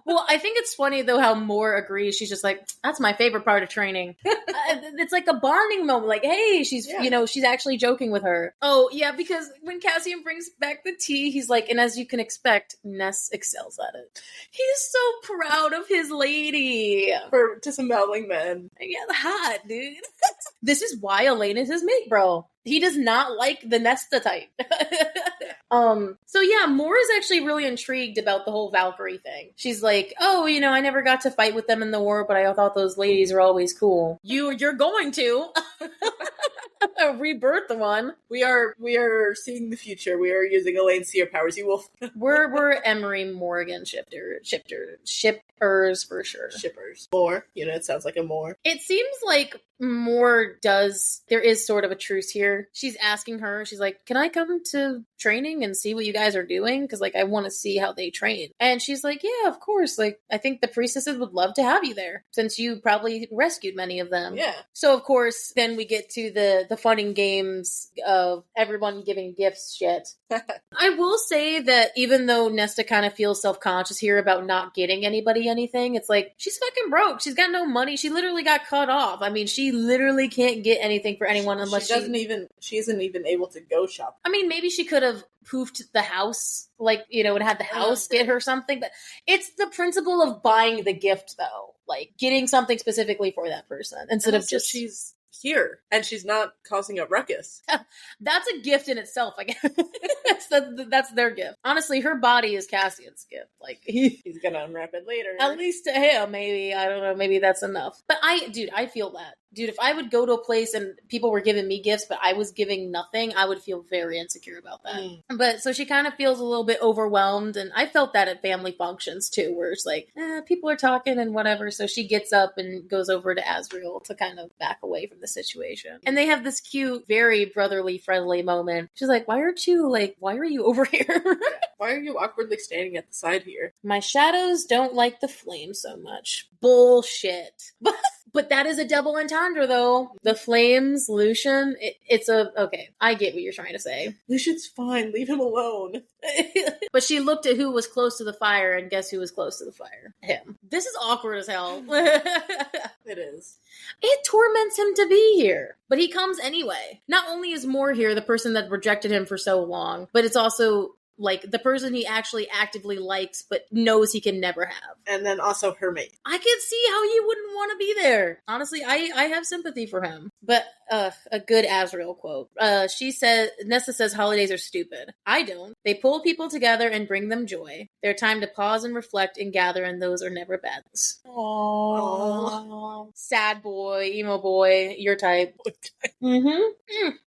Well, I think it's funny though how Moore agrees. She's just like, that's my favorite part of training. It's like a bonding moment. Hey, she's she's actually joking with her. Oh yeah, because when Cassian brings back the tea, he's like, and as you can expect, Ness excels at it. He's so proud of his lady for disemboweling men. Yeah, hot dude. This is why Elaine is his mate, bro. He does not like the Nesta type. So yeah, Moore is actually really intrigued about the whole Valkyrie thing. She's like, oh, I never got to fight with them in the war, but I thought those ladies were always cool. You're going to. Rebirth the one. We are seeing the future. We are using Elaine's seer powers. You will. we're Emery Morgan shippers for sure. Shippers. More. It sounds like a more. It seems like Moore does. There is sort of a truce here. She's asking her. She's like, "Can I come to training and see what you guys are doing? Because I want to see how they train." And she's like, "Yeah, of course. I think the priestesses would love to have you there since you probably rescued many of them." Yeah. So of course, then we get to the fun and games of everyone giving gifts. Shit. I will say that even though Nesta kind of feels self-conscious here about not getting anybody anything, it's like she's fucking broke. She's got no money. She literally got cut off. She literally can't get anything for anyone unless she isn't even able to go shop. Maybe she could have poofed the house, and had the house get her something, but it's the principle of buying the gift though, getting something specifically for that person instead of just she's here and she's not causing a ruckus. That's a gift in itself, I guess. That's their gift. Honestly, her body is Cassian's gift. He's gonna unwrap it later. At least to him, maybe. I don't know. Maybe that's enough. But I feel that. Dude, if I would go to a place and people were giving me gifts, but I was giving nothing, I would feel very insecure about that. But so she kind of feels a little bit overwhelmed. And I felt that at family functions too, where it's people are talking and whatever. So she gets up and goes over to Azriel to kind of back away from the situation. And they have this cute, very brotherly, friendly moment. She's like, why are you over here? Why are you awkwardly standing at the side here? My shadows don't like the flame so much. Bullshit. But that is a double entendre, though. The flames, Lucian, okay, I get what you're trying to say. Lucian's fine, leave him alone. But she looked at who was close to the fire, and guess who was close to the fire? Him. This is awkward as hell. It is. It torments him to be here, but he comes anyway. Not only is Moore here, the person that rejected him for so long, but it's also the person he actually actively likes but knows he can never have. And then also her mate. I can see how you wouldn't want to be there. Honestly, I have sympathy for him. But a good Azriel quote. Nesta says holidays are stupid. I don't. They pull people together and bring them joy. They're time to pause and reflect and gather, and those are never bad. Aww. Sad boy, emo boy, your type.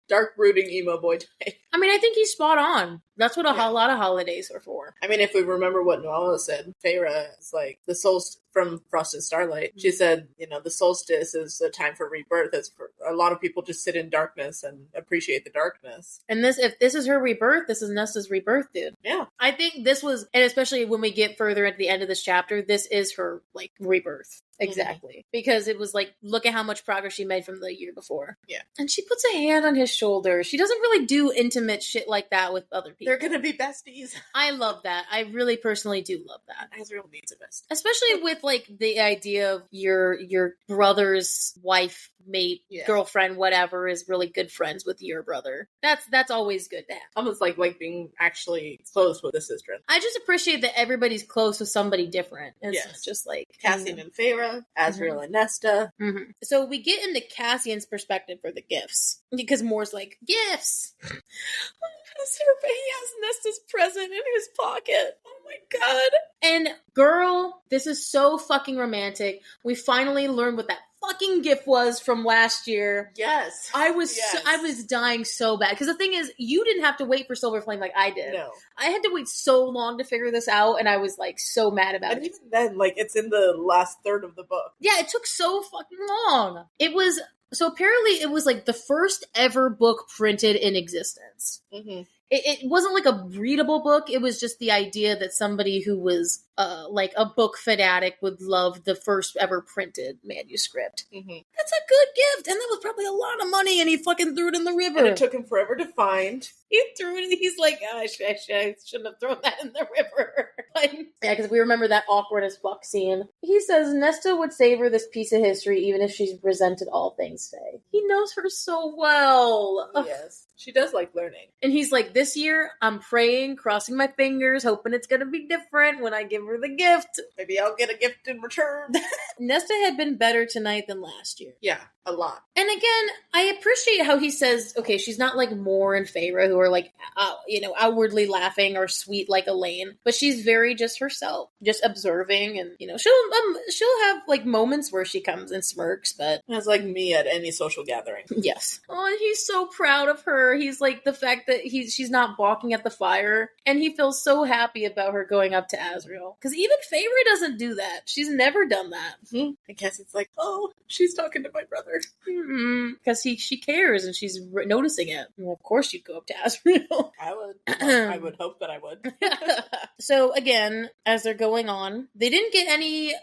Dark brooding emo boy type. I mean, I think he's spot on. That's what a lot of holidays are for. I mean, if we remember what Noella said, Feyre is like the solstice from Frost and Starlight. She said, the solstice is a time for rebirth. It's for a lot of people just sit in darkness and appreciate the darkness. And if this is her rebirth, this is Nesta's rebirth, dude. Yeah. I think this was, and especially when we get further at the end of this chapter, this is her, like, rebirth. Exactly. Because it was like, look at how much progress she made from the year before. Yeah. And she puts a hand on his shoulder. She doesn't really do intimate shit like that with other people. They're gonna be besties. I love that. I really personally do love that. Azriel needs a bestie. Especially with, like, the idea of your brother's wife, mate, girlfriend, whatever, is really good friends with your brother. That's always good to have. Almost like being actually close with a sister. I just appreciate that everybody's close with somebody different. It's not just like Cassian and Feyre, Azriel and Nesta. Mm-hmm. So we get into Cassian's perspective for the gifts. Because Moore's like, gifts! He has Nesta's present in his pocket. Oh my god. And girl, this is so fucking romantic. We finally learned what that fucking gift was from last year. Yes. I was dying so bad. Because the thing is, you didn't have to wait for Silver Flame like I did. No. I had to wait so long to figure this out, and I was like so mad about it. And even then, like, it's in the last third of the book. Yeah, it took so fucking long. So apparently it was like the first ever book printed in existence. Mm-hmm. It wasn't like a readable book. It was just the idea that somebody who was like a book fanatic would love the first ever printed manuscript. Mm-hmm. That's a good gift. And that was probably a lot of money, and he fucking threw it in the river. And it took him forever to find. He threw it, he's like, oh, I shouldn't have thrown that in the river. Yeah, because we remember that awkward as fuck scene. He says Nesta would savor this piece of history even if she's resented all things Faye. He knows her so well. Yes. She does like learning. And he's like, this year, I'm praying, crossing my fingers, hoping it's going to be different when I give her the gift. Maybe I'll get a gift in return. Nesta had been better tonight than last year. Yeah, a lot. And again, I appreciate how he says, okay, she's not like Moore and Feyre who are like, outwardly laughing or sweet like Elaine, but she's very just herself, just observing, and, she'll have like moments where she comes and smirks, but... That's like me at any social gathering. Yes. Oh, and he's so proud of her. He's like, the fact that she's not balking at the fire, and he feels so happy about her going up to Azriel. Because even Feyre doesn't do that. She's never done that. Mm-hmm. I guess it's like, oh, she's talking to my brother. Because she cares, and she's noticing it. Well, of course you'd go up to Azriel. I would. I would hope that I would. So again, as they're going on, they didn't get any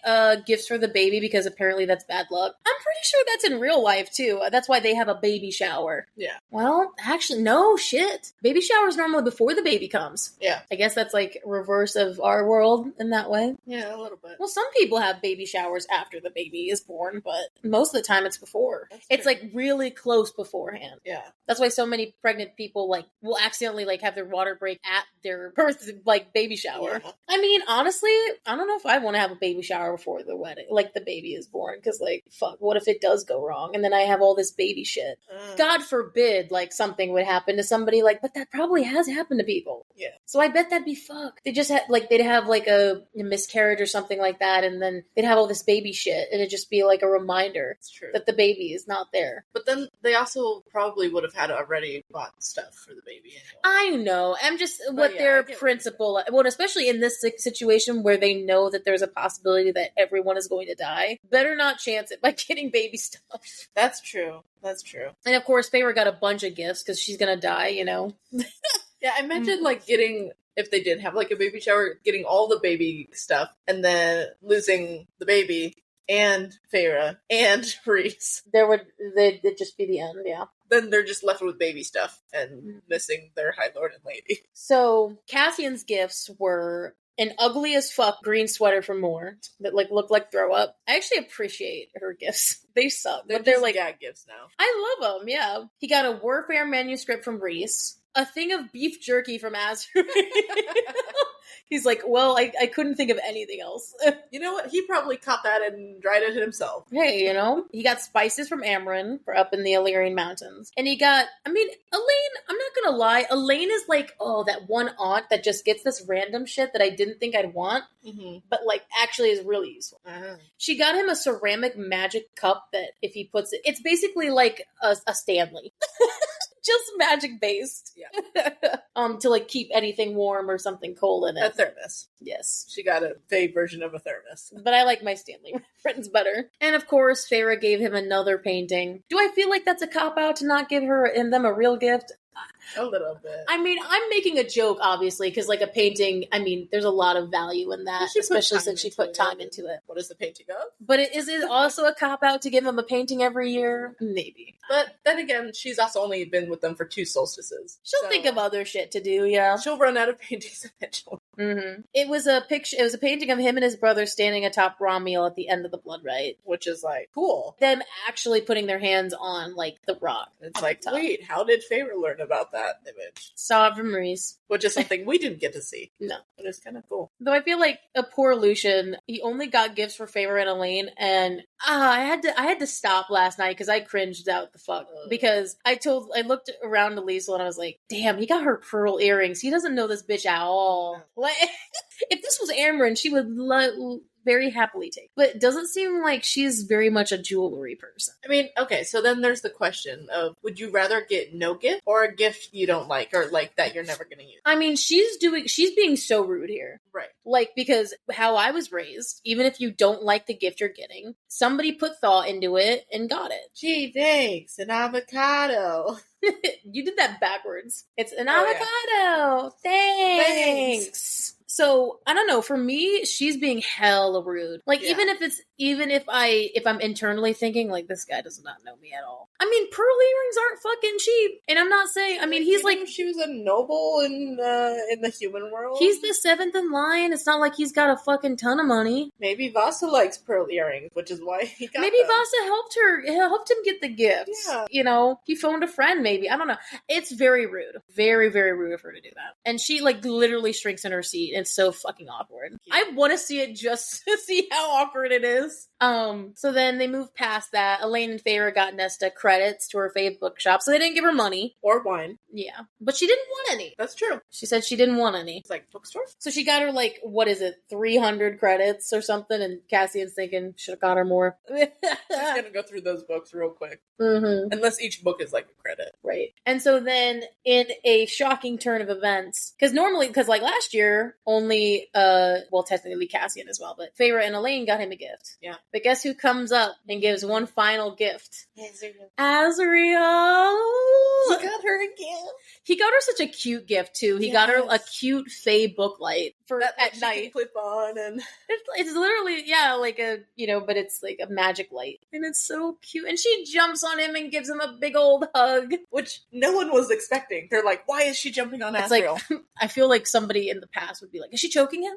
gifts for the baby because apparently that's bad luck. I'm pretty sure that's in real life too. That's why they have a baby shower. Yeah. Well, actually, no shit. Baby shower is normally before the baby comes. Yeah. I guess that's like reverse of our world in that way. Yeah, a little bit. Well, some people have baby showers after the baby is born, but most of the time it's before. It's like really close beforehand. Yeah. That's why so many pregnant people like will accidentally like have their water break at their birth like baby shower. Yeah. I mean, honestly, I don't know if I want to have a baby shower before the wedding, like the baby is born, because like, fuck, what if it does go wrong and then I have all this baby shit? God forbid, like something would happen to somebody, like, but that probably has happened to people. Yeah. So I bet that'd be fucked. They just had like they'd have like a miscarriage or something like that, and then they'd have all this baby shit, and it'd just be like a reminder that the baby is not there. But then they also probably would have had already bought stuff for the baby anyway. I know. I'm just their principle. Well, especially in this situation where they know that there's a possibility that everyone is going to die, better not chance it by getting baby stuff. That's true. That's true. And of course, Feyre got a bunch of gifts because she's gonna die. Yeah, I mentioned like getting, if they did have like a baby shower, getting all the baby stuff and then losing the baby and Feyre and Rhys. They'd just be the end, yeah. Then they're just left with baby stuff and missing their High Lord and Lady. So Cassian's gifts were an ugly as fuck green sweater from Moore that like looked like throw up. I actually appreciate her gifts. They suck, but they're like gag gifts now. I love them. Yeah, he got a warfare manuscript from Rhys, a thing of beef jerky from Azriel. He's like, well, I couldn't think of anything else. You know what? He probably caught that and dried it himself. Hey, he got spices from Amryn for up in the Illyrian mountains. And he got, Elaine, I'm not gonna lie, Elaine is like, that one aunt that just gets this random shit that I didn't think I'd want, but like actually is really useful. Uh-huh. She got him a ceramic magic cup that if he puts it, it's basically like a Stanley. just magic based. Yeah. To like keep anything warm or something cold in it. A thermos. Yes. She got a vague version of a thermos. But I like my Stanley friends better. And of course, Feyre gave him another painting. Do I feel like that's a cop-out to not give her and them a real gift? A little bit. I mean, I'm making a joke, obviously, because like a painting, I mean, there's a lot of value in that, especially since she put time into it. What is the painting of? But is it also a cop-out to give him a painting every year? Maybe. But then again, she's also only been with them for 2 solstices. She'll think of other shit to do, yeah. She'll run out of paintings eventually. Mm-hmm. It was a picture. It was a painting of him and his brother standing atop Romuel at the end of the Blood Rite, which is like cool. Them actually putting their hands on like the rock. It's like, wait, how did Feyre learn about that image? Saw it from Maurice, which is something we didn't get to see. No, but it's kind of cool. Though I feel like a poor Lucian. He only got gifts for Feyre and Elaine, and I had to stop last night because I cringed out the fuck because I looked around to Liesl and I was like, damn, he got her pearl earrings. He doesn't know this bitch at all. Like, if this was Amryn, she would very happily take. But it doesn't seem like she's very much a jewelry person. I mean, okay, so then there's the question of, would you rather get no gift or a gift you don't like or like that you're never going to use? I mean, she's being so rude here. Right. Like, because how I was raised, even if you don't like the gift you're getting, somebody put thought into it and got it. Gee, thanks, an avocado. You did that backwards. It's an avocado. Yeah. Thanks. So, I don't know, for me, she's being hella rude. Like, even if I'm internally thinking, like, this guy does not know me at all. I mean, pearl earrings aren't fucking cheap. And I'm not saying, I mean, he's like... She was a noble in the human world. He's the 7th in line. It's not like he's got a fucking ton of money. Maybe Vasa likes pearl earrings, which is why he got Maybe them. Vasa helped him get the gifts. Yeah. You know, he phoned a friend, maybe. I don't know. It's very rude. Very, very rude of her to do that. And she, like, literally shrinks in her seat. It's so fucking awkward. Yeah. I want to see it just to see how awkward it is. So then they moved past that. Elaine and Feyre got Nesta credits to her fave bookshop, so they didn't give her money. Or wine. Yeah. But she didn't want any. That's true. She said she didn't want any. It's like bookstore? So she got her, like, 300 credits or something, and Cassian's thinking, should have got her more. She's gonna go through those books real quick. Mm-hmm. Unless each book is, like, a credit. Right. And so then, in a shocking turn of events, because like last year, only, technically Cassian as well, but Feyre and Elaine got him a gift. Yeah. But guess who comes up and gives one final gift? Azriel. He got her a gift. He got her such a cute gift, too. He got her a cute Fae book light for that, at night. Can clip on and... It's literally, like a, but it's like a magic light. And it's so cute. And she jumps on him and gives him a big old hug. Which no one was expecting. They're like, why is she jumping on Azriel? Like, I feel like somebody in the past would be like, is she choking him?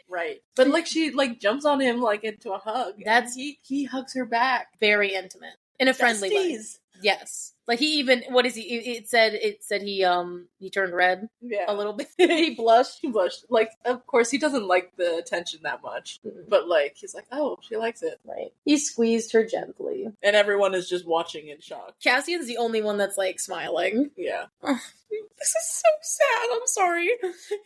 Right. But like she like jumps on him like into a hug. That's he hugs her back. Very intimate. In a friendly way. Yes. Like he even, what is he? It said he turned red. Yeah. A little bit. He blushed. Like, of course, he doesn't like the attention that much. Mm-hmm. But like, he's like, oh, she likes it. Right. He squeezed her gently. And everyone is just watching in shock. Cassian's the only one that's like smiling. Yeah. This is so sad. I'm sorry.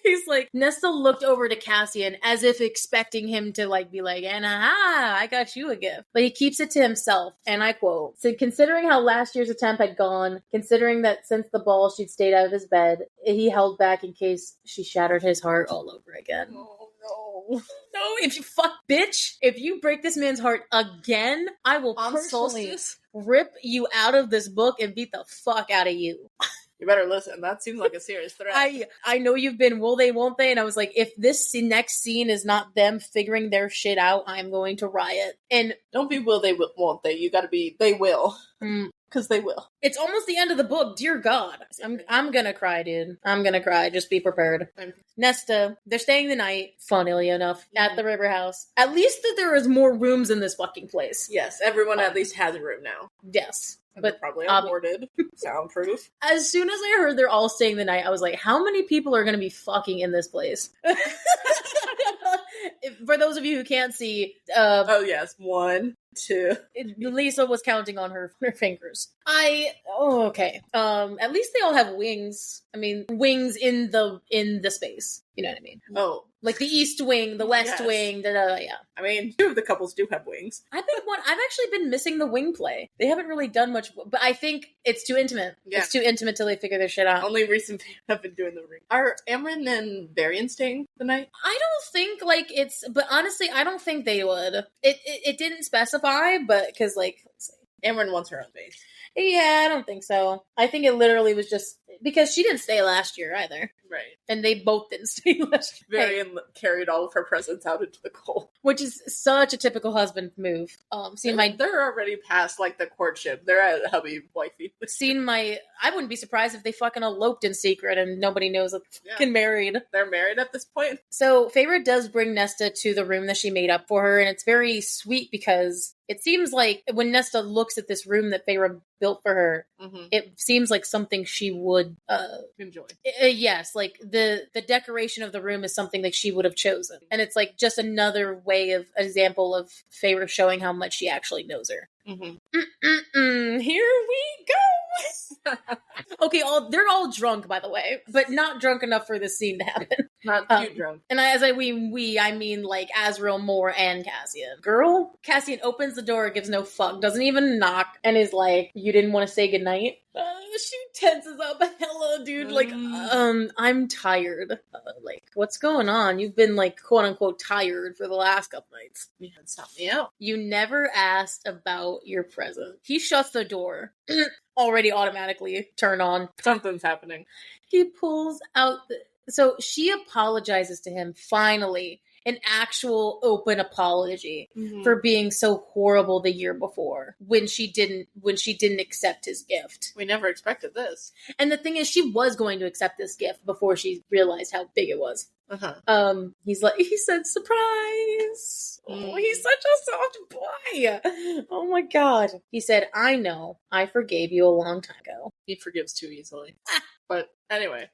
He's like, Nesta looked over to Cassian as if expecting him to like be like, and aha, I got you a gift. But he keeps it to himself. And I quote, so considering how last year's attempt had gone, considering that since the ball she'd stayed out of his bed, he held back in case she shattered his heart all over again. Oh no. No, if you break this man's heart again, I will personally rip you out of this book and beat the fuck out of you. You better listen. That seems like a serious threat. I know you've been will they, won't they? And I was like, if this next scene is not them figuring their shit out, I'm going to riot. And don't be will they, won't they. You gotta be they will. Because they will. It's almost the end of the book. Dear God. I'm gonna cry, dude. I'm gonna cry. Just be prepared. Nesta, they're staying the night, funnily enough, at the river house. At least that there is more rooms in this fucking place. Yes, everyone at least has a room now. Yes. But probably unboarded, soundproof. As soon as I heard they're all staying the night, I was like, how many people are going to be fucking in this place? For those of you who can't see... oh, yes, one. Liesl was counting on her fingers. Okay. At least they all have wings. I mean, wings in the space. You know what I mean? Oh. Like the east wing, the west wing, yeah. I mean, 2 of the couples do have wings. I've actually been missing the wing play. They haven't really done much, but I think it's too intimate. Yeah. It's too intimate till they figure their shit out. Only recent fans have been doing the ring. Are Amren and Varian staying the night? I don't think, but honestly, I don't think they would. It didn't specify, but, because, let's see. Amren wants her own base. Yeah, I don't think so. I think it literally was just because she didn't stay last year either. Right. And they both didn't stay last year. Varian carried all of her presents out into the cold. Which is such a typical husband move. They're already past, the courtship. They're at hubby wifey. I wouldn't be surprised if they fucking eloped in secret and nobody knows that they're fucking married. They're married at this point. So Feyre does bring Nesta to the room that she made up for her, and it's very sweet because it seems like when Nesta looks at this room that Feyre built for her, it seems like something she would enjoy. Yes, the decoration of the room is something that she would have chosen. And it's just another example of Feyre showing how much she actually knows her. Here we go. Okay, they're all drunk, by the way, but not drunk enough for this scene to happen. Not too drunk. And I mean Azriel, Moore, and Cassian. Girl, Cassian opens the door, gives no fuck, doesn't even knock, and is like, "You didn't want to say goodnight?" She tenses up. Hello, dude. I'm tired. What's going on? You've been quote unquote tired for the last couple nights. You had to stop me out. You never asked about your present. He shuts the door. Already automatically turn on. Something's happening. He pulls out so she apologizes to him finally. An actual open apology for being so horrible the year before when she didn't accept his gift. We never expected this. And the thing is, she was going to accept this gift before she realized how big it was. He said surprise. Oh, he's such a soft boy. Oh my god. He said, "I know. I forgave you a long time ago." He forgives too easily. But anyway.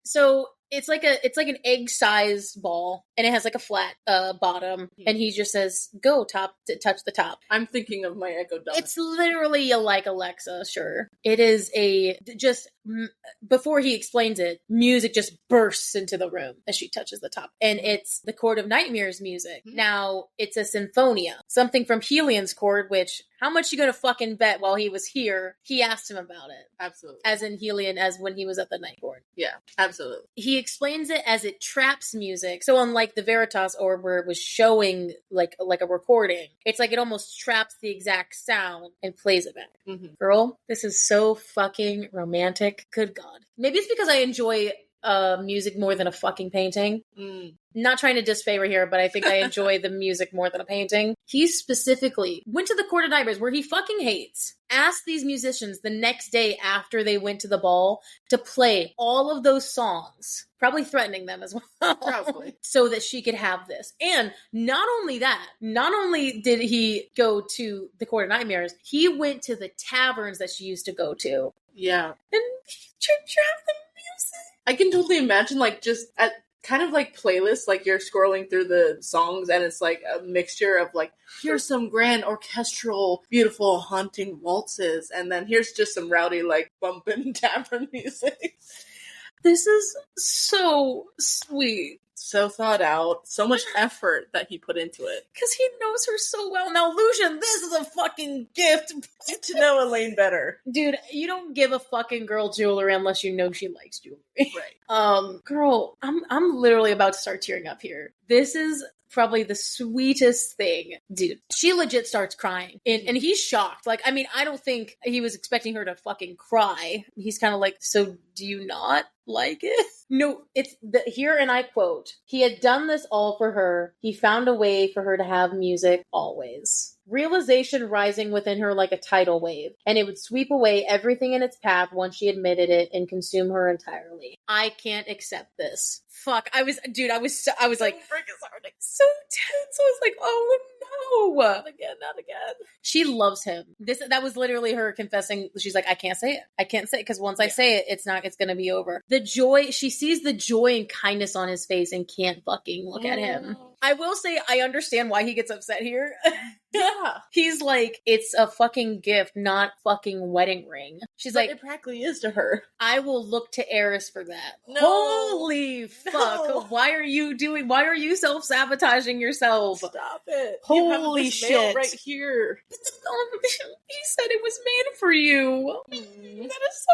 So it's like an egg-sized ball, and it has a flat bottom, and he just says, "Go top to touch the top." I'm thinking of my Echo Dot. It's literally like Alexa, sure. It is before he explains it, music just bursts into the room as she touches the top, and it's the Court of Nightmares music. Now, it's a sinfonia, something from Helion's court, which, how much you gonna fucking bet while he was here, he asked him about it. Absolutely. As in Helion, as when he was at the Night Court. Yeah, absolutely. He explains it as it traps music. So unlike the Veritas orb where it was showing like a recording, it's it almost traps the exact sound and plays it back. Girl, this is so fucking romantic. Good God. Maybe it's because I enjoy music more than a fucking painting. Not trying to disfavor here, but I think I enjoy the music more than a painting. He specifically went to the Court of Nightmares, where he fucking hates, asked these musicians the next day after they went to the ball to play all of those songs, probably threatening them as well, probably, so that she could have this. And not only that, not only did he go to the Court of Nightmares, he went to the taverns that she used to go to. Yeah. And he trapped the music. I can totally imagine, just at kind of playlists, you're scrolling through the songs and it's a mixture of here's some grand orchestral, beautiful, haunting waltzes, and then here's just some rowdy, bumping tavern music. This is so sweet. So thought out. So much effort that he put into it. Because he knows her so well. Now, Lucian, this is a fucking gift. Get to know Elaine better. Dude, you don't give a fucking girl jewelry unless you know she likes jewelry. Right. Girl, I'm literally about to start tearing up here. This is probably the sweetest thing. Dude, she legit starts crying. And he's shocked. I don't think he was expecting her to fucking cry. He's kind of so do you not like it? No, it's here, and I quote, "He had done this all for her. He found a way for her to have music always." Realization rising within her like a tidal wave, and it would sweep away everything in its path once she admitted it and consume her entirely. I can't accept this. Fuck. I was like, so tense. I was like, oh no. Not again. She loves him. That was literally her confessing. She's like, I can't say it. Because once I say it, it's going to be over. The joy, she sees the joy and kindness on his face and can't fucking look at him. I will say I understand why he gets upset here. Yeah. He's like, it's a fucking gift, not fucking wedding ring. She's But like, it practically is to her. I will look to Eris for that. No. Holy fuck. No. Why are you self-sabotaging yourself? Stop it. Holy you have this shit. mail right here. He said it was made for you. That is so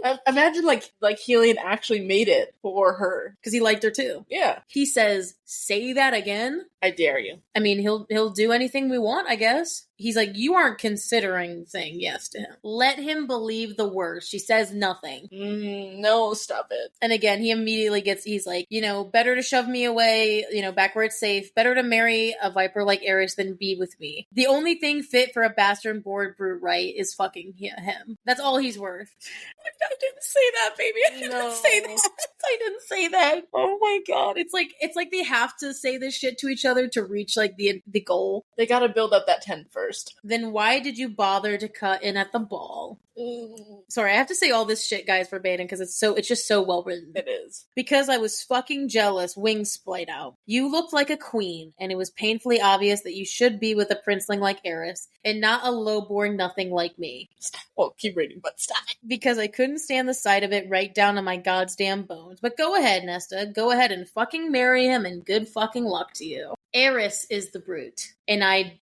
sad. Imagine like Helion actually made it for her. Because he liked her too. Yeah. He says, say that again? I dare you. I mean, he'll do anything we want, I guess. He's like, you aren't considering saying yes to him. Let him believe the worst. She says nothing. No, stop it. And again, he's like, better to shove me away, back where it's safe. Better to marry a viper like Eris than be with me. The only thing fit for a bastard born brute right is fucking him. That's all he's worth. I didn't say that, baby. I didn't say that. I didn't say that. Oh my god. It's like they have to say this shit to each other to reach like the goal. They gotta build up that tent first. Then why did you bother to cut in at the ball? Sorry, I have to say all this shit, guys, verbatim, because it's just so well written. It is. Because I was fucking jealous, wings splayed out. You looked like a queen, and it was painfully obvious that you should be with a princeling like Eris, and not a low-born nothing like me. Stop. Well, keep reading, but stop. Because I couldn't stand the sight of it right down to my goddamn bones. But go ahead, Nesta. Go ahead and fucking marry him, and good fucking luck to you. Eris is the brute, and I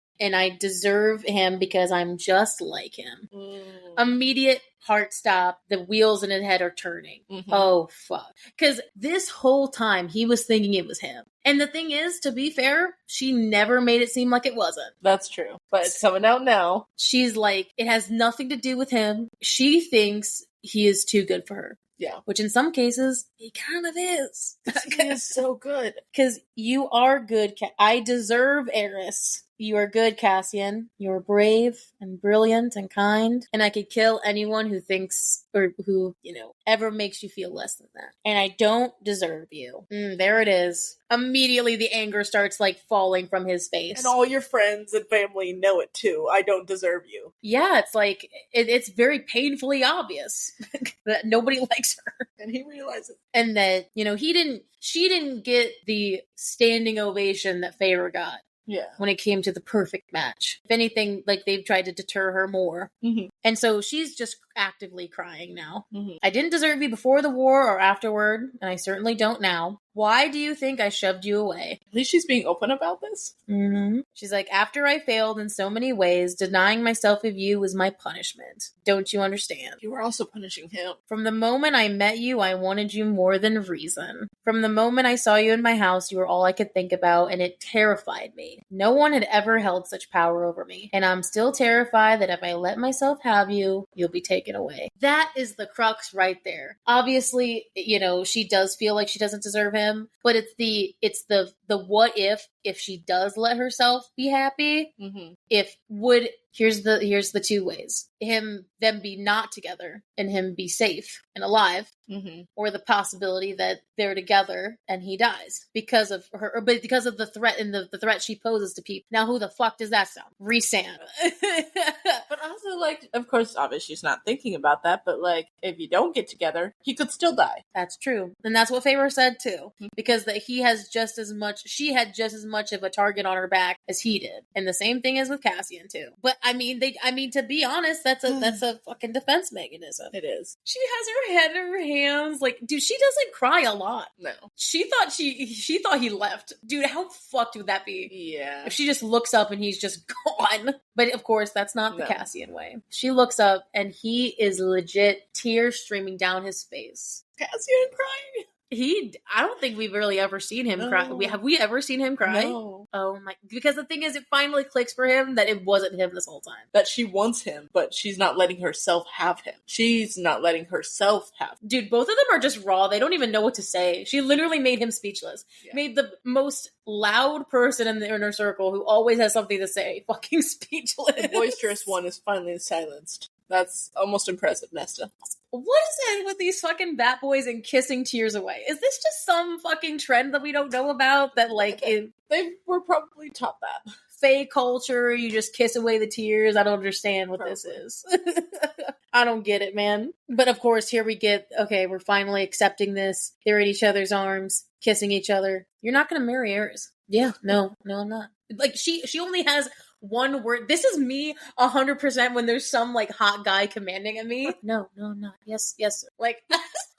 deserve him because I'm just like him. Immediate heart stop. The wheels in his head are turning. Mm-hmm. Oh, fuck. Because this whole time, he was thinking it was him. And the thing is, to be fair, she never made it seem like it wasn't. That's true. But it's coming out now. She's like, it has nothing to do with him. She thinks he is too good for her. Yeah. Which in some cases, he kind of is. He is so good. Because you are good. I deserve Eris. You are good, Cassian. You are brave and brilliant and kind. And I could kill anyone who thinks or who, ever makes you feel less than that. And I don't deserve you. There it is. Immediately the anger starts like falling from his face. And all your friends and family know it too. I don't deserve you. Yeah, it's like, it's very painfully obvious that nobody likes her. And he realizes. And that, she didn't get the standing ovation that Feyre got. Yeah. When it came to the perfect match. If anything, like they've tried to deter her more. Mm-hmm. And so she's just actively crying now. Mm-hmm. I didn't deserve you before the war or afterward, and I certainly don't now. Why do you think I shoved you away? At least she's being open about this. Mm-hmm. She's like, after I failed in so many ways, denying myself of you was my punishment. Don't you understand? You were also punishing him. From the moment I met you, I wanted you more than reason. From the moment I saw you in my house, you were all I could think about, and it terrified me. No one had ever held such power over me, and I'm still terrified that if I let myself have you, you'll be taken away. That is the crux right there. Obviously, she does feel like she doesn't deserve him. But it's the what if she does let herself be happy, mm-hmm. Here's the two ways. Them be not together and him be safe and alive, mm-hmm. or the possibility that they're together and he dies because of her, but because of the threat and the threat she poses to people. Now, who the fuck does that sound? Rhysand. But also, like, of course, obviously she's not thinking about that, but like, if you don't get together, he could still die. That's true. And that's what Feyre said too. Because that she had just as much of a target on her back as he did. And the same thing is with Cassian too. But I mean, to be honest, that's a fucking defense mechanism. It is. She has her head in her hands. Like, dude, she doesn't cry a lot. No. She thought he left. Dude, how fucked would that be? Yeah. If she just looks up and he's just gone. But of course, that's not the Cassian way. She looks up and he is legit tears streaming down his face. Cassian crying? I don't think we've really ever seen him cry. Have we ever seen him cry? No. Oh my, because the thing is, it finally clicks for him that it wasn't him this whole time. That she wants him, but she's not letting herself have him. She's not letting herself have him. Dude, both of them are just raw. They don't even know what to say. She literally made him speechless. Yeah. Made the most loud person in the inner circle who always has something to say fucking speechless. The boisterous one is finally silenced. That's almost impressive, Nesta. What is it with these fucking bat boys and kissing tears away? Is this just some fucking trend that we don't know about? That like they were probably taught that. Fae culture, you just kiss away the tears. I don't understand what this is. I don't get it, man. But of course, here we get, we're finally accepting this. They're in each other's arms, kissing each other. You're not going to marry Eris. Yeah, no, I'm not. Like, she only has one word. This is me 100% when there's some, like, hot guy commanding at me. No, I'm not. Yes, sir. Like,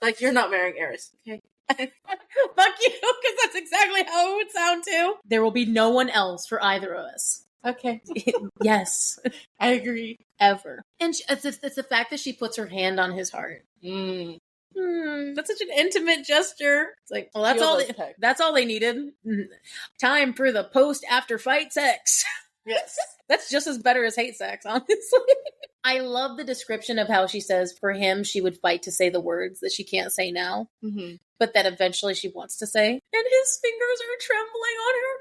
like, you're not marrying Eris. Okay. Fuck you, because that's exactly how it would sound too. There will be no one else for either of us. Okay. Yes. I agree. Ever. And it's the fact that she puts her hand on his heart. That's such an intimate gesture. It's like, well, that's all they needed. Time for the post after fight sex. Yes. That's just as better as hate sex, honestly. I love the description of how she says for him, she would fight to say the words that she can't say now, but that eventually she wants to say. And his fingers are trembling on her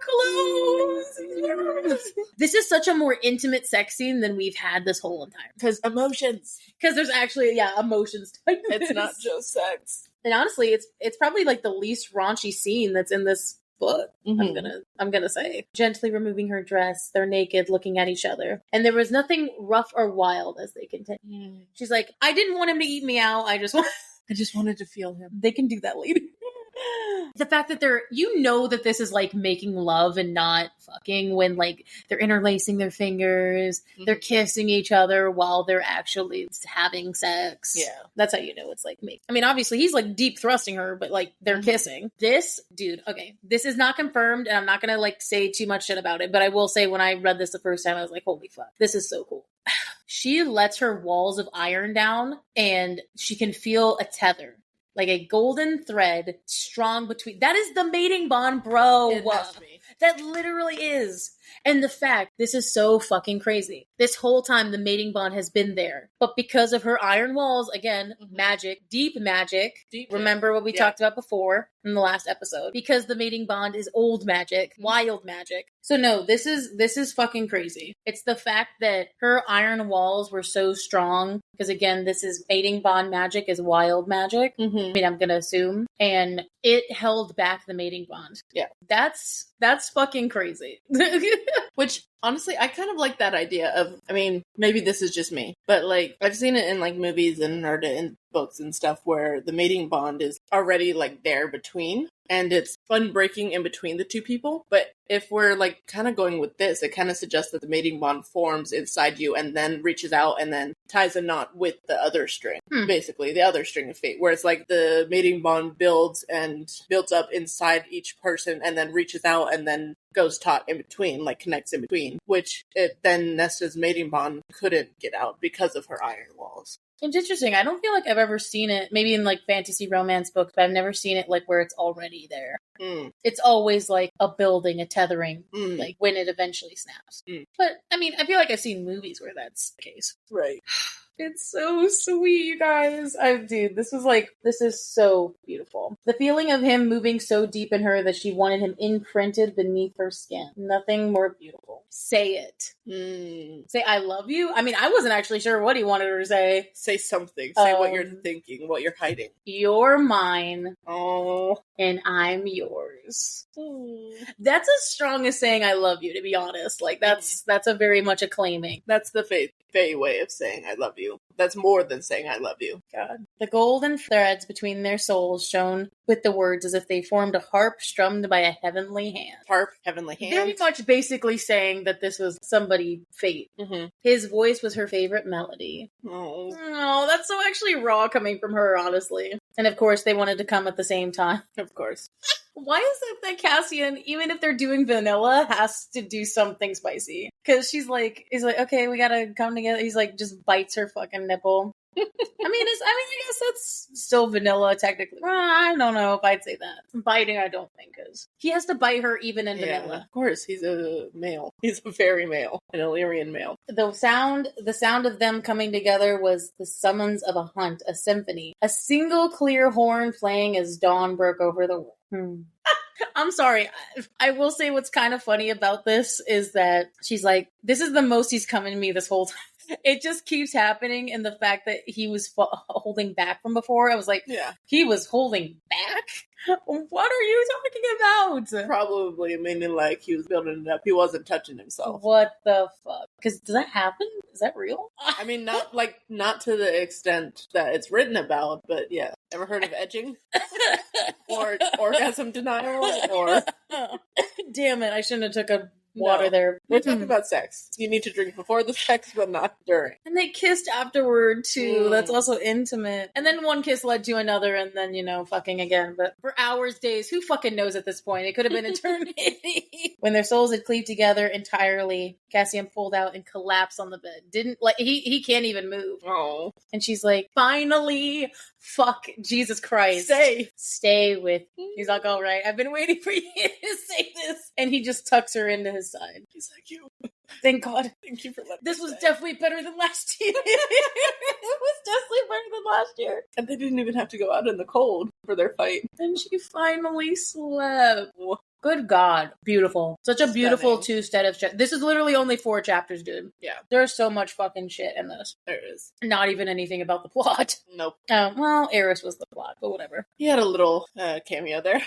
clothes. This is such a more intimate sex scene than we've had this whole entire time. Emotions. Because there's actually, emotions. It's not just sex. And honestly, it's probably like the least raunchy scene that's in this book. I'm gonna say, gently removing her dress, they're naked, looking at each other, and there was nothing rough or wild as they continue. She's like, I didn't want him to eat me out. I just wanted to feel him. They can do that later. The fact that that this is like making love and not fucking, when like they're interlacing their fingers, they're kissing each other while they're actually having sex. Yeah. That's how you know it's like me. I mean, obviously he's like deep thrusting her, but like they're kissing. This dude, okay, this is not confirmed and I'm not gonna like say too much shit about it, but I will say when I read this the first time, I was like, holy fuck, this is so cool. She lets her walls of iron down and she can feel a tether. Like a golden thread strong between. That is the mating bond, bro. It has to be. That literally is. And the fact, this is so fucking crazy. This whole time, the mating bond has been there. But because of her iron walls, again, magic, deep magic. Remember what we talked about before in the last episode. Because the mating bond is old magic, wild magic. So no, this is fucking crazy. It's the fact that her iron walls were so strong. Because again, this is mating bond magic is wild magic. I mean, I'm going to assume. And it held back the mating bond. Yeah. That's fucking crazy. Which, honestly, I kind of like that idea of, I mean, maybe this is just me, but like, I've seen it in like movies and heard it in books and stuff where the mating bond is already like there between, and it's fun breaking in between the two people. But if we're like kind of going with this, it kind of suggests that the mating bond forms inside you and then reaches out and then ties a knot with the other string, basically the other string of fate, where it's like the mating bond builds up inside each person and then reaches out and then goes taut in between, like connects in between, which then Nesta's mating bond couldn't get out because of her iron walls. It's interesting. I don't feel like I've ever seen it, maybe in like fantasy romance books, but I've never seen it like where it's already there. It's always like a building, a tethering, like when it eventually snaps. But I mean, I feel like I've seen movies where that's the case. Right. It's so sweet, you guys. Dude, this is so beautiful. The feeling of him moving so deep in her that she wanted him imprinted beneath her skin. Nothing more beautiful. Say it. Say, I love you. I mean, I wasn't actually sure what he wanted her to say. Say something. Say what you're thinking, what you're hiding. You're mine. Oh. And I'm yours. That's as strong as saying I love you, to be honest. Like, that's a very much a claiming. That's the Faye way of saying I love you. That's more than saying I love you. God. The golden threads between their souls shone with the words as if they formed a harp strummed by a heavenly hand. Harp, heavenly hand. Very much basically saying that this was somebody fate. His voice was her favorite melody. Oh, that's so actually raw coming from her, honestly. And of course, they wanted to come at the same time. Of course. Why is it that Cassian, even if they're doing vanilla, has to do something spicy? Because he's like, okay, we gotta come together. He's like, just bites her fucking nipple. I guess that's still vanilla, technically. I don't know if I'd say that. Biting, I don't think is. He has to bite her even in vanilla. Of course, he's a male. He's a very male, an Illyrian male. The sound of them coming together was the summons of a hunt, a symphony. A single clear horn playing as dawn broke over the world. I'm sorry. I will say what's kind of funny about this is that she's like, this is the most he's coming to me this whole time. It just keeps happening, and the fact that he was holding back from before, I was like, he was holding back? What are you talking about? Probably meaning like he was building it up. He wasn't touching himself. What the fuck? Because does that happen? Is that real? I mean, not to the extent that it's written about, but yeah. Ever heard of edging? or orgasm denial, or damn it, I shouldn't have took a water there. We're talking about sex. You need to drink before the sex, but not during. And they kissed afterward, too. That's also intimate. And then one kiss led to another, and then, fucking again. But for hours, days, who fucking knows at this point? It could have been eternity. When their souls had cleaved together entirely, Cassian pulled out and collapsed on the bed. He can't even move. Oh. And she's like, finally, fuck, Jesus Christ. Stay with me. He's like, all right, I've been waiting for you to say this. And he just tucks her into his side. He's like, you. Thank God. Thank you for letting This was definitely better than last year. It was definitely better than last year. And they didn't even have to go out in the cold for their fight. And she finally slept. Good God. Beautiful. Such a beautiful two-set of shit. This is literally only 4 chapters, dude. Yeah. There's so much fucking shit in this. There is. Not even anything about the plot. Nope. Well, Eris was the plot, but whatever. He had a little cameo there.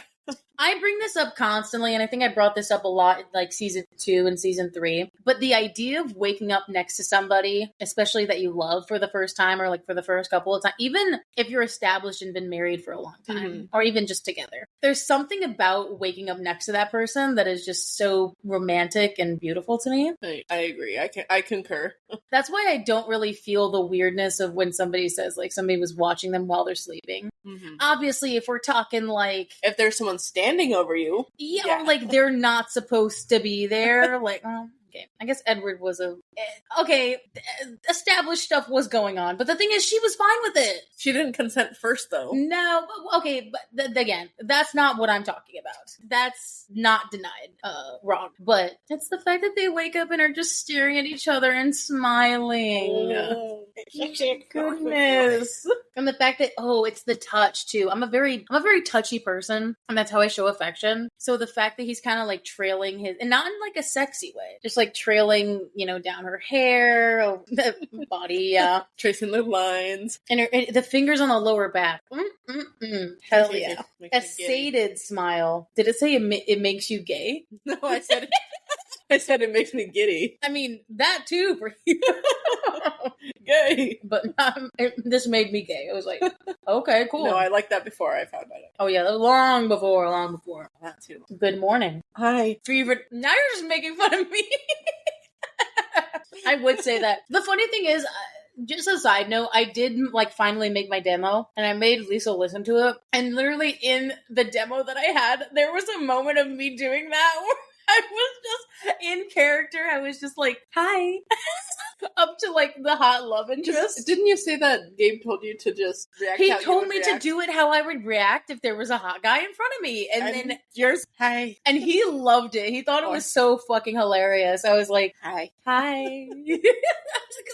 I bring this up constantly, and I think I brought this up a lot in like season 2 and season 3. But the idea of waking up next to somebody, especially that you love for the first time or like for the first couple of times, even if you're established and been married for a long time, or even just together, there's something about waking up next to that person that is just so romantic and beautiful to me. I agree. I concur. That's why I don't really feel the weirdness of when somebody says like somebody was watching them while they're sleeping. Obviously, if we're talking like if there's someone standing over you, or like they're not supposed to be there, like okay, I guess Edward was established stuff was going on, but the thing is, she was fine with it. She didn't consent first, though. No, okay, but again, that's not what I'm talking about. That's not denied, wrong. But it's the fact that they wake up and are just staring at each other and smiling. Oh, goodness. And the fact that, it's the touch, too. I'm a very touchy person, and that's how I show affection. So the fact that he's kind of, like, trailing his, and not in, like, a sexy way, just, like, trailing, down her hair, the body, tracing the lines. And the fingers on the lower back. Hell yeah. A sated smile. Did it say it makes you gay? No, I said it. I said it makes me giddy. I mean, that too for you. Gay. But this made me gay. I was like, okay, cool. No, I liked that before I found out. Oh yeah, long before. Not too long. Good morning. Hi. Favorite. Now you're just making fun of me. I would say that. The funny thing is, just a side note, I did finally make my demo, and I made Liesl listen to it. And literally in the demo that I had, there was a moment of me doing that where I was just in character. I was just like, hi. Up to the hot love interest. Didn't you say that Gabe told you to just react? He told me to do it how I would react if there was a hot guy in front of me. And then yours, hi. And he loved it. He thought it was so fucking hilarious. I was like, hi.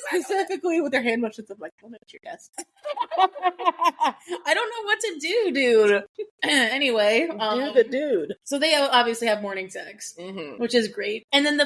Specifically with their hand motions of don't at your desk. I don't know what to do, dude. Anyway. Do the dude. So they obviously have morning sex, which is great. And then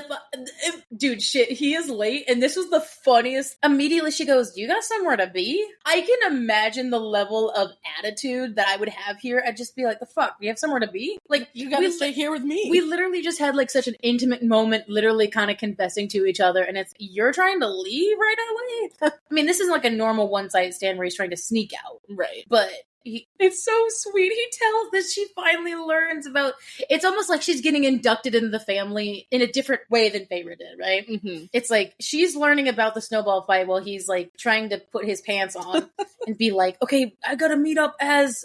dude, shit, he is late. And this was the funniest. Immediately she goes, you got somewhere to be? I can imagine the level of attitude that I would have here. I'd just be like, the fuck? You have somewhere to be? You gotta stay here with me. We literally just had such an intimate moment, literally kind of confessing to each other. And you're trying to leave right away? I mean, this isn't a normal one-side stand where he's trying to sneak out. Right. But it's so sweet. He tells that she finally learns about, it's almost like she's getting inducted into the family in a different way than Feyre did, right? It's like she's learning about the snowball fight while he's trying to put his pants on and be like, okay, I gotta meet up as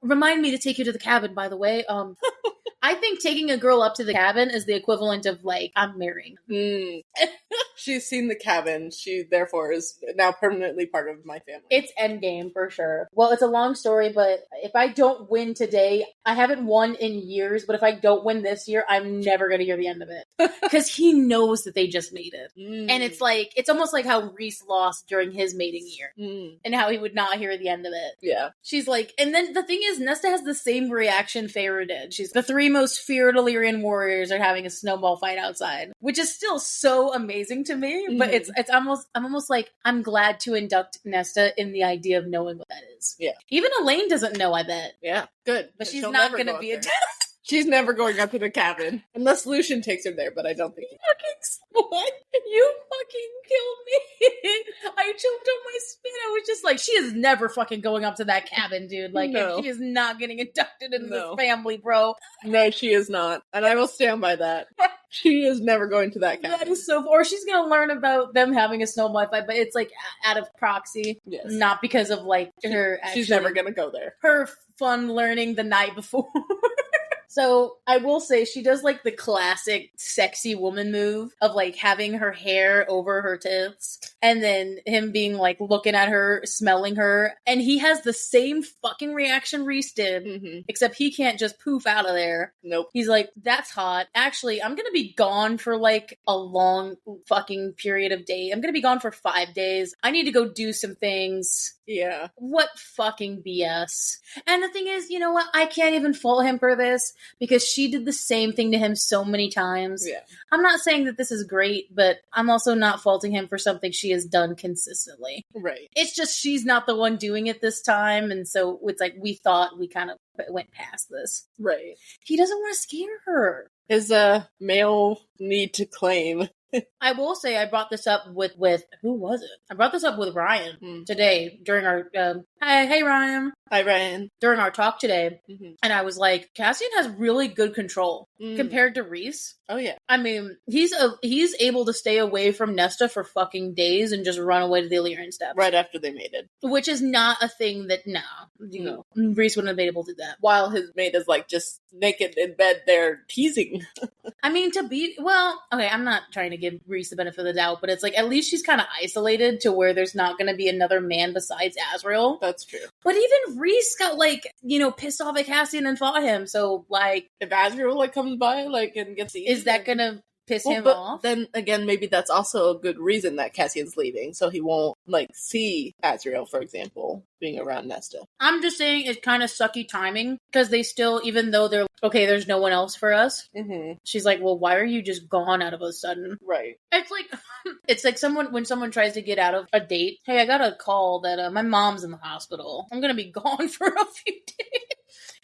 remind me to take you to the cabin, by the way. I think taking a girl up to the cabin is the equivalent of I'm marrying. She's seen the cabin. She therefore is now permanently part of my family. It's endgame for sure. Well, it's a long story, but if I don't win today, I haven't won in years, but if I don't win this year, I'm never going to hear the end of it. Because he knows that they just made it. And it's almost like how Rhys lost during his mating year. And how he would not hear the end of it. Yeah. She's and then the thing is, Nesta has the same reaction Feyre did. She's the 3 most feared Illyrian warriors are having a snowball fight outside, which is still so amazing to me. But I'm almost I'm glad to induct Nesta in the idea of knowing what that is. Yeah. Even Elaine doesn't know, I bet. Yeah. Good. But she's not going to be a She's never going up to the cabin. Unless Lucian takes her there, but I don't think he What? You fucking killed me. I choked on my spit. I was just like, she is never fucking going up to that cabin, dude. Like, No. she is not getting inducted into No. this family, bro. No, she is not. And I will stand by that. She is never going to that cabin. That is so... Or she's gonna learn about them having a snowball fight, but it's like out of proxy. Yes. Not because of like her actually... She's never gonna go there. Her fun learning the night before. So I will say she does like the classic sexy woman move of like having her hair over her tits and then him being like looking at her, smelling her. And he has the same fucking reaction Reese did, except he can't just poof out of there. Nope. He's like, that's hot. Actually, I'm going to be gone for like a long fucking period of days. I'm going to be gone for 5 days. I need to go do some things. Yeah. What fucking BS. And the thing is, you know what? I can't even fault him for this because she did the same thing to him so many times. Yeah. I'm not saying that this is great, but I'm also not faulting him for something she has done consistently. Right. It's just she's not the one doing it this time, and so it's like we thought we kind of went past this. Right. He doesn't want to scare her. His male need to claim. I will say I brought this up with who was it? I brought this up with Ryan today during our hey Ryan. Hi Ryan. During our talk today, and I was like, Cassian has really good control compared to Reese. Oh yeah. I mean, he's able to stay away from Nesta for fucking days and just run away to the Illyrian steps right after they mated, which is not a thing that Reese wouldn't have been able to do that. While his mate is like just naked in bed, there teasing. I mean, okay, I'm not trying to give Reese the benefit of the doubt, but it's like at least she's kind of isolated to where there's not going to be another man besides Azrael. That's true. But even Reese got pissed off at Cassian and fought him. So like, if Azrael comes by and gets eaten, is that gonna piss him off? Then again, maybe that's also a good reason that Cassian's leaving, so he won't see Azrael, for example, being around Nesta. I'm just saying it's kind of sucky timing because they still, even though they're okay, there's no one else for us. She's like, well, why are you just gone out of a sudden? Right. It's like when someone tries to get out of a date. Hey, I got a call that my mom's in the hospital. I'm gonna be gone for a few days.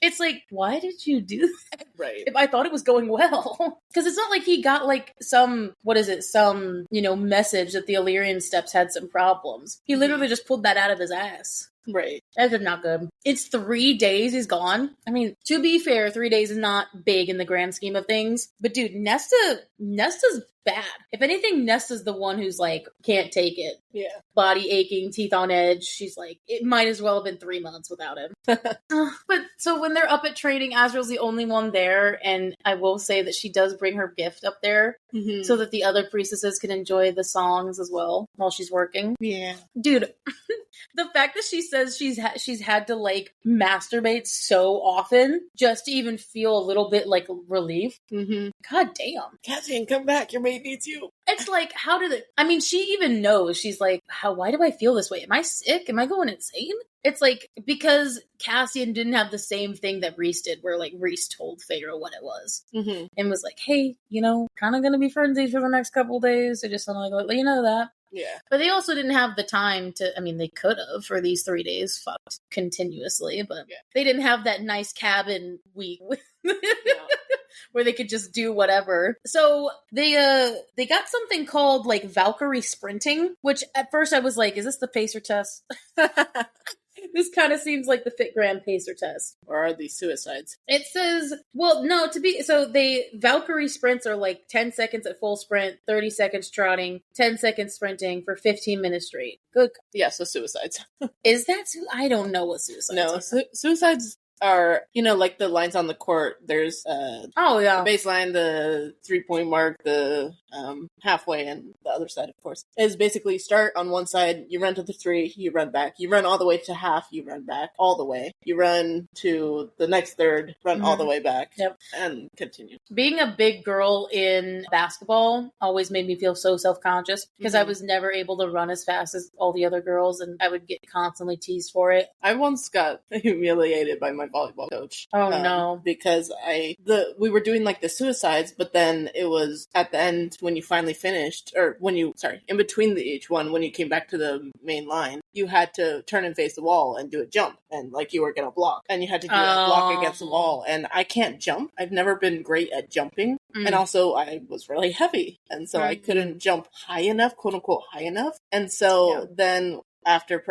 It's like, why did you do that? Right. If I thought it was going well. Because it's not like he got some message that the Illyrian steps had some problems. He literally just pulled that out of his ass. Right. That's not good. It's 3 days he's gone. I mean, to be fair, 3 days is not big in the grand scheme of things. But dude, Nesta's bad. If anything, Nesta's the one who's like, can't take it. Yeah. Body aching, teeth on edge. She's like, it might as well have been 3 months without him. But so when they're up at training, Azrael's the only one there. And I will say that she does bring her gift up there so that the other priestesses can enjoy the songs as well while she's working. Yeah. Dude, the fact that she says she's had to like masturbate so often just to even feel a little bit like relief. God damn. Cassian, come back. Your mate needs you. It's like, how did it... I mean, she even knows. She's like, why do I feel this way? Am I sick? Am I going insane? It's like, because Cassian didn't have the same thing that Reese did, where like Reese told Pharaoh what it was. And was like, hey, kind of going to be friendly for the next couple days. I just want to let you know that. Yeah. But they also didn't have the time to, I mean, they could have for these 3 days, fucked continuously, but they didn't have that nice cabin week where they could just do whatever. So they got something called like Valkyrie sprinting, which at first I was like, is this the pacer test? This kind of seems like the Fit Grand Pacer test. Or are these suicides? It says, Valkyrie sprints are like 10 seconds at full sprint, 30 seconds trotting, 10 seconds sprinting for 15 minutes straight. Good. Yeah, so suicides. Is that, I don't know what suicides are. Suicides are, like the lines on the court. There's the baseline, the 3-point mark, the halfway, and the other side, of course, is basically start on one side, you run to the 3, you run back, you run all the way to half, you run back all the way, you run to the next third, run all the way back, and continue. Being a big girl in basketball always made me feel so self-conscious because I was never able to run as fast as all the other girls, and I would get constantly teased for it. I once got humiliated by my my volleyball coach. Oh, no. Because we were doing like the suicides, but then it was at the end when you finally finished, or in between each one, when you came back to the main line, you had to turn and face the wall and do a jump, and like you were gonna block, and you had to do a block against the wall. And I can't jump. I've never been great at jumping, and also I was really heavy, and so I couldn't jump high enough, quote unquote high enough. And so then after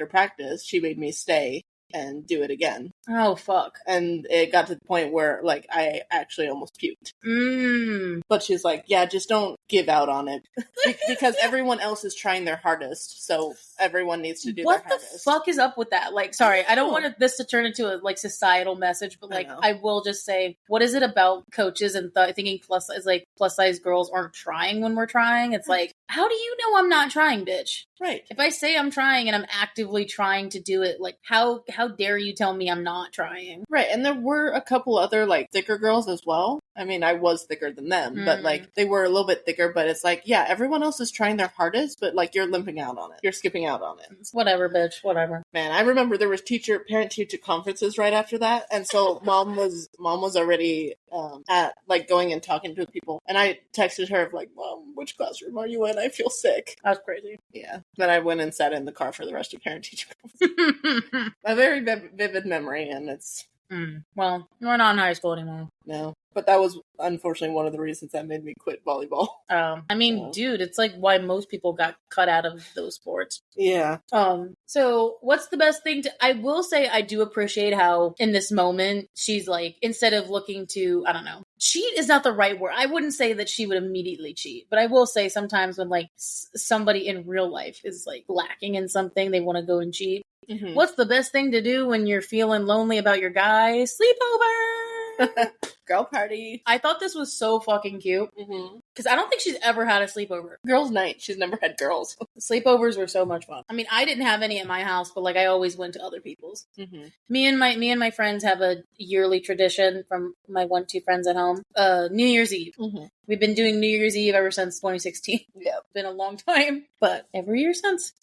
practice, she made me stay and do it again. Oh, fuck. And it got to the point where, like, I actually almost puked. But she's like, yeah, just don't give out on it. Because everyone else is trying their hardest, so everyone needs to do their hardest. What the fuck is up with that? Like, sorry, I don't want this to turn into a, like, societal message, but, like, I will just say, what is it about coaches and thinking plus-size girls aren't trying when we're trying? It's like, how do you know I'm not trying, bitch? Right. If I say I'm trying and I'm actively trying to do it, like, how dare you tell me I'm not trying? Right, and there were a couple other, like, thicker girls as well. I mean, I was thicker than them, but, like, they were a little bit thicker, but it's like, yeah, everyone else is trying their hardest, but, like, you're limping out on it. You're skipping out on it. Whatever, bitch, whatever. Man, I remember there was parent-teacher conferences right after that, and so mom was already at, like, going and talking to people, and I texted her, like, Mom, which classroom are you in? I feel sick. That's crazy. Yeah. Then I went and sat in the car for the rest of parent-teacher conference. A very vivid memory, and it's... Well, we're not in high school anymore. No. But that was, unfortunately, one of the reasons that made me quit volleyball. I mean, dude, it's like why most people got cut out of those sports. Yeah. So what's the best thing I will say I do appreciate how, in this moment, she's like, instead of looking to, I don't know, cheat is not the right word. I wouldn't say that she would immediately cheat, but I will say sometimes when, like, somebody in real life is, like, lacking in something, they want to go and cheat. Mm-hmm. What's the best thing to do when you're feeling lonely about your guy? Sleepover! Girl party. I thought this was so fucking cute. Because I don't think she's ever had a sleepover. Girls' night. She's never had girls. Sleepovers were so much fun. I mean, I didn't have any at my house, but, like, I always went to other people's. Me and my friends have a yearly tradition from my 1-2 friends at home. New Year's Eve. We've been doing New Year's Eve ever since 2016. Yeah. It's been a long time, but every year since.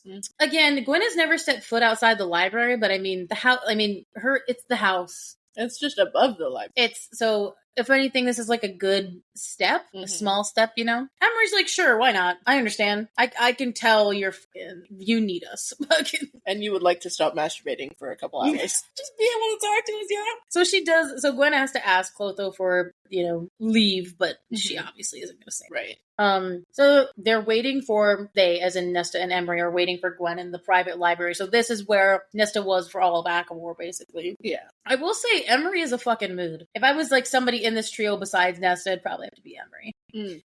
Again, Gwen has never stepped foot outside the library, but I mean, it's the house. It's just above the library. So, if anything, this is like a good step, a small step, you know? Emery's like, sure, why not? I understand. I can tell you need us. And you would like to stop masturbating for a couple hours. Just be able to talk to us, yeah? So she does, so Gwen has to ask Clotho for, leave, but she obviously isn't going to say. Right. So they're waiting they, as in Nesta and Emery, are waiting for Gwen in the private library. So this is where Nesta was for all of Akawar, basically. Yeah. I will say, Emery is a fucking mood. If I was, like, somebody in this trio besides Nesta, it'd probably have to be Emery.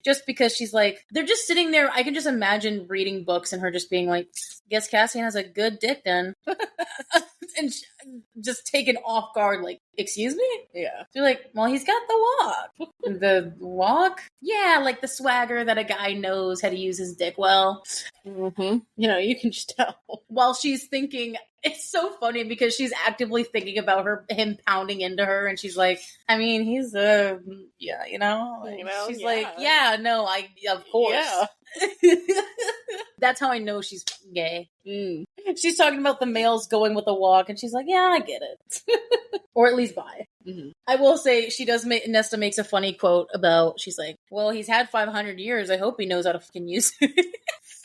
Just because she's like, they're just sitting there. I can just imagine reading books and her just being like, guess Cassian has a good dick then. And just taken off guard, like, excuse me? Yeah. You're like, well, he's got the walk. The walk? Yeah, like the swagger that a guy knows how to use his dick well. You can just tell. While she's thinking, it's so funny because she's actively thinking about him pounding into her, and she's like, I mean, he's she's like, yeah, no, of course. Yeah. That's how I know she's gay. She's talking about the males going with a walk, and she's like, yeah, I get it. Or at least bi. I will say, Nesta makes a funny quote about, she's like, well, he's had 500 years. I hope he knows how to fucking use it.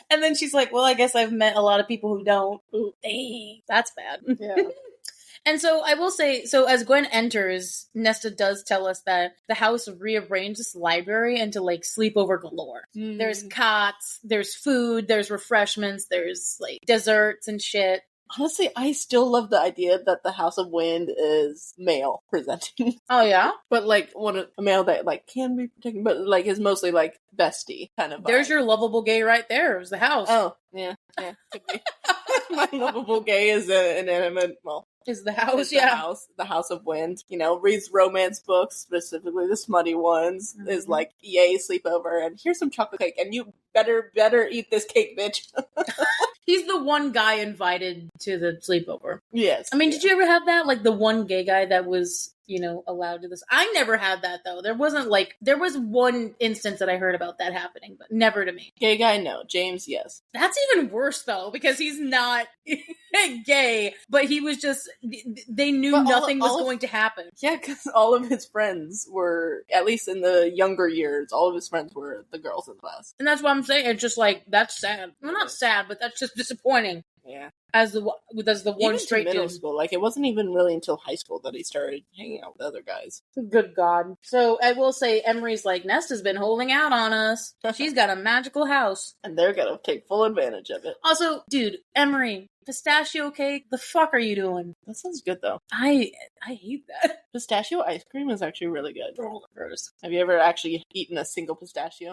And then she's like, well, I guess I've met a lot of people who don't. Ooh, dang, that's bad. Yeah. And so I will say, as Gwen enters, Nesta does tell us that the house rearranged this library into, like, sleepover galore. There's cots, there's food, there's refreshments, there's, like, desserts and shit. Honestly, I still love the idea that the House of Wind is male presenting. Oh, yeah? But, like, a male that, like, can be protected, but, like, is mostly, like, bestie kind of vibe. There's your lovable gay right there. It was the house. Oh, yeah, could be. My lovable gay is an inanimate, is the house, the House of Wind. Reads romance books, specifically the smutty ones. Is like, yay, sleepover, and here's some chocolate cake, and you better eat this cake, bitch. He's the one guy invited to the sleepover. Yes. I mean, did you ever have that? Like, the one gay guy that was allowed to this. I never had that though. There was one instance that I heard about that happening, but never to me. Gay guy, no. James, yes. That's even worse though, because he's not gay, but he was just, they knew nothing was going to happen. Yeah, because all of his friends were, at least in the younger years, all of his friends were the girls in the class. And that's what I'm saying. It's just like, that's sad. Well, not sad, but that's just disappointing. Yeah. As the one even straight middle dude. school, like it wasn't even really until high school that he started hanging out with other guys. Good God. So I will say, Emery's like, Nesta's been holding out on us. She's got a magical house. And they're gonna take full advantage of it. Also, dude, Emery, pistachio cake? The fuck are you doing? That sounds good though. I hate that. Pistachio ice cream is actually really good. Gross. Have you ever actually eaten a single pistachio?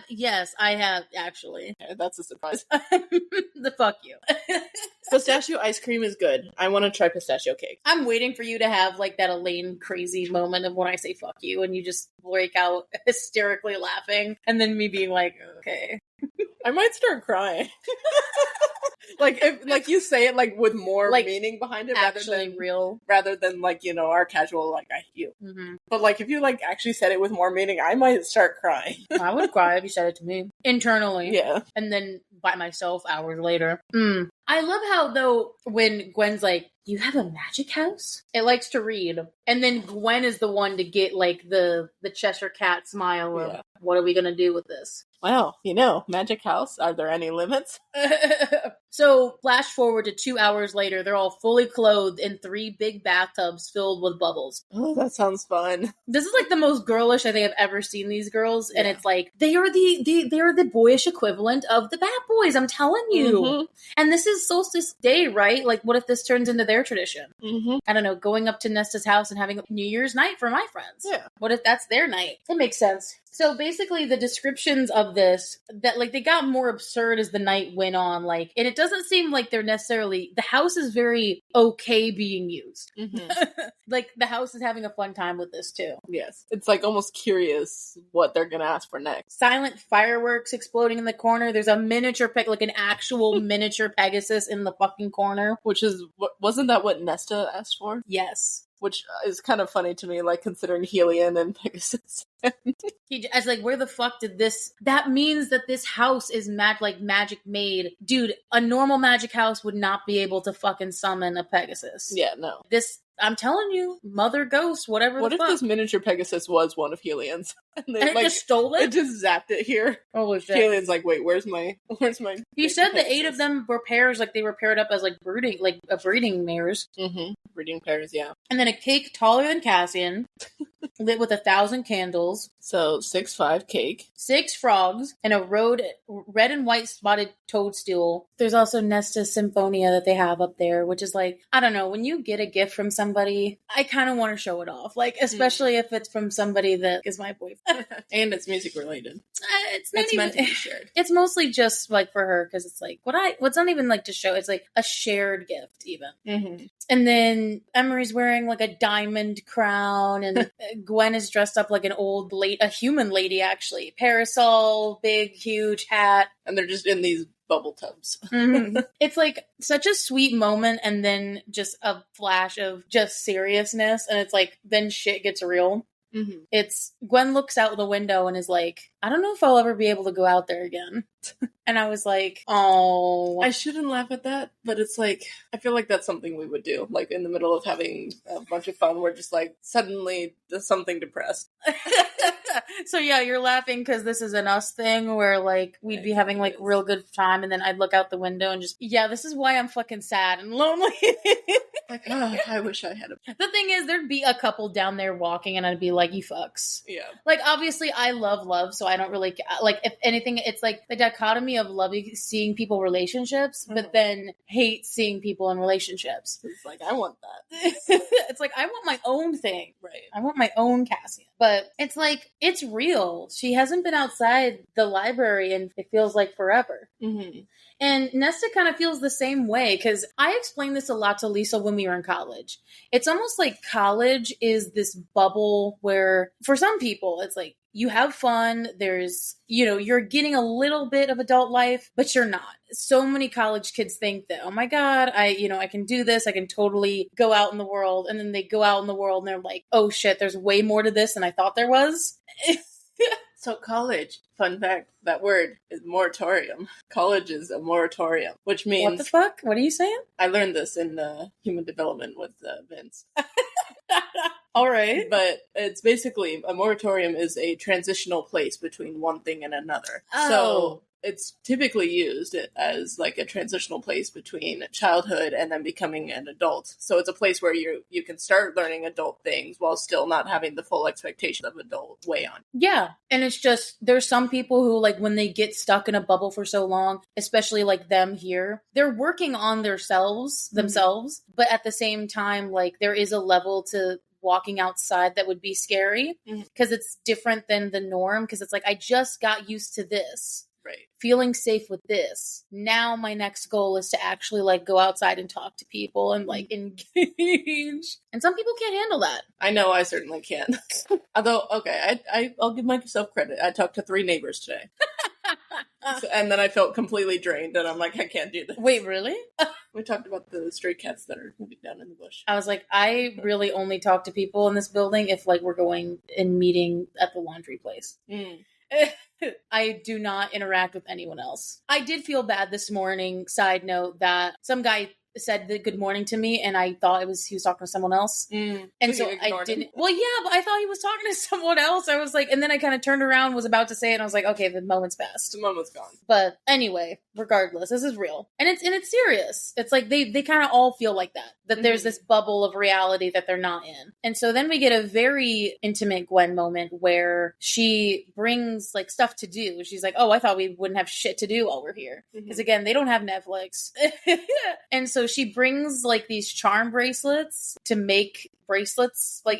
Yes, I have actually. Okay, that's a surprise. The fuck you. Pistachio ice cream is good. I want to try pistachio cake. I'm waiting for you to have like that Elaine crazy moment of when I say fuck you and you just break out hysterically laughing and then me being like, okay. I might start crying. Like you say it like with more meaning behind it rather than like, our casual like I hate you. Mm-hmm. But like if you like actually said it with more meaning, I might start crying. I would cry if you said it to me internally. Yeah. And then by myself hours later. I love how though when Gwen's like, you have a magic house? It likes to read. And then Gwen is the one to get like the Cheshire Cat smile of, what are we going to do with this? Well, magic house, are there any limits? So, flash forward to 2 hours later, they're all fully clothed in 3 big bathtubs filled with bubbles. Oh, that sounds fun. This is like the most girlish I think I've ever seen these girls, and it's like they are the boyish equivalent of the Bat Boys. I'm telling you. Mm-hmm. And this is Solstice Day, right? Like, what if this turns into their tradition? Mm-hmm. I don't know, going up to Nesta's house and having New Year's night for my friends. Yeah. What if that's their night? It makes sense. So basically the descriptions of this, that like they got more absurd as the night went on, like, and it doesn't seem like they're necessarily, the house is very okay being used. Mm-hmm. Like the house is having a fun time with this too. Yes. It's like almost curious what they're going to ask for next. Silent fireworks exploding in the corner. There's a miniature, like an actual miniature Pegasus in the fucking corner. Which is, wasn't that what Nesta asked for? Yes. Which is kind of funny to me, like, considering Helion and Pegasus. I was like, where the fuck did this... That means that this house is magic made. Dude, a normal magic house would not be able to fucking summon a Pegasus. Yeah, no. This... I'm telling you, Mother Ghost, whatever what the fuck. What if this miniature Pegasus was one of Helion's? And it just stole it? It just zapped it here. Holy shit. Helion's like, wait, where's my He said the 8 of them were pairs, like they were paired up as like breeding mares. Mm-hmm. Breeding pairs, yeah. And then a cake taller than Cassian, lit with 1,000 candles. So 6'5" cake. 6 frogs, and a red and white spotted toadstool. There's also Nesta's Symphonia that they have up there, which is like, I don't know, when you get a gift from somebody, I kind of want to show it off. Like, especially if it's from somebody that is my boyfriend. And it's music related. It's meant to be shared. It's mostly just like for her, because it's like, what's not even like to show, it's like a shared gift even. Mm-hmm. And then Emery's wearing like a diamond crown, and Gwen is dressed up like a human lady actually. Parasol, big, huge hat. And they're just in these bubble tubs. Mm-hmm. It's like such a sweet moment, and then just a flash of just seriousness, and it's like, then shit gets real. Mm-hmm. It's Gwen looks out the window and is like, I don't know if I'll ever be able to go out there again. And I was like, oh. I shouldn't laugh at that, but it's like, I feel like that's something we would do. Like in the middle of having a bunch of fun, we're just like, suddenly there's something depressed. So yeah, you're laughing because this is an us thing where like we'd be having like real good time, and then I'd look out the window and just, yeah, this is why I'm fucking sad and lonely. Like, oh, I wish I had a... The thing is, there'd be a couple down there walking, and I'd be like, you fucks. Yeah. Like, obviously, I love, so I don't really... Like, if anything, it's like the dichotomy of loving seeing people relationships, but then hate seeing people in relationships. It's like, I want that. It's like, I want my own thing. Right. I want my own Cassian. But it's like, it's real. She hasn't been outside the library, and it feels like forever. Mm-hmm. And Nesta kind of feels the same way, because I explained this a lot to Liesl when we were in college. It's almost like college is this bubble where, for some people, it's like, you have fun. There's, you're getting a little bit of adult life, but you're not. So many college kids think that, oh my God, I can do this. I can totally go out in the world. And then they go out in the world and they're like, oh shit, there's way more to this than I thought there was. So college, fun fact, that word is moratorium. College is a moratorium, which means... What the fuck? What are you saying? I learned this in human development with Vince. All right. But it's basically, a moratorium is a transitional place between one thing and another. Oh. So it's typically used as like a transitional place between childhood and then becoming an adult. So it's a place where you can start learning adult things while still not having the full expectation of adult weigh on. Yeah. And it's just, there's some people who, like, when they get stuck in a bubble for so long, especially like them here, they're working on themselves, but at the same time, like, there is a level to walking outside that would be scary because it's different than the norm, because it's like, I just got used to this. Right. Feeling safe with this. Now my next goal is to actually like go outside and talk to people and like engage. And some people can't handle that. I know I certainly can. Although, okay, I'll give myself credit. I talked to 3 neighbors today. And then I felt completely drained and I'm like, I can't do this. Wait, really? We talked about the stray cats that are moving down in the bush. I was like, I really only talk to people in this building if like we're going and meeting at the laundry place. I do not interact with anyone else. I did feel bad this morning, side note, that some guy said the good morning to me and I thought he was talking to someone else. And so I didn't. Him. Well, yeah, but I thought he was talking to someone else. I was like, and then I kind of turned around, was about to say it, and I was like, okay, the moment's passed. The moment's gone. But anyway, regardless, this is real. And it's serious. It's like they kind of all feel like that there's this bubble of reality that they're not in. And so then we get a very intimate Gwen moment where she brings like stuff to do. She's like, oh, I thought we wouldn't have shit to do while we're here. Because again, they don't have Netflix. And so she brings like these charm bracelets to make bracelets. I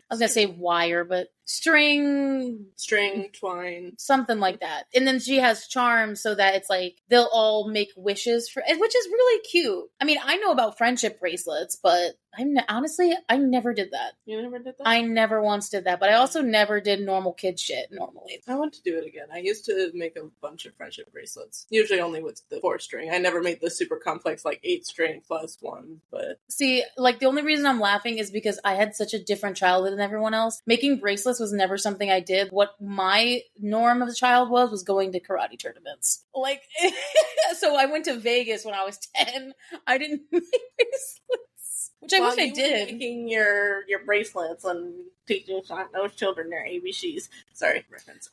was gonna say wire, but string, twine, something like that. And then she has charms so that it's like they'll all make wishes for, which is really cute. I mean, I know about friendship bracelets, but honestly, I never did that. You never did that? I never once did that, but I also never did normal kid shit normally. I want to do it again. I used to make a bunch of friendship bracelets, usually only with the 4-string. I never made the super complex, like 8-string plus 1, but... See, like, the only reason I'm laughing is because I had such a different childhood than everyone else. Making bracelets was never something I did. What my norm as a child was going to karate tournaments. Like, so I went to Vegas when I was 10. I didn't make bracelets. Which I wish I did. Making your bracelets and teaching those children their ABCs. Sorry, reference.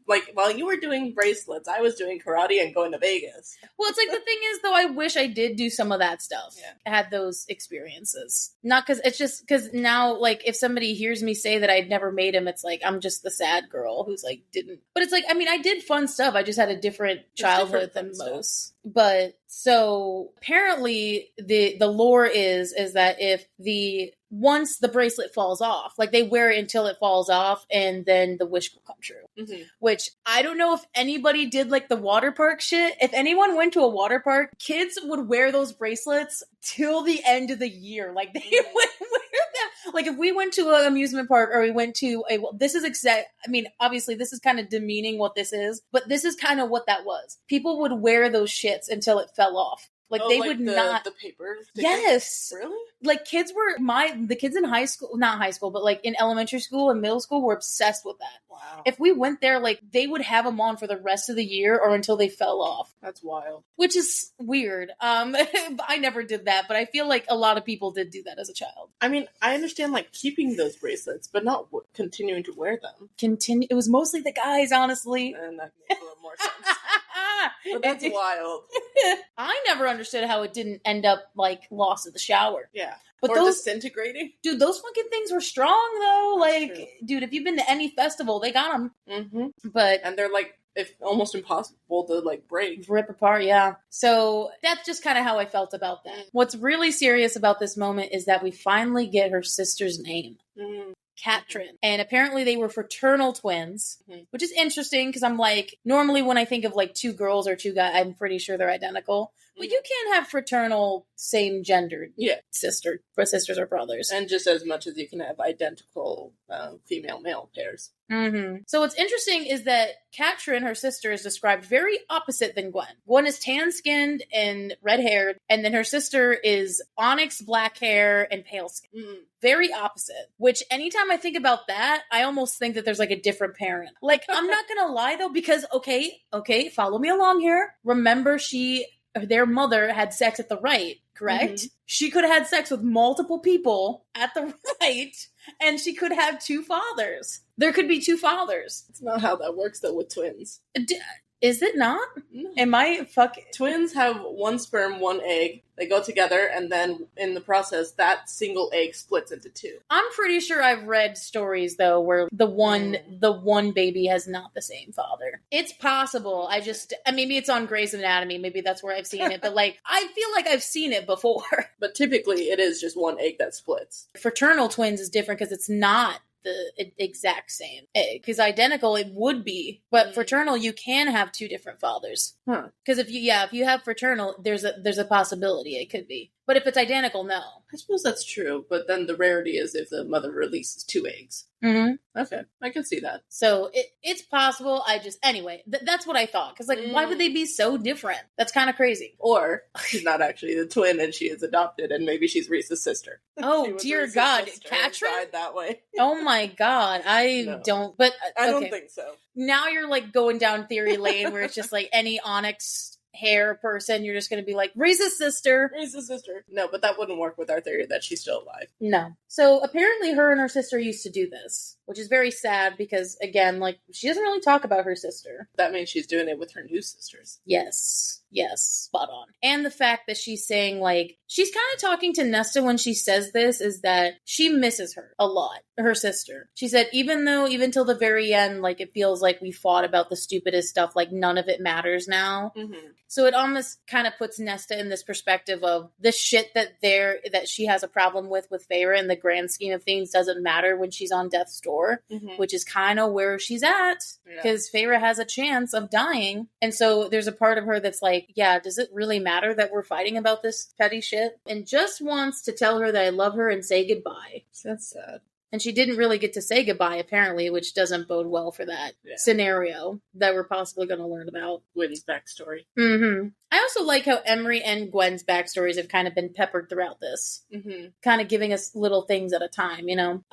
Like, while you were doing bracelets, I was doing karate and going to Vegas. Well, it's like, the thing is, though, I wish I did do some of that stuff. Yeah. I had those experiences. Not because, it's just because now, like, if somebody hears me say that I'd never made them, it's like, I'm just the sad girl who's, like, didn't. But it's like, I mean, I did fun stuff. I just had a different childhood than most. But, so, apparently, the lore is that if once the bracelet falls off, like they wear it until it falls off and then the wish will come true. Which I don't know if anybody did like the water park shit. If anyone went to a water park, kids would wear those bracelets till the end of the year. Like they would wear them. Like if we went to an amusement park or we went to obviously this is kind of demeaning what this is, but this is kind of what that was. People would wear those shits until it fell off. Like they would not. The paper stickers? Yes. Really? Like kids were the kids in not high school, but like in elementary school and middle school were obsessed with that. Wow. If we went there, like they would have them on for the rest of the year or until they fell off. That's wild. Which is weird. I never did that, but I feel like a lot of people did do that as a child. I mean, I understand like keeping those bracelets, but not continuing to wear them. It was mostly the guys, honestly. And that makes a little more sense. But that's wild. I never understood how it didn't end up like lost in the shower. Yeah. But or those disintegrating. Dude, those fucking things were strong though. That's like, true. Dude, if you've been to any festival, they got them. Mm-hmm. And they're like almost impossible to like break, rip apart. Yeah. So that's just kind of how I felt about that. What's really serious about this moment is that we finally get her sister's name. Katrin. And apparently they were fraternal twins, which is interesting because I'm like, normally when I think of like 2 girls or 2 guys, I'm pretty sure they're identical. Well, you can't have fraternal, same-gendered sisters or brothers. And just as much as you can have identical female-male pairs. Mm-hmm. So what's interesting is that Katrin, her sister, is described very opposite than Gwen. Gwen is tan-skinned and red-haired, and then her sister is onyx black hair and pale skin. Mm. Very opposite. Which anytime I think about that, I almost think that there's like a different parent. Like, I'm not gonna lie though, because okay, follow me along here. Remember, their mother had sex at the right, correct? Mm-hmm. She could have had sex with multiple people at the right, and she could have two fathers. There could be two fathers. It's not how that works, though, with twins. Is it not? No. Am I fucking... Twins have one sperm, one egg. They go together, and then in the process, that single egg splits into two. I'm pretty sure I've read stories, though, where the one baby has not the same father. It's possible. Maybe it's on Grey's Anatomy. Maybe that's where I've seen it. But, like, I feel like I've seen it before. But typically, it is just one egg that splits. Fraternal twins is different because it's not the exact same. Because identical, it would be. But fraternal, you can have two different fathers. Huh. Because if you have fraternal, there's a possibility it could be. But if it's identical, no. I suppose that's true, but then the rarity is if the mother releases two eggs. Mm-hmm. Okay, I can see that. So it's possible. Anyway, that's what I thought. Because, why would they be so different? That's kind of crazy. Or she's not actually the twin and she is adopted and maybe she's Reese's sister. Oh, dear God. Katrin? Died that way. Oh, my God. I don't think so. Now you're, like, going down theory lane where it's just, like, any onyx hair person, you're just going to be like, Reese's sister. No, but that wouldn't work with our theory that she's still alive. No. So apparently her and her sister used to do this, which is very sad because, again, like, she doesn't really talk about her sister. That means she's doing it with her new sisters. Yes, spot on. And the fact that she's saying, like, she's kind of talking to Nesta when she says this is that she misses her a lot, her sister. She said, even till the very end, like, it feels like we fought about the stupidest stuff, like, none of it matters now. Mm-hmm. So it almost kind of puts Nesta in this perspective of the shit that she has a problem with Feyre in the grand scheme of things doesn't matter when she's on death's door, which is kind of where she's at because Feyre has a chance of dying. And so there's a part of her that's like, yeah, does it really matter that we're fighting about this petty shit? And just wants to tell her that I love her and say goodbye. That's sad. And she didn't really get to say goodbye, apparently, which doesn't bode well for that scenario that we're possibly going to learn about. Gwen's backstory. Mm-hmm. I also like how Emery and Gwen's backstories have kind of been peppered throughout this. Mm-hmm. Kind of giving us little things at a time, you know?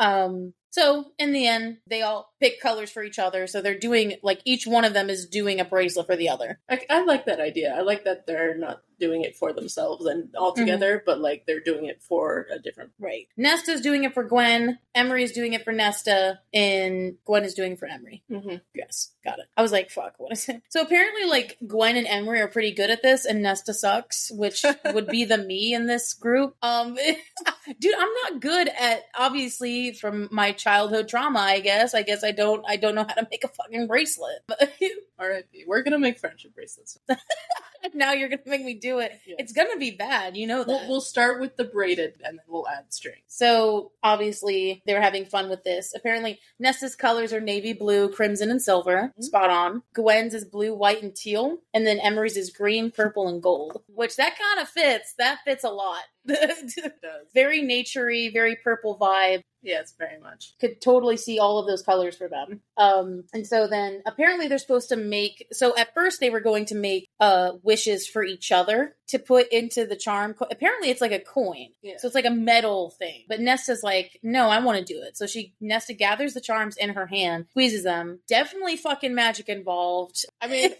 So, in the end, they all pick colors for each other. So they're doing, like, each one of them is doing a bracelet for the other. I like that idea. I like that they're not doing it for themselves and all together, but, like, they're doing it for a different... Right. Nesta's doing it for Gwen, Emery is doing it for Nesta, and Gwen is doing it for Emery. Mm-hmm. Yes, got it. I was like, fuck, what is it? So apparently, like, Gwen and Emery are pretty good at this, and Nesta sucks, which would be the me in this group. Dude, I'm not good at, obviously, from my childhood trauma, I guess I don't know how to make a fucking bracelet. R.I.P. We're gonna make friendship bracelets. Now you're gonna make me do it. Yes. It's gonna be bad, you know that. We'll start with the braided and then we'll add strings. So obviously they're having fun with this. Apparently Nesta's colors are navy blue, crimson, and silver. Mm-hmm. Spot on. Gwen's is blue, white, and teal. And then Emery's is green, purple, and gold. Which that kind of fits. That fits a lot. It does. Very naturey, very purple vibe. Yes, very much. Could totally see all of those colors for them. And so then apparently they're supposed to make, so at first they were going to make wishes for each other to put into the charm. Apparently it's like a coin. Yeah. So it's like a metal thing. But Nesta's like, no, I want to do it. So Nesta gathers the charms in her hand, squeezes them. Definitely fucking magic involved. I mean,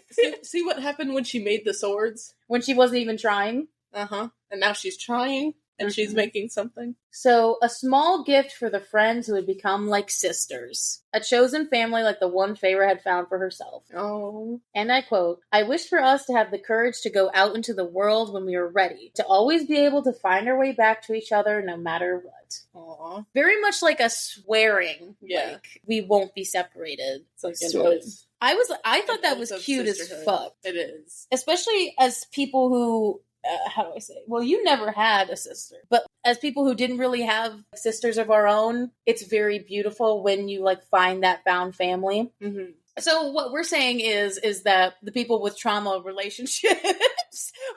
see what happened when she made the swords? When she wasn't even trying? Uh-huh. And now she's trying. And she's making something. So, a small gift for the friends who had become like sisters. A chosen family like the one Feyre had found for herself. Oh. And I quote, I wish for us to have the courage to go out into the world when we are ready. To always be able to find our way back to each other no matter what. Aww. Very much like a swearing. Yeah. Like, we won't be separated. It's like sort of. I thought that was cute as fuck. It is. Especially as people who... how do I say? Well, you never had a sister, but as people who didn't really have sisters of our own, it's very beautiful when you like find that found family. Mm-hmm. So what we're saying is that the people with trauma relationship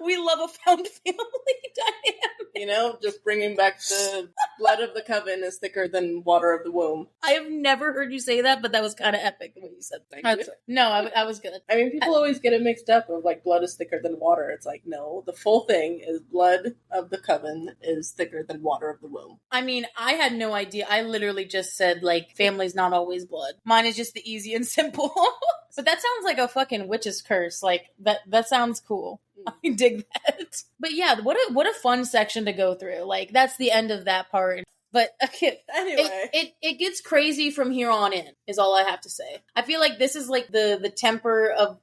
We love a found family dynamic. Just bringing back the blood of the coven is thicker than water of the womb. I have never heard you say that, but that was kind of epic the way you said that. Thank you. No, I was good. I mean, people always get it mixed up of like blood is thicker than water. It's like, no, the full thing is blood of the coven is thicker than water of the womb. I mean, I had no idea. I literally just said, like, family's not always blood. Mine is just the easy and simple. But that sounds like a fucking witch's curse. Like, that sounds cool. I dig that. But yeah, what a fun section to go through. Like, that's the end of that part. But anyway, it gets crazy from here on in, is all I have to say. I feel like this is like the temper of,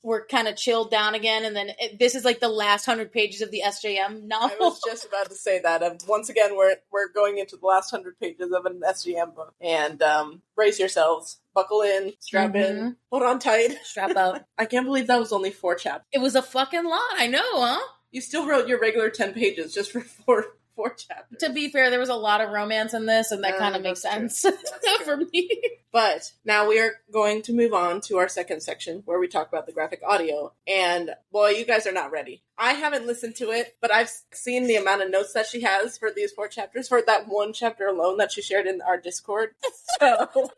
we're kind of chilled down again, and then this is like the last 100 pages of the SJM novel. I was just about to say that. Once again, we're going into the last 100 pages of an SJM book, and brace yourselves, buckle in, strap in, hold on tight, strap up. I can't believe that was only 4 chapters. It was a fucking lot. I know, huh? You still wrote your regular 10 pages just for 4 chapters. To be fair, there was a lot of romance in this, and that kind of makes sense for me. But now we are going to move on to our second section where we talk about the graphic audio. And boy, you guys are not ready. I haven't listened to it, but I've seen the amount of notes that she has for these 4 chapters, for that one chapter alone that she shared in our Discord. So,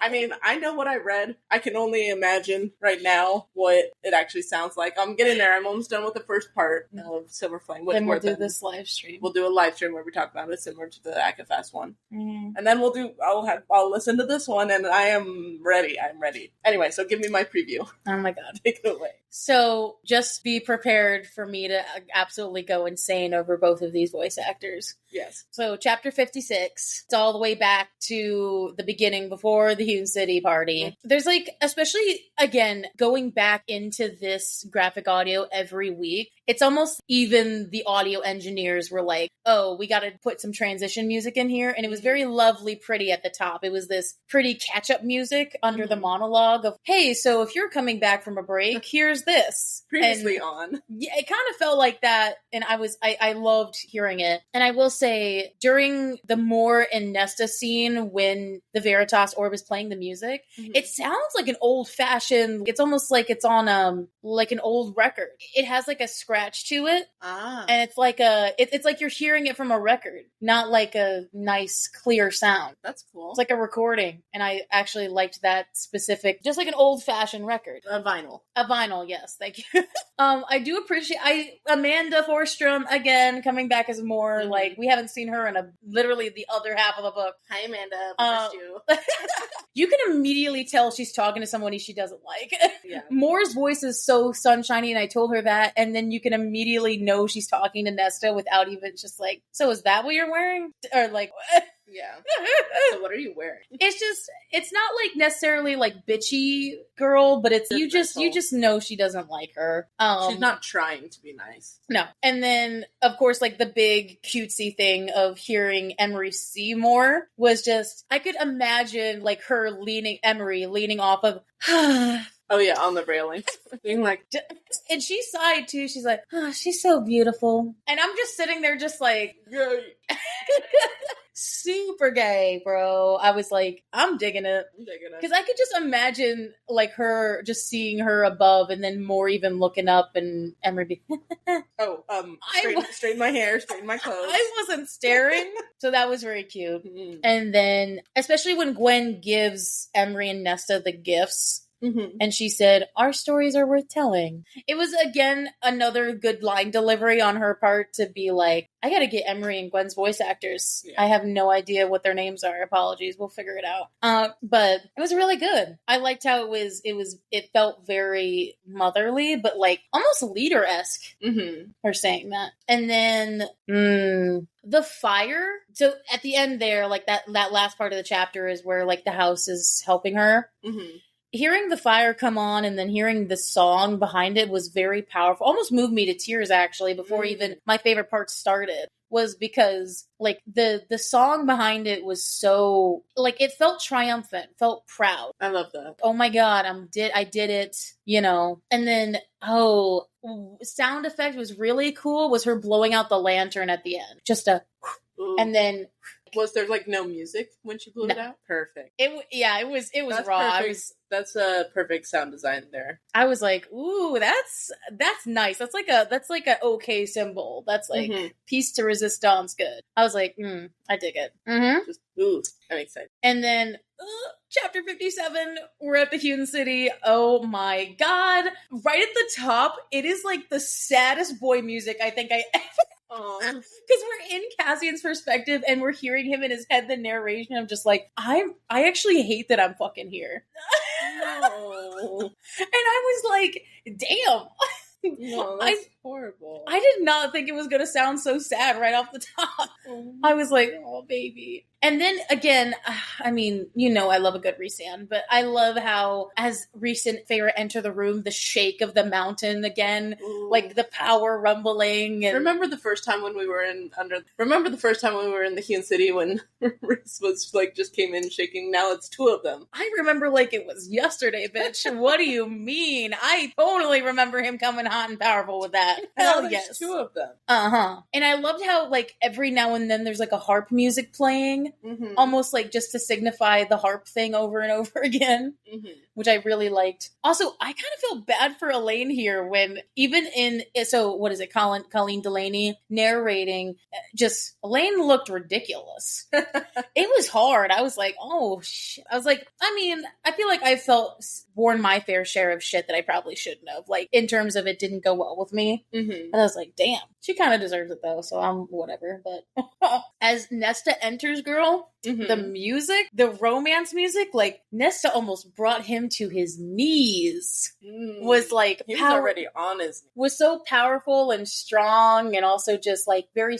I mean, I know what I read. I can only imagine right now what it actually sounds like. I'm getting there. I'm almost done with the first part of Silver Flame. Then we'll do this live stream. We'll do a live stream where we talk about it, similar to the ACAFAS one. Mm-hmm. And then I'll listen to this one, and I am ready. I'm ready. Anyway, so give me my preview. Oh my god. Take it away. So just be prepared for me to absolutely go insane over both of these voice actors. Yes. So chapter 56, it's all the way back to the beginning before the Hewn City party. Mm-hmm. There's especially, again, going back into this graphic audio every week, it's almost even the audio engineers were like, oh, we got to put some transition music in here. And it was very lovely, pretty at the top. It was this pretty catch-up music under the monologue of, hey, so if you're coming back from a break, here's this. Previously on. Yeah, it kind of felt like that. And I loved hearing it. And I will say, during the Moore and Nesta scene, when the Veritas orb is playing the music, it sounds like an old-fashioned, it's almost like it's on like an old record. It has like a scratch to it. And it's like it's like you're hearing it from a record, not like a nice, clear sound. That's cool. It's like a recording. And I actually liked that specific, just like an old-fashioned record. A vinyl. A vinyl, yes. Thank you. I do appreciate Amanda Thorstrom, again, coming back as Moore. Like, we haven't seen her in literally the other half of the book. Hi, Amanda. Missed you. You can immediately tell she's talking to somebody she doesn't like. Yeah. Moore's voice is so sunshiny, and I told her that, and then you can immediately know she's talking to Nesta without even just like, so is that what you're wearing? Or like, yeah. So what are you wearing? It's not like necessarily like bitchy girl, but it's you just know she doesn't like her. She's not trying to be nice. No. And then of course, like the big cutesy thing of hearing Emery Seymour was just, I could imagine like Emery leaning off of oh yeah, on the railing. Being like, and she sighed too. She's like, oh, she's so beautiful. And I'm just sitting there just like, yay. Super gay, bro. I was like, I'm digging it. Because I could just imagine, like, her, just seeing her above, and then more even looking up, and Emery be, straighten my hair, straighten my clothes. I wasn't staring. So that was very cute. Mm-hmm. And then, especially when Gwen gives Emery and Nesta the gifts, and she said, our stories are worth telling. It was, again, another good line delivery on her part to be like, I gotta get Emery and Gwen's voice actors. Yeah. I have no idea what their names are. Apologies. We'll figure it out. But it was really good. I liked how it felt very motherly, but like almost leader-esque. Her saying that. And then, the fire. So at the end there, like that last part of the chapter is where like the house is helping her. Hearing the fire come on and then hearing the song behind it was very powerful. Almost moved me to tears, actually, before even my favorite part started. Was because, like, the song behind it was so, like, it felt triumphant, felt proud. I love that. Oh my god, I did it, you know. And then, sound effect was really cool, was her blowing out the lantern at the end. Just a... And then Was there like no music when she blew it out? Perfect. It was That's raw. Perfect. That's a perfect sound design there. I was like, ooh, that's nice. That's like a okay symbol. That's like peace to resistance. Good. I was like, I dig it. Just, ooh, I'm excited. And then chapter 57, we're at the Hewn City. Oh my god! Right at the top, it is like the saddest boy music I think I ever. Because we're in Cassian's perspective and we're hearing him in his head, the narration. I'm just like, I actually hate that I'm fucking here. No. And I was like, damn. No, that's horrible. I did not think it was going to sound so sad right off the top. I was like, oh, baby. And then again, I mean, I love a good Rhysand, but I love how as Rhys and Feyre enter the room, the shake of the mountain again, like the power rumbling. And... Remember the first time when we were in the Hewn City when Rhys was like just came in shaking? Now it's two of them. I remember like it was yesterday, bitch. What do you mean? I totally remember him coming hot and powerful with that. Hell yes. Two of them. And I loved how like every now and then there's like a harp music playing. Almost like just to signify the harp thing over and over again, which I really liked. Also, I kind of feel bad for Elaine here when even what is it, Colleen Delaney narrating, just Elaine looked ridiculous. It was hard. I was like, oh shit. I was like, I mean, I feel like I worn my fair share of shit that I probably shouldn't have, like in terms of it didn't go well with me. And I was like, damn, she kind of deserves it though, so I'm whatever. But as Nesta enters, girl, the music, the romance music, like Nesta almost brought him to his knees. Was like he was already on his knees. Was so powerful and strong, and also just like very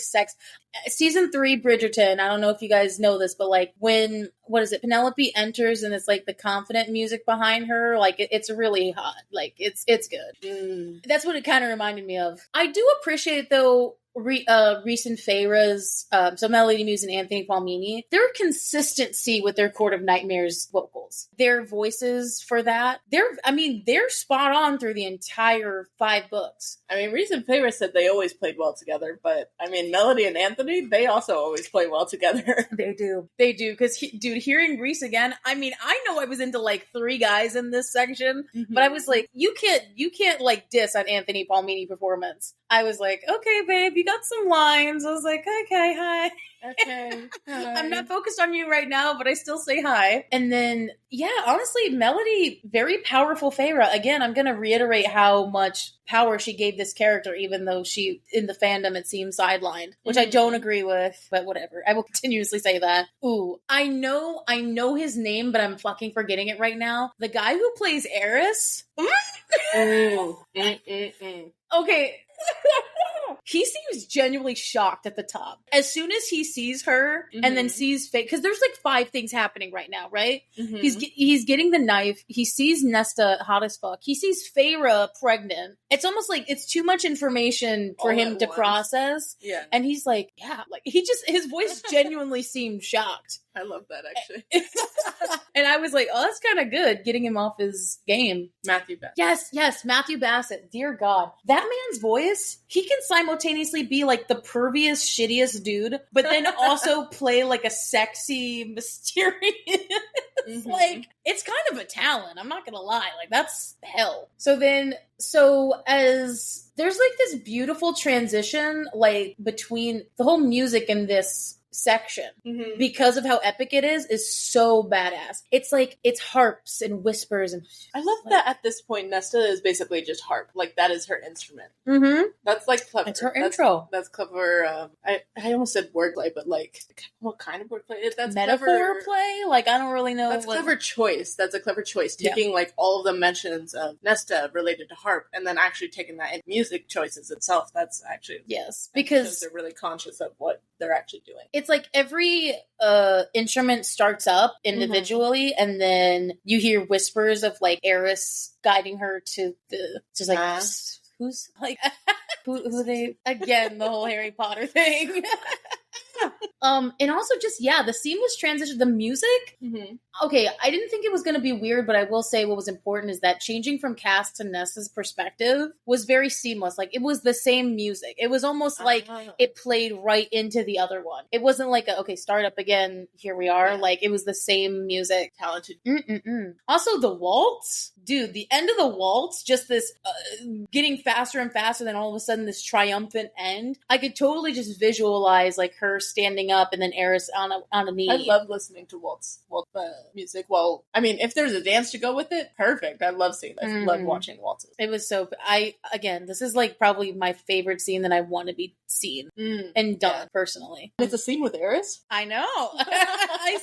Season 3 Bridgerton, I don't know if you guys know this, but like when Penelope enters and it's like the confident music behind her, like it's really hot, like it's good. That's what it kind of reminded me of. I do appreciate though recent Feyre's, so Melody Muse and Anthony Palmini, their consistency with their Court of Nightmares vocals, their voices for that, they're spot on through the entire 5 books. I mean, recent Feyre said they always played well together, but I mean, Melody and Anthony, they also always play well together. They do, because hearing Rhys again, I mean, I know I was into like 3 guys in this section, but I was like, you can't like diss on Anthony Palmini performance. I was like, okay, babe, you got some lines. I was like, okay, hi. Okay. Hi. I'm not focused on you right now, but I still say hi. And then, yeah, honestly, Melody, very powerful Feyre. Again, I'm going to reiterate how much power she gave this character, even though she, in the fandom, it seems sidelined, which I don't agree with, but whatever. I will continuously say that. Ooh, I know his name, but I'm fucking forgetting it right now. The guy who plays Eris. Okay. He seems genuinely shocked at the top. As soon as he sees her and then sees Faye, because there's like 5 things happening right now, right? He's getting the knife. He sees Nesta hot as fuck. He sees Feyre pregnant. It's almost like it's too much information for him to process. Yeah. And he's like, yeah, like his voice genuinely seemed shocked. I love that, actually. And I was like, oh, that's kind of good, getting him off his game. Matthew Bassett. Yes, Matthew Bassett. Dear God. That man's voice, he can simultaneously be like the pervious, shittiest dude, but then also play like a sexy, mysterious... Like, it's kind of a talent, I'm not gonna lie. Like, that's hell. So as there's like this beautiful transition, like, between the whole music in this section, because of how epic it is so badass. It's like, it's harps and whispers, and I love that at this point Nesta is basically just harp. Like, that is her instrument. That's like clever. It's her intro. That's clever. I almost said wordplay, but like, what kind of wordplay? That's metaphor clever. Play? Like, I don't really know. That's clever choice. That's a clever choice. Taking like all of the mentions of Nesta related to harp, and then actually taking that in music choices itself. That's actually because they're really conscious of what they're actually doing. It's like every instrument starts up individually, and then you hear whispers of like Eris guiding her to the just like who's like who they again, the whole Harry Potter thing. And also just, the seamless transition, the music. Mm-hmm. Okay, I didn't think it was going to be weird, but I will say what was important is that changing from Cass to Nessa's perspective was very seamless. Like, it was the same music. It was almost like it played right into the other one. It wasn't like, start up again, here we are. Yeah. Like, it was the same music. Talented. Also, the waltz. Dude, the end of the waltz, just this getting faster and faster, then all of a sudden this triumphant end. I could totally just visualize, like, her standing up and then Eris on a knee. I love listening to waltz music. Well, I mean, if there's a dance to go with it, perfect. I love seeing that. I love watching waltzes. It was so... this is, like, probably my favorite scene that I want to be seen and done, personally. It's a scene with Eris? I know. I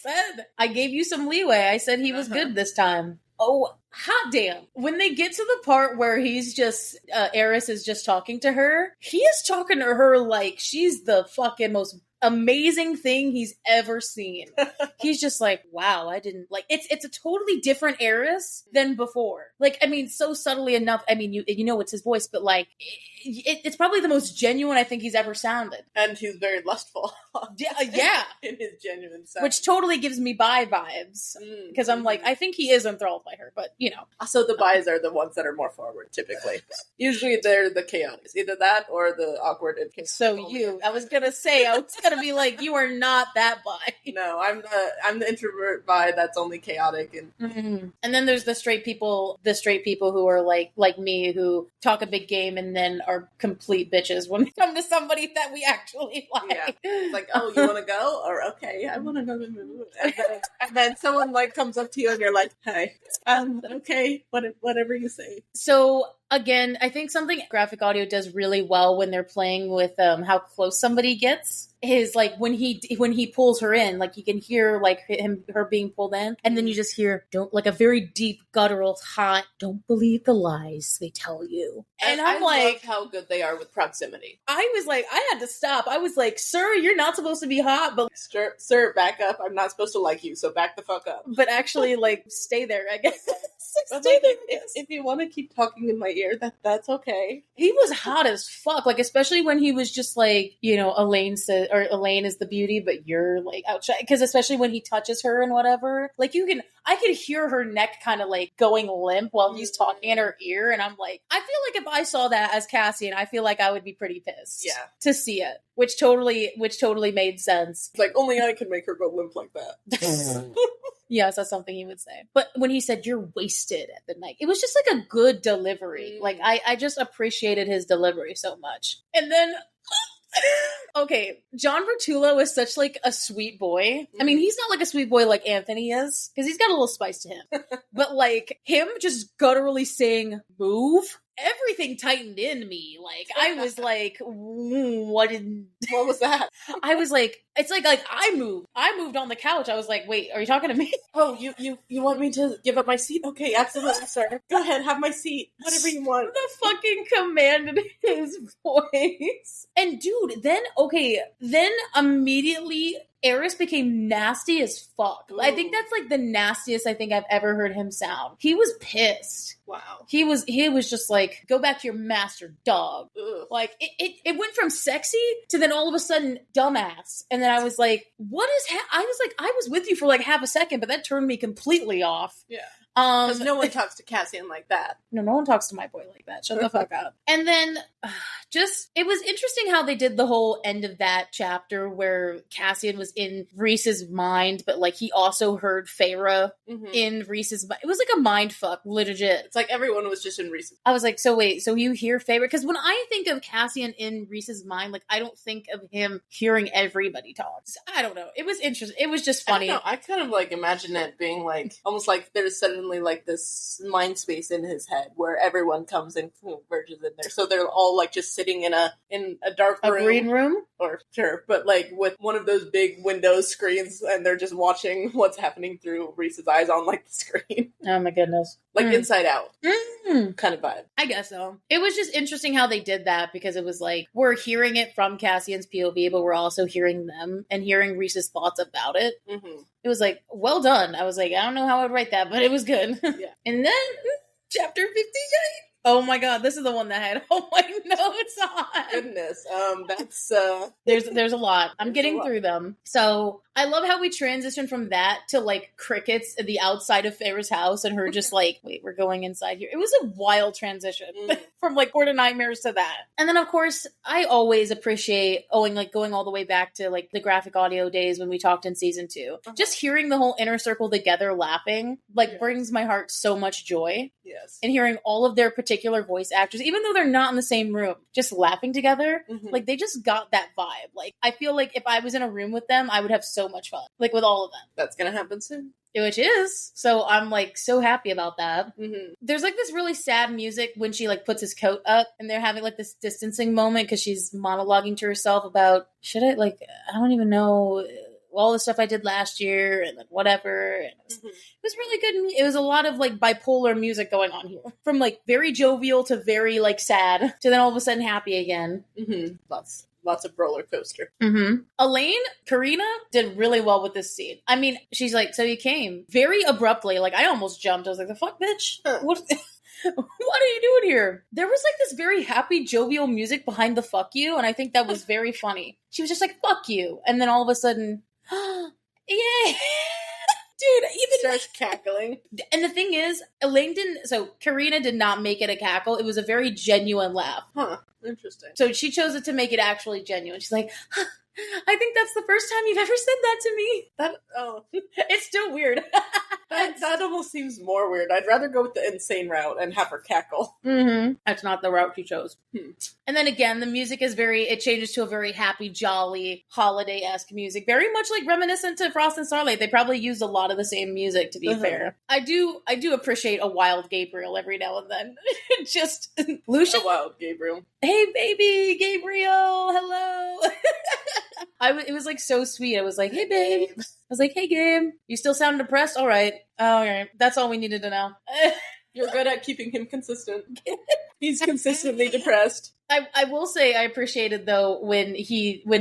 said. I gave you some leeway. I said he was good this time. Oh, hot damn. When they get to the part where he's just, Eris is just talking to her, he is talking to her like she's the fucking most amazing thing he's ever seen. He's just like, wow, I didn't, like, it's a totally different Eris than before. Like, I mean, so subtly enough, I mean, you know it's his voice, but like, it's probably the most genuine I think he's ever sounded. And he's very lustful. Yeah. In his genuine sound. Which totally gives me bi vibes. Because I'm like, I think he is enthralled by her, but you know. So the bis are the ones that are more forward, typically. Usually they're the chaotic. Either that or the awkward and chaotic. So I was gonna say, I was gonna be like, you are not that bi. No, I'm the introvert bi that's only chaotic and And then there's the straight people who are like me, who talk a big game and then are complete bitches when they come to somebody that we actually like. Yeah. It's like, oh, you want to go? Or okay, I want to go. And then someone like comes up to you and you're like, hey, okay, whatever you say. So again, I think something graphic audio does really well when they're playing with how close somebody gets is like when he pulls her in, like you can hear like her being pulled in, and then you just hear like a very deep guttural hot, don't believe the lies they tell you. And I'm like, love how good they are with proximity. I was like, I had to stop. I was like, sir, you're not supposed to be hot, but sir, back up. I'm not supposed to like you, so back the fuck up. But actually, like, stay there, I guess. If you want to keep talking in my ear, that's okay. He was hot as fuck, like, especially when he was just like, you know, Elaine is the beauty, but you're like outside. Because especially when he touches her and whatever, like I could hear her neck kind of like going limp while he's talking in her ear, and I'm like, I feel like if I saw that as Cassian, I feel like I would be pretty pissed. Yeah. To see it, which totally made sense. Like only I can make her go limp like that. Yes, that's something he would say. But when he said, you're wasted at the night, it was just like a good delivery. Like, I just appreciated his delivery so much. And then, okay, John Bertullo is such like a sweet boy. I mean, he's not like a sweet boy like Anthony is, because he's got a little spice to him. But like, him just gutturally saying, move, everything tightened in me. Like, I was like, what was that? I was like, it's like I moved on the couch. I was like, wait, are you talking to me? Oh, you want me to give up my seat? Okay, absolutely, sir. Go ahead, have my seat. Whatever you want. The fucking command in his voice. And dude, then immediately Eris became nasty as fuck. Ooh. I think that's like the nastiest I think I've ever heard him sound. He was pissed. Wow. He was just like, go back to your master, dog. Ugh. Like it went from sexy to then all of a sudden dumbass. And then I was like, what is I was like, I was with you for like half a second, but that turned me completely off. Yeah. Because no one talks to Cassian like that. No one talks to my boy like that. Shut the fuck up. And then it was interesting how they did the whole end of that chapter where Cassian was in Rhys's mind, but like he also heard Feyre in Rhys's mind. It was like a mind fuck, legit. It's like everyone was just in Rhys's mind. I was like, so wait, so you hear Feyre? Because when I think of Cassian in Rhys's mind, like I don't think of him hearing everybody talk. I don't know. It was interesting. It was just funny. I kind of like imagine it being like, almost like there's suddenly like this mind space in his head where everyone comes and merges in there. So they're all like just sitting in a dark room. A green room? Or sure, but like with one of those big Windows screens and they're just watching what's happening through Rhys's eyes on like the screen. Oh my goodness. Like Inside Out kind of vibe. I guess so. It was just interesting how they did that because it was like, we're hearing it from Cassian's POV, but we're also hearing them and hearing Rhys's thoughts about it. It was like, well done. I was like, I don't know how I'd write that, but it was good. Yeah. And then, chapter 58. Oh my god, this is the one that had all my notes on. Goodness. That's There's a lot. I'm getting through them. So I love how we transitioned from that to like crickets at the outside of Farrah's house and her just like, wait, we're going inside here. It was a wild transition from like Court of Nightmares to that. And then of course, I always appreciate going all the way back to like the graphic audio days when we talked in season 2. Just hearing the whole inner circle together laughing like brings my heart so much joy. Yes. And hearing all of their particular voice actors, even though they're not in the same room, just laughing together, like they just got that vibe. Like I feel like if I was in a room with them, I would have so much fun, like with all of them. That's gonna happen soon. Which is, so I'm like so happy about that. Mm-hmm. There's like this really sad music when she like puts his coat up and they're having like this distancing moment because she's monologuing to herself about, I don't even know all the stuff I did last year and like whatever. And it was really good. It was a lot of like bipolar music going on here, from like very jovial to very like sad to then all of a sudden happy again. Lots of roller coaster. Elaine, Karina did really well with this scene. I mean, she's like, so you came very abruptly. Like I almost jumped. I was like, the fuck, bitch? What are you doing here? There was like this very happy, jovial music behind the fuck you. And I think that was very funny. She was just like, fuck you. And then all of a sudden, yay. Dude, even starts cackling. And the thing is, Karina did not make it a cackle. It was a very genuine laugh. Huh. Interesting. So she chose it to make it actually genuine. She's like, I think that's the first time you've ever said that to me. It's still weird. That almost seems more weird. I'd rather go with the insane route and have her cackle. That's not the route she chose. And then again, the music is it changes to a very happy, jolly, holiday-esque music. Very much like reminiscent to Frost and Starlight. They probably used a lot of the same music, to be fair. I do appreciate a wild Gabriel every now and then. Just, Lucian. A wild Gabriel. Hey, baby, Gabriel, hello. It was like so sweet. I was like, hey, babe. I was like, hey, Gabe, you still sound depressed? All right. That's all we needed to know. You're good at keeping him consistent. He's consistently depressed. I will say I appreciated though when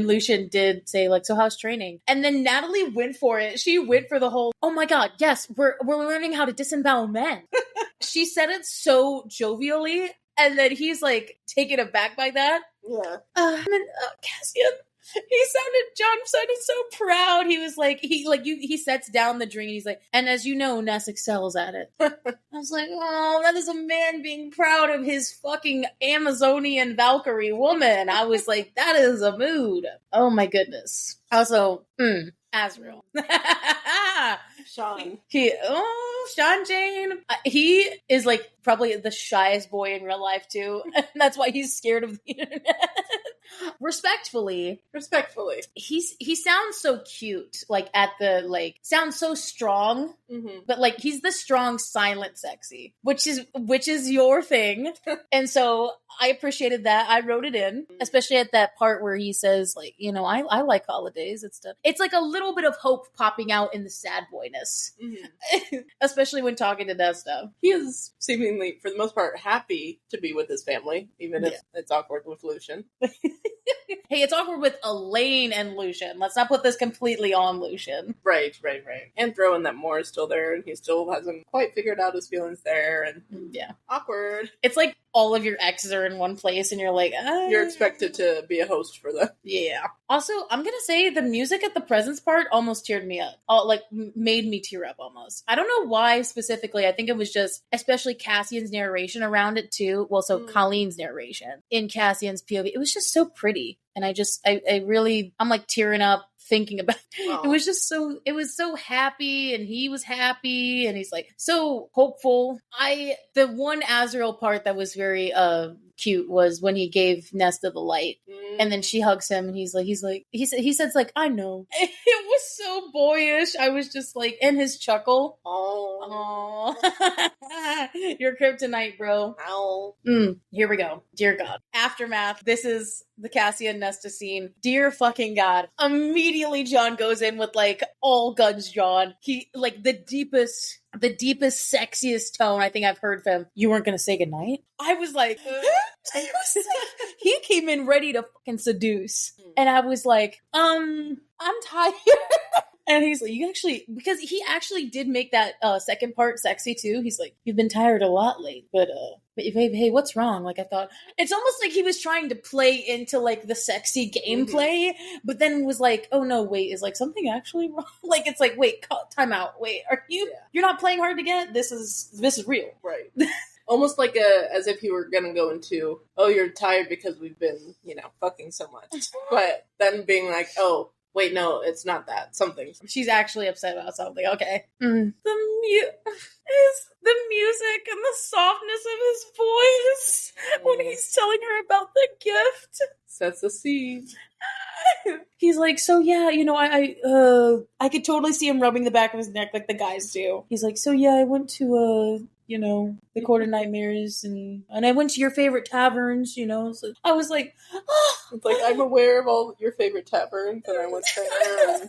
Lucian did say like, so how's training? And then Natalie went for it. She went for the whole, oh my god, yes, we're learning how to disembowel men. She said it so jovially, and then he's like taken aback by that. Yeah. And then Cassian. John sounded so proud. He was like, he sets down the drink and he's like, and as you know, Ness excels at it. I was like, oh, that is a man being proud of his fucking Amazonian Valkyrie woman. I was like, that is a mood. Oh my goodness. Also, Azrael. Sean. Sean Jane. He is like probably the shyest boy in real life too. And that's why he's scared of the internet. Respectfully, he sounds so cute. Like sounds so strong. But like he's the strong, silent, sexy, which is your thing. And so I appreciated that. I wrote it in, especially at that part where he says like, I like holidays. It's like a little bit of hope popping out in the sad boyness, especially when talking to Nesta. He is seemingly, for the most part, happy to be with his family, even if it's awkward with Lucian. Hey, it's awkward with Elaine and Lucian. Let's not put this completely on Lucian. Right. And throw in that Moore is still there, and he still hasn't quite figured out his feelings there, and awkward. It's like all of your exes are in one place, and you're like, You're expected to be a host for them. Yeah. Also, I'm gonna say the music at the presents part almost teared me up. Made me tear up almost. I don't know why specifically. I think it was just, especially Cassian's narration around it too. Well, so Colleen's narration in Cassian's POV. It was just so pretty. And I'm like tearing up thinking about it. Wow. It was so happy, and he was happy, and he's like so hopeful. The one Azrael part that was very cute was when he gave Nesta the light, and then she hugs him, and he says like, I know. It was so boyish. I was just like, and his chuckle. Oh, your kryptonite, bro. Ow. Here we go. Dear God. Aftermath. This is the Cassian Nesta scene. Dear fucking God. Immediately John goes in with like all guns John. He like the deepest, sexiest tone I think I've heard from him. You weren't gonna say goodnight? I was like, he came in ready to fucking seduce. And I was like, I'm tired. And he's like, you actually, because he actually did make that second part sexy too. He's like, you've been tired a lot late, but hey, what's wrong? Like, I thought, it's almost like he was trying to play into like the sexy gameplay, but then was like, oh no, wait, is like something actually wrong? Like, it's like, wait, time out. Wait, are you're not playing hard to get? This is real. Right. Almost like as if you were gonna go into, oh, you're tired because we've been, fucking so much. But then being like, oh, wait, no, it's not that. Something. She's actually upset about something. Okay. The music and the softness of his voice when he's telling her about the gift sets the scene. He's like, so yeah, I could totally see him rubbing the back of his neck like the guys do. He's like, so yeah, I went to the Court of Nightmares and I went to your favorite taverns, So I was like, oh. It's like, I'm aware of all your favorite taverns and I went there and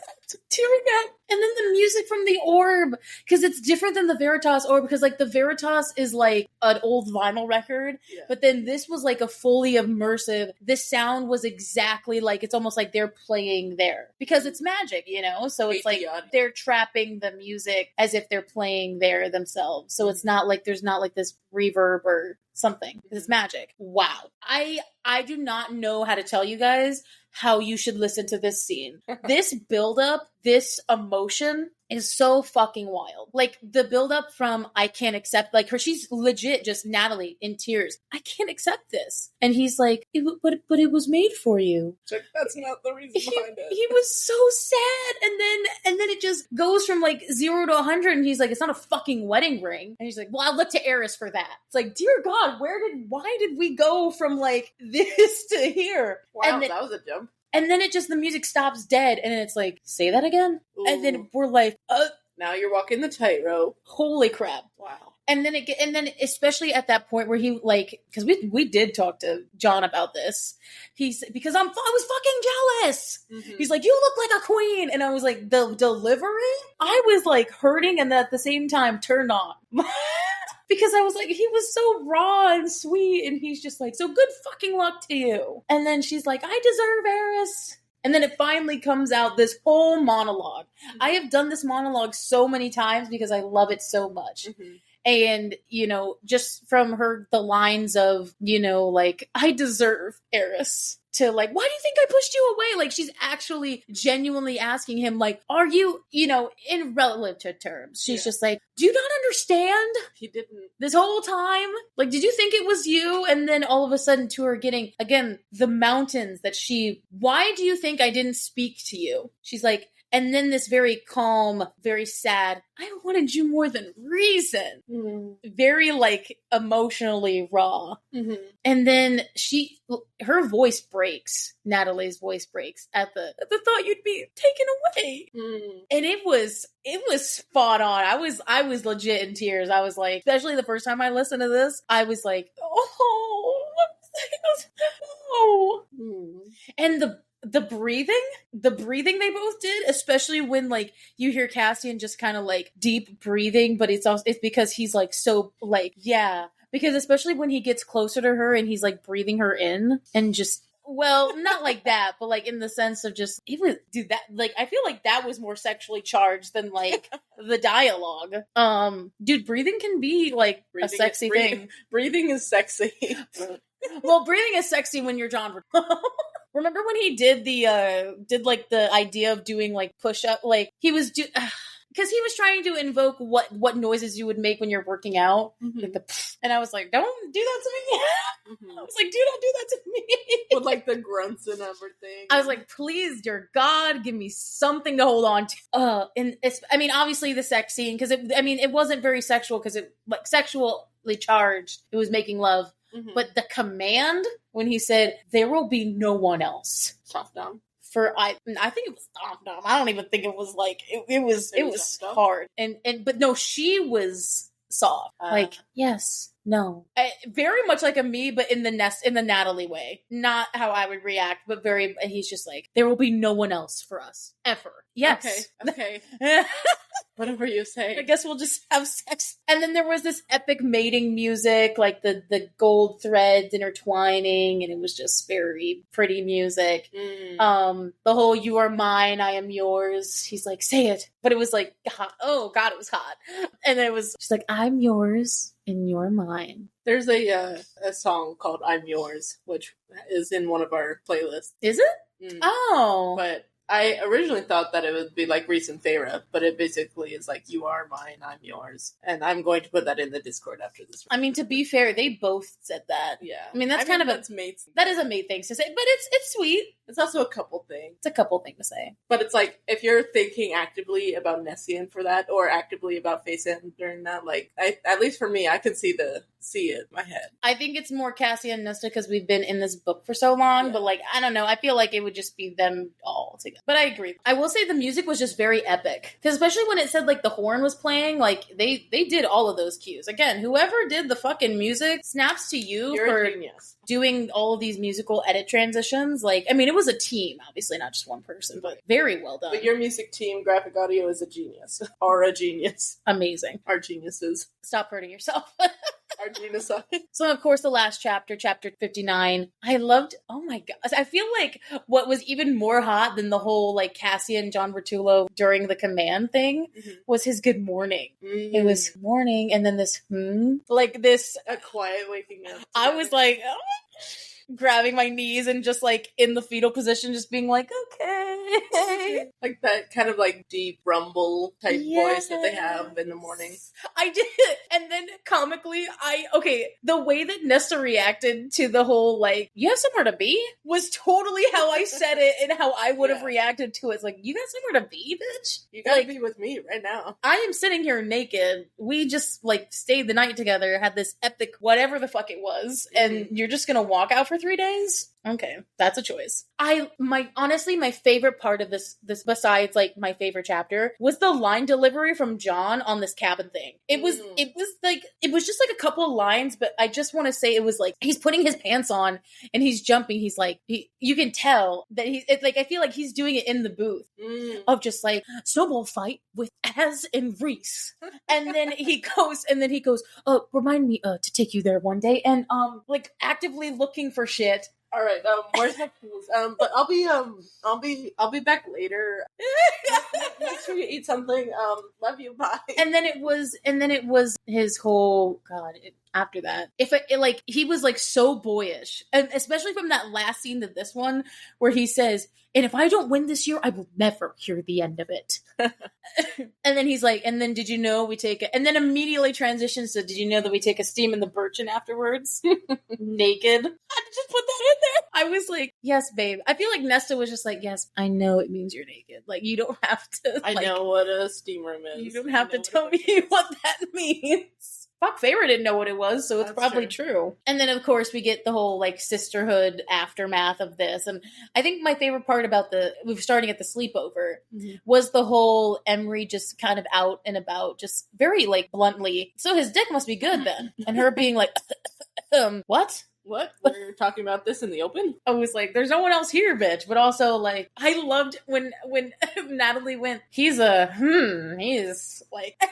tearing up. And then the music from the orb, because it's different than the Veritas orb, because like the Veritas is like an old vinyl record, but then this was like a fully immersive. This sound was exactly like, it's almost like they're playing there because it's magic, So it's like they're trapping the music as if they're playing there themselves. So it's not like there's not like this reverb or something. It's magic. Wow. I do not know how to tell you guys how you should listen to this scene. This buildup, this emotion is so fucking wild. Like the buildup from I can't accept, like her, she's legit just Natalie in tears. I can't accept this. And he's like, but it was made for you. That's not the reason behind it. He was so sad. And then it just goes from like 0 to 100 and he's like, it's not a fucking wedding ring. And he's like, well, I'll look to Eris for that. It's like, dear God, why did we go from like this to here? Wow, and then, that was a jump. And then the music stops dead, and it's like, say that again? Ooh. And then we're like, now you're walking the tightrope. Holy crap. Wow. And then especially at that point where he like, because we did talk to John about this. Because I was fucking jealous. Mm-hmm. He's like, you look like a queen. And I was like, the delivery? I was like hurting and at the same time turned on. Because I was like, he was so raw and sweet. And he's just like, so good fucking luck to you. And then she's like, I deserve Eris. And then it finally comes out, this whole monologue. Mm-hmm. I have done this monologue so many times because I love it so much. Mm-hmm. And, just from the lines of, like, I deserve Eris. To like, why do you think I pushed you away? Like, she's actually genuinely asking him, like, are you, in relative terms? She's just like, do you not understand? He didn't. This whole time? Like, did you think it was you? And then all of a sudden to her getting, again, the mountains that why do you think I didn't speak to you? She's like, and then this very calm, very sad, I wanted you more than reason. Mm-hmm. Very, like, emotionally raw. Mm-hmm. And then her voice breaks. Natalie's voice breaks at the thought you'd be taken away. Mm. And it was spot on. I was legit in tears. I was like, especially the first time I listened to this, I was like, oh. Mm. And the breathing they both did, especially when like you hear Cassian just kind of like deep breathing, but it's because he's like so like, yeah, because especially when he gets closer to her and he's like breathing her in and just, well, not like that, but like in the sense of just, even dude, that like, I feel like that was more sexually charged than like the dialogue. Dude, breathing can be like a sexy thing. Breathing is sexy. Well, breathing is sexy when you're John. Remember when he did the idea of doing like push up, like he was because he was trying to invoke what noises you would make when you're working out, mm-hmm. like and I was like, don't do that to me. Mm-hmm. I was like, do not do that to me. With like the grunts and everything. I was like, please, dear God, give me something to hold on to. And obviously the sex scene, because it wasn't very sexual because it like sexually charged. It was making love. Mm-hmm. But the command when he said, there will be no one else. Soft dumb. I think it was dumb. I don't even think it was like, it was hard. But no, she was soft. Like, yes, no. Very much like a me, but in the Natalie way. Not how I would react, but he's just like, there will be no one else for us. Ever. Yes. Okay. Whatever you say. I guess we'll just have sex. And then there was this epic mating music, like the gold threads intertwining, and it was just very pretty music. The whole "you are mine, I am yours." He's like, "Say it," but it was like, hot. Oh God, it was hot. And then it was just like, "I'm yours and you're mine." There's a song called "I'm Yours," which is in one of our playlists. Is it? Oh, but I originally thought that it would be like Reese and Feyre, but it basically is like, "You are mine, I'm yours." And I'm going to put that in the Discord after this. I mean, to be fair, they both said that. Yeah. I mean, that's mates. That is a mate thing to say, but it's sweet. It's also a couple thing. It's a couple thing to say. But it's like, if you're thinking actively about Nessian for that, or actively about Faison during that, like, at least for me, I could see it in my head. I think it's more Cassie and Nesta because we've been in this book for so long, but like, I don't know. I feel like it would just be them all together. But I agree. I will say the music was just very epic. Because especially when it said like the horn was playing, like they did all of those cues. Again, whoever did the fucking music, snaps to you. You're for a genius. Doing all of these musical edit transitions. Like, I mean, it was a team, obviously not just one person, but very well done. But your music team, graphic audio, is a genius. Or a genius. Amazing. Our geniuses. Stop hurting yourself. Our genius. So, of course, the last chapter 59, I loved, oh my god. I feel like what was even more hot than the whole, like, Cassie and John Vertulo during the command thing was his good morning. It was morning, and then this, like this. A quiet waking up. I was like, oh, grabbing my knees and just like in the fetal position, just being like, okay. Like that kind of like deep rumble type voice that they have in the morning. I did. And then comically, the way that Nesta reacted to the whole like, "You have somewhere to be," was totally how I said it and how I would have reacted to it. It's like, "You got somewhere to be, bitch? You gotta be with me right now. I am sitting here naked. We just like stayed the night together, had this epic whatever the fuck it was, and you're just gonna walk out for 3 days?" Okay, that's a choice. Honestly, my favorite part of this besides like my favorite chapter was the line delivery from John on this cabin thing. It was just like a couple of lines, but I just want to say it was like he's putting his pants on and he's jumping. He's like, you can tell that it's like I feel like he's doing it in the booth of just like snowball fight with Az and Reese, and then he goes, remind me to take you there one day, and like actively looking for shit. All right, where's my tools? But I'll be back later. Make sure you eat something. Love you, bye. And then it was his whole after that. He was like so boyish, and especially from that last scene to this one where he says, "And if I don't win this year, I will never hear the end of it." And then he's like, "And then did you know we take it?" And then immediately transitions to, "Did you know that we take a steam in the Birchen afterwards?" Naked. I just put that in there. I was like, "Yes, babe." I feel like Nesta was just like, "Yes, I know it means you're naked. Like, you don't have to." I know what a steam room is. You don't have to tell me what that means. Fuck, Feyre didn't know what it was, so it's probably true. And then, of course, we get the whole, like, sisterhood aftermath of this. And I think my favorite part about starting at the sleepover was the whole Emery just kind of out and about, just very, like, bluntly, "So his dick must be good then." And her being like, what? What? We're talking about this in the open? I was like, there's no one else here, bitch. But also, like, I loved when Natalie went, he's like,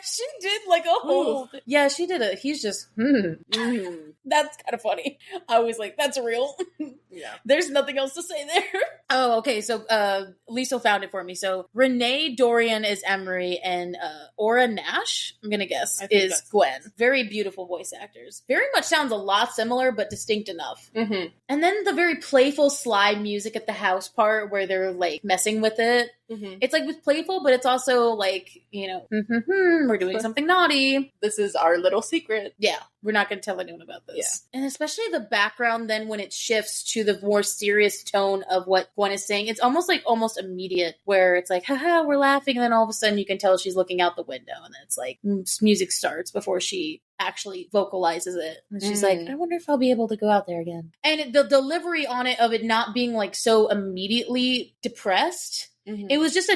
she did like a whole, yeah, she did he's just, That's kind of funny. I was like, that's real. Yeah. There's nothing else to say there. Oh, okay. So, Liesl found it for me. So, Renee Dorian is Emery, and Aura Nash, I'm gonna guess, is Gwen. Very beautiful voice actors. Very much sounds a lot similar, but distinct enough. And then the very playful, sly music at the house part where they're like messing with it. It's like it's playful, but it's also like, we're doing something naughty. This is our little secret. Yeah, we're not going to tell anyone about this. Yeah. And especially the background then when it shifts to the more serious tone of what Gwen is saying, it's almost immediate where it's like, haha, we're laughing. And then all of a sudden you can tell she's looking out the window and then it's like music starts before she actually vocalizes it. And she's like, I wonder if I'll be able to go out there again. And the delivery on it of it not being like so immediately depressed It was just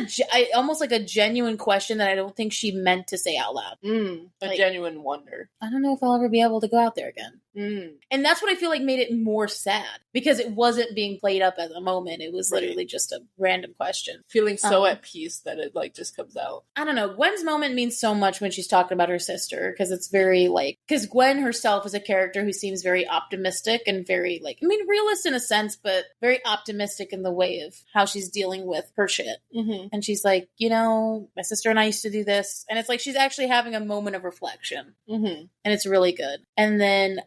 almost like a genuine question that I don't think she meant to say out loud. A genuine wonder. I don't know if I'll ever be able to go out there again. And that's what I feel like made it more sad, because it wasn't being played up as a moment. It was literally just a random question. Feeling so at peace that it like just comes out. I don't know. Gwen's moment means so much when she's talking about her sister, because it's very like, because Gwen herself is a character who seems very optimistic and very like, I mean, realist in a sense, but very optimistic in the way of how she's dealing with her shit. And she's like, you know, my sister and I used to do this. And it's like she's actually having a moment of reflection. And it's really good. And then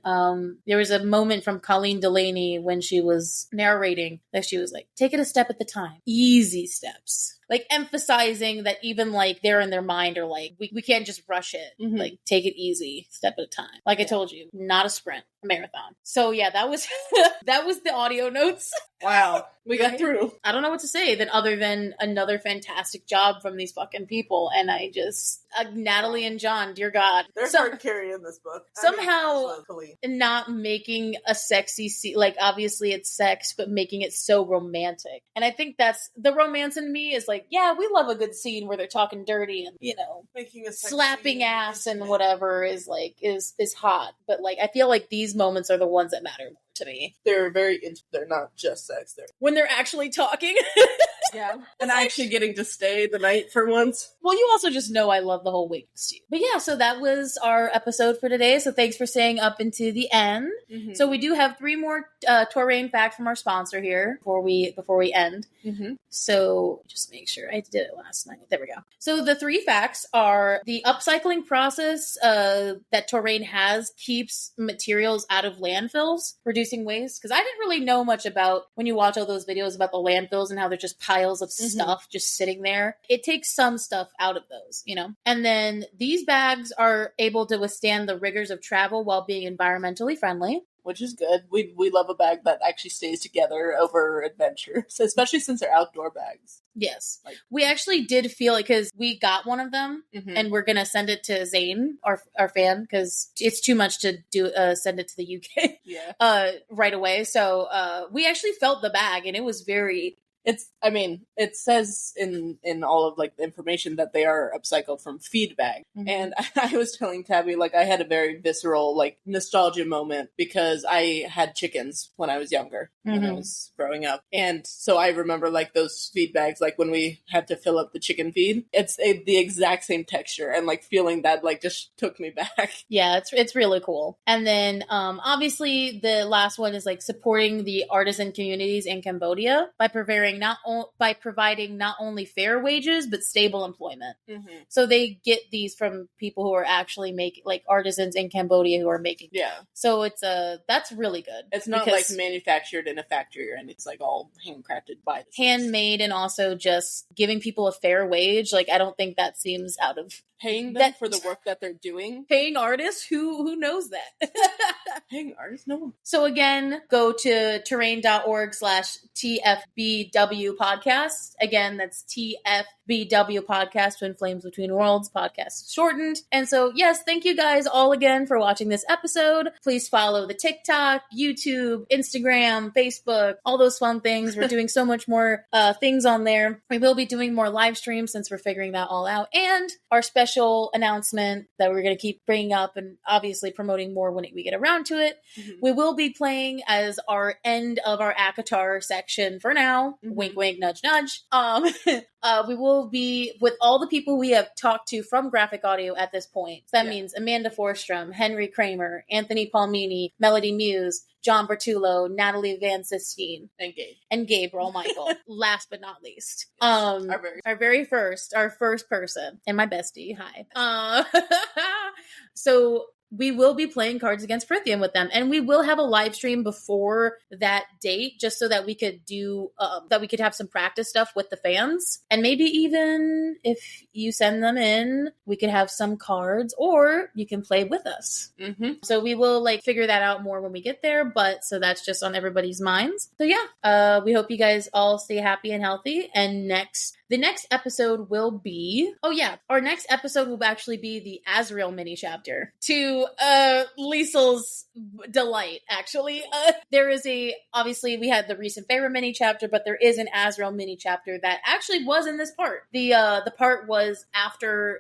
there was a moment from Colleen Delaney when she was narrating that she was like, take it a step at the time. Easy steps. Like emphasizing that even like they're in their mind are like, we can't just rush it. Like take it easy, step at a time. Like I told you, not a sprint, a marathon. So yeah, that was that was the audio notes. Wow. We got through. I don't know what to say other than another fantastic job from these fucking people. And I just, Natalie and John, dear God. They're hard carrying this book. Somehow not making a sexy scene, like obviously it's sex, but making it so romantic. And I think that's, the romance in me is like, yeah, we love a good scene where they're talking dirty and, you know, making a slapping ass and whatever is like, is hot. But like, I feel like these moments are the ones that matter more to me. They're they're not just sex. When they're actually talking. Yeah. And actually getting to stay the night for once. Well, you also just know I love the whole wait to you. But yeah, so that was our episode for today. So thanks for staying up into the end. So we do have 3 more Touraine facts from our sponsor here before we end. So just make sure I did it last night. There we go. So the 3 facts are the upcycling process that Touraine has keeps materials out of landfills, reducing waste. Because I didn't really know much about, when you watch all those videos about the landfills and how they're just piles of stuff just sitting there. It takes some stuff out of those, you know? And then these bags are able to withstand the rigors of travel while being environmentally friendly. Which is good. We love a bag that actually stays together over adventures, especially since they're outdoor bags. Yes. We actually did feel like, because we got one of them and we're going to send it to Zane, our fan, because it's too much to do send it to the UK right away. So we actually felt the bag and it was very... it says in all of like the information that they are upcycled from feed bag. And I was telling Tabi, like, I had a very visceral, like, nostalgia moment because I had chickens when I was younger, when I was growing up. And so I remember like those feed bags, like when we had to fill up the chicken feed, it's the exact same texture, and like feeling that like just took me back. Yeah, it's really cool. And then obviously the last one is like supporting the artisan communities in Cambodia by providing not only fair wages but stable employment. So they get these from people who are actually making, like, artisans in Cambodia who are making. Yeah. So it's that's really good. It's not like manufactured in a factory, and it's like all handcrafted by the handmade, and also just giving people a fair wage. Like, I don't think that seems out of paying them for the work that they're doing. Paying artists, who knows that? Paying artists, no one. So again, go to touraine.org/TFBW podcast. Again, that's TFBW podcast, Twin Flames Between Worlds podcast shortened. And so, yes, thank you guys all again for watching this episode. Please follow the TikTok, YouTube, Instagram, Facebook, all those fun things. We're doing so much more things on there. We will be doing more live streams since we're figuring that all out. And our special announcement that we're going to keep bringing up and obviously promoting more when we get around to it. We will be playing as our end of our ACOTAR section for now. Wink, wink, nudge, nudge. We will be with all the people we have talked to from Graphic Audio at this point. So that means Amanda Forstrom, Henry Kramer, Anthony Palmini, Melody Muse, John Bertullo, Natalie Van Sistine, and Gabriel Michael. Last but not least, our first person, and my bestie. Hi. So we will be playing Cards Against Prithium with them, and we will have a live stream before that date, just so that we could do that we could have some practice stuff with the fans, and maybe even if you send them in, we could have some cards, or you can play with us. So we will figure that out more when we get there, but so that's just on everybody's minds. So yeah, we hope you guys all stay happy and healthy, and next The next episode will be, our next episode will actually be the Azrael mini chapter to Liesl's delight, actually. There is obviously we had the recent Feyre mini chapter, but there is an Azrael mini chapter that actually was in this part. The part was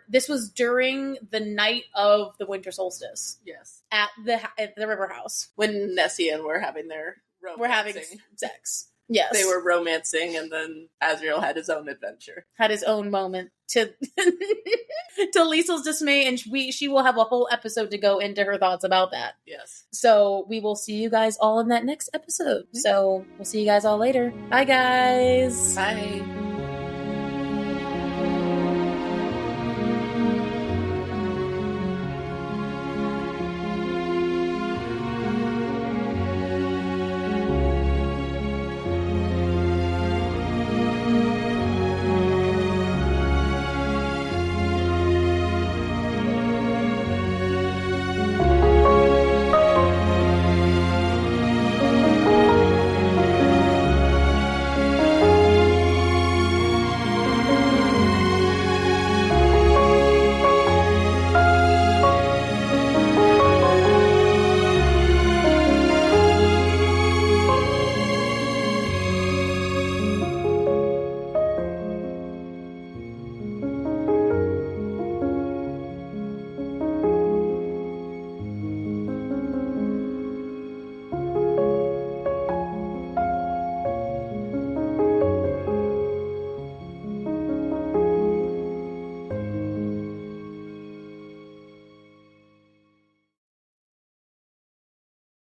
this was during the night of the winter solstice. Yes. At the river house. When Nessie and were having their romancing. We're having sex. Yes. They were romancing, and then Azrael had his own adventure. Had his own moment to Liesl's dismay, and she will have a whole episode to go into her thoughts about that. Yes. So we will see you guys all in that next episode. So we'll see you guys all later. Bye, guys. Bye.